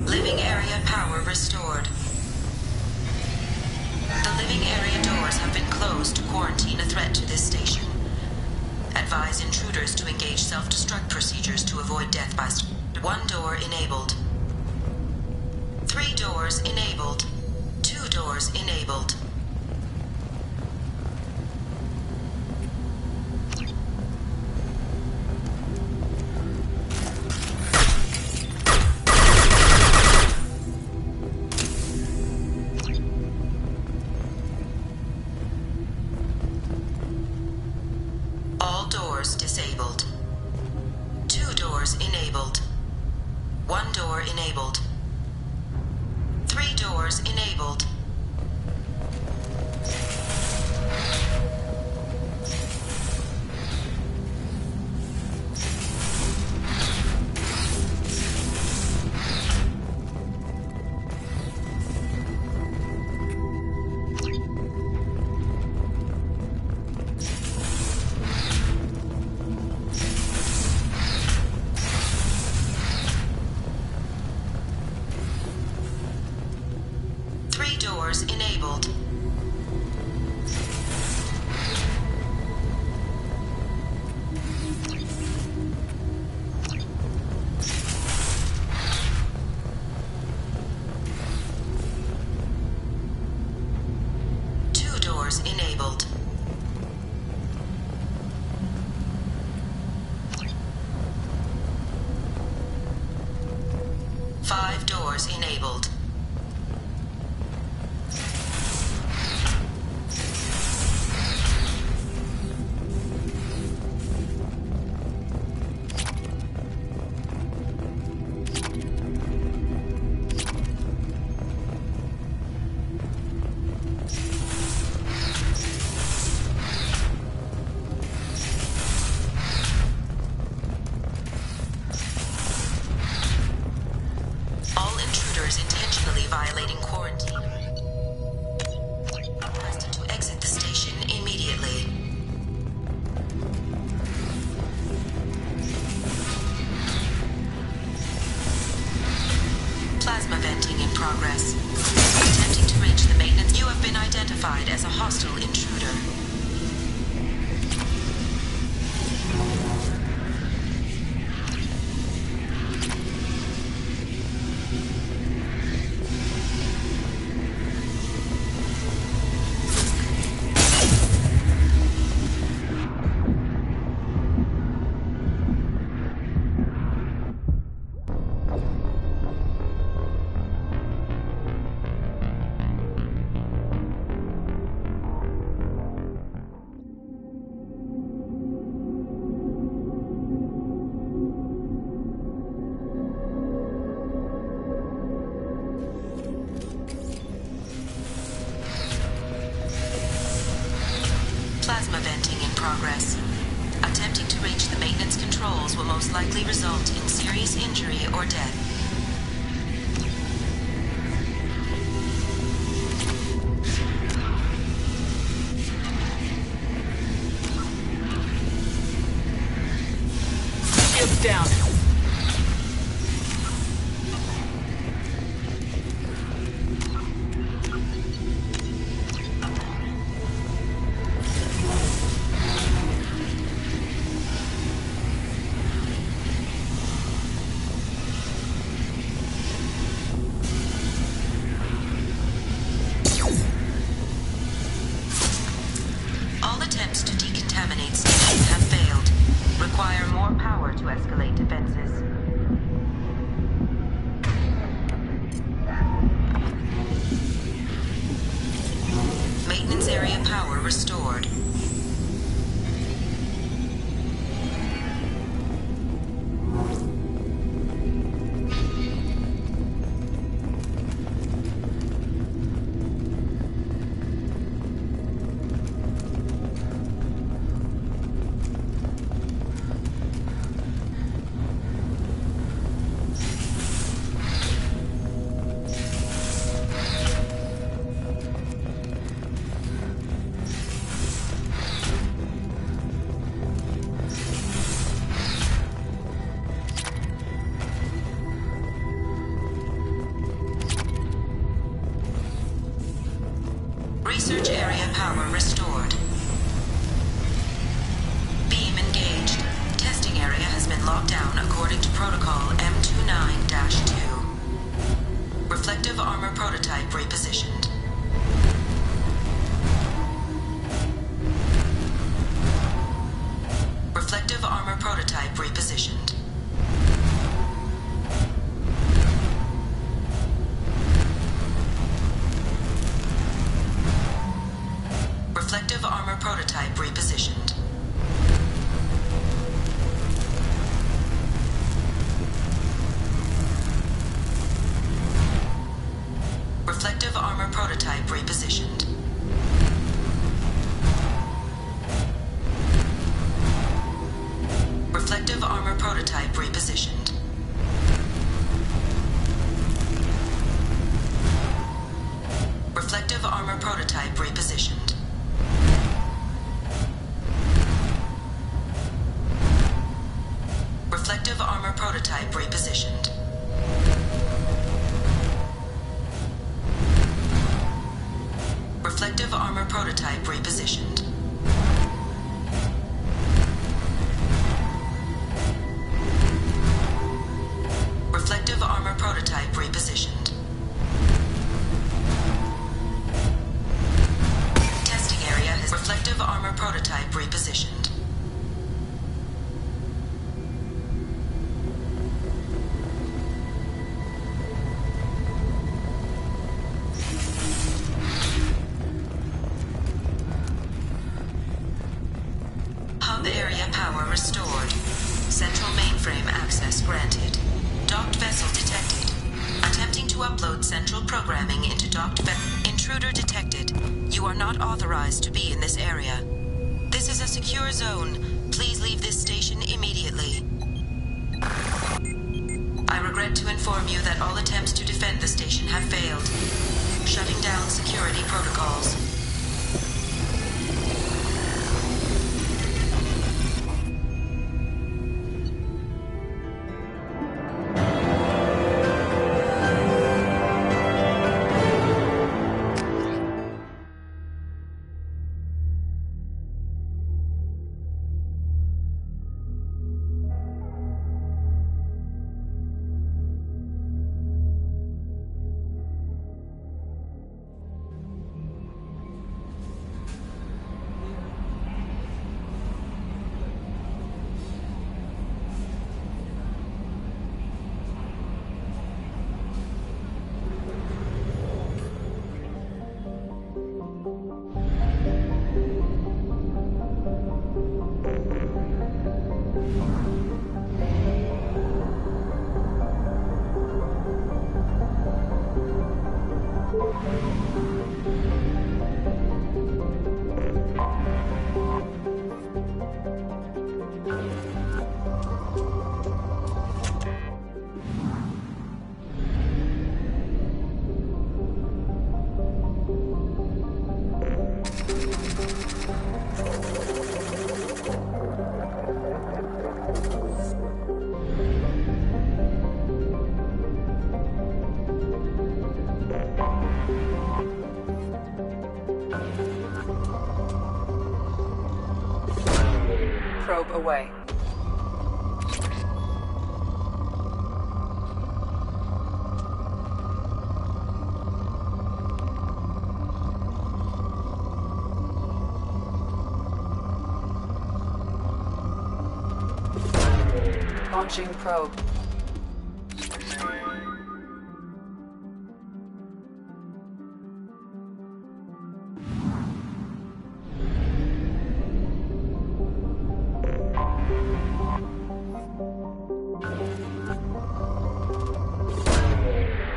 Living area power restored. The living area doors have been closed to quarantine a threat to this station. Advise intruders to engage self-destruct procedures to avoid death by... 1 door enabled. 3 doors enabled. 2 doors enabled. All doors disabled. 2 doors enabled. 1 door enabled. 3 doors enabled. Doors enabled. Two doors enabled. Five doors enabled. Intentionally violating quarantine. Requested to exit the station immediately. Plasma venting in progress. Attempting to reach the maintenance. You have been identified as a hostile intruder. Plasma venting in progress. Attempting to reach the maintenance controls will most likely result in serious injury or death. Shields down. All attempts to decontaminate stations have failed. Require more power. power to escalate defenses. Maintenance area power restored. Research area power restored. Beam engaged. Testing area has been locked down according to protocol M29-2. Reflective armor prototype repositioned. Reflective armor prototype repositioned. Reflective armor prototype repositioned. Reflective armor prototype repositioned. Reflective armor prototype repositioned. Reflective armor prototype repositioned. Reflective armor prototype repositioned. Reflective armor prototype repositioned. Reflective armor prototype repositioned. Testing area has reflective armor prototype repositioned. Hub area power restored. Central mainframe access granted. Docked vessel detected. Attempting to upload central programming into docked vessel. Intruder detected. You are not authorized to be in this area. This is a secure zone. Please leave this station immediately. I regret to inform you that all attempts to defend the station have failed. Shutting down security protocols. Probe away. Launching probe.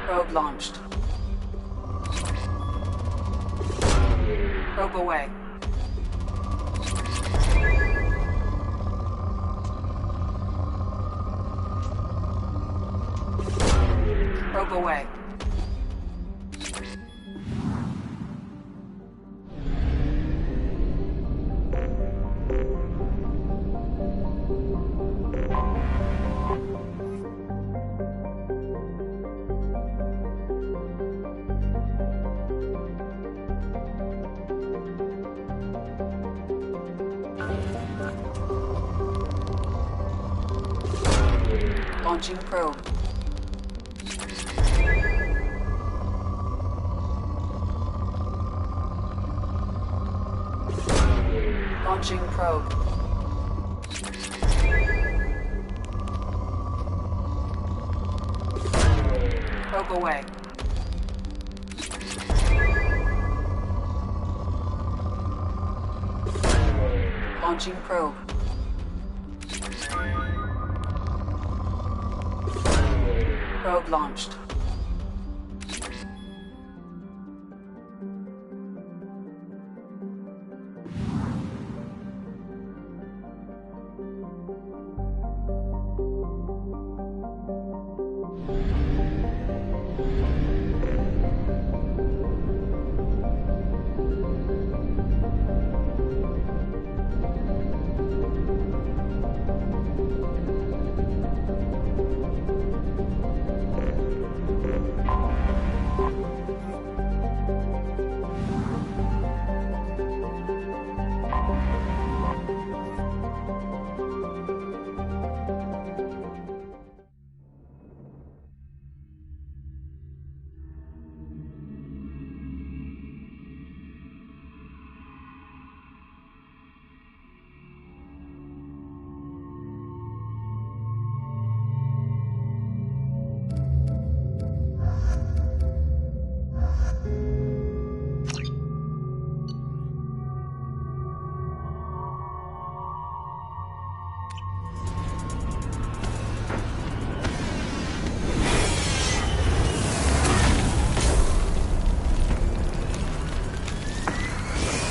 Probe launched. Probe away. Probe away. Launching probe. Launching probe. Probe away. Launching probe. Probe launched.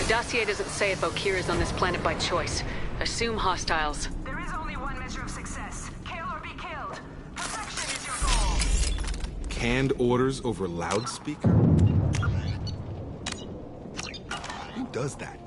The dossier doesn't say if Okir is on this planet by choice. Assume hostiles. There is only one measure of success. Kill or be killed. Perfection is your goal. Canned orders over loudspeaker? Who does that?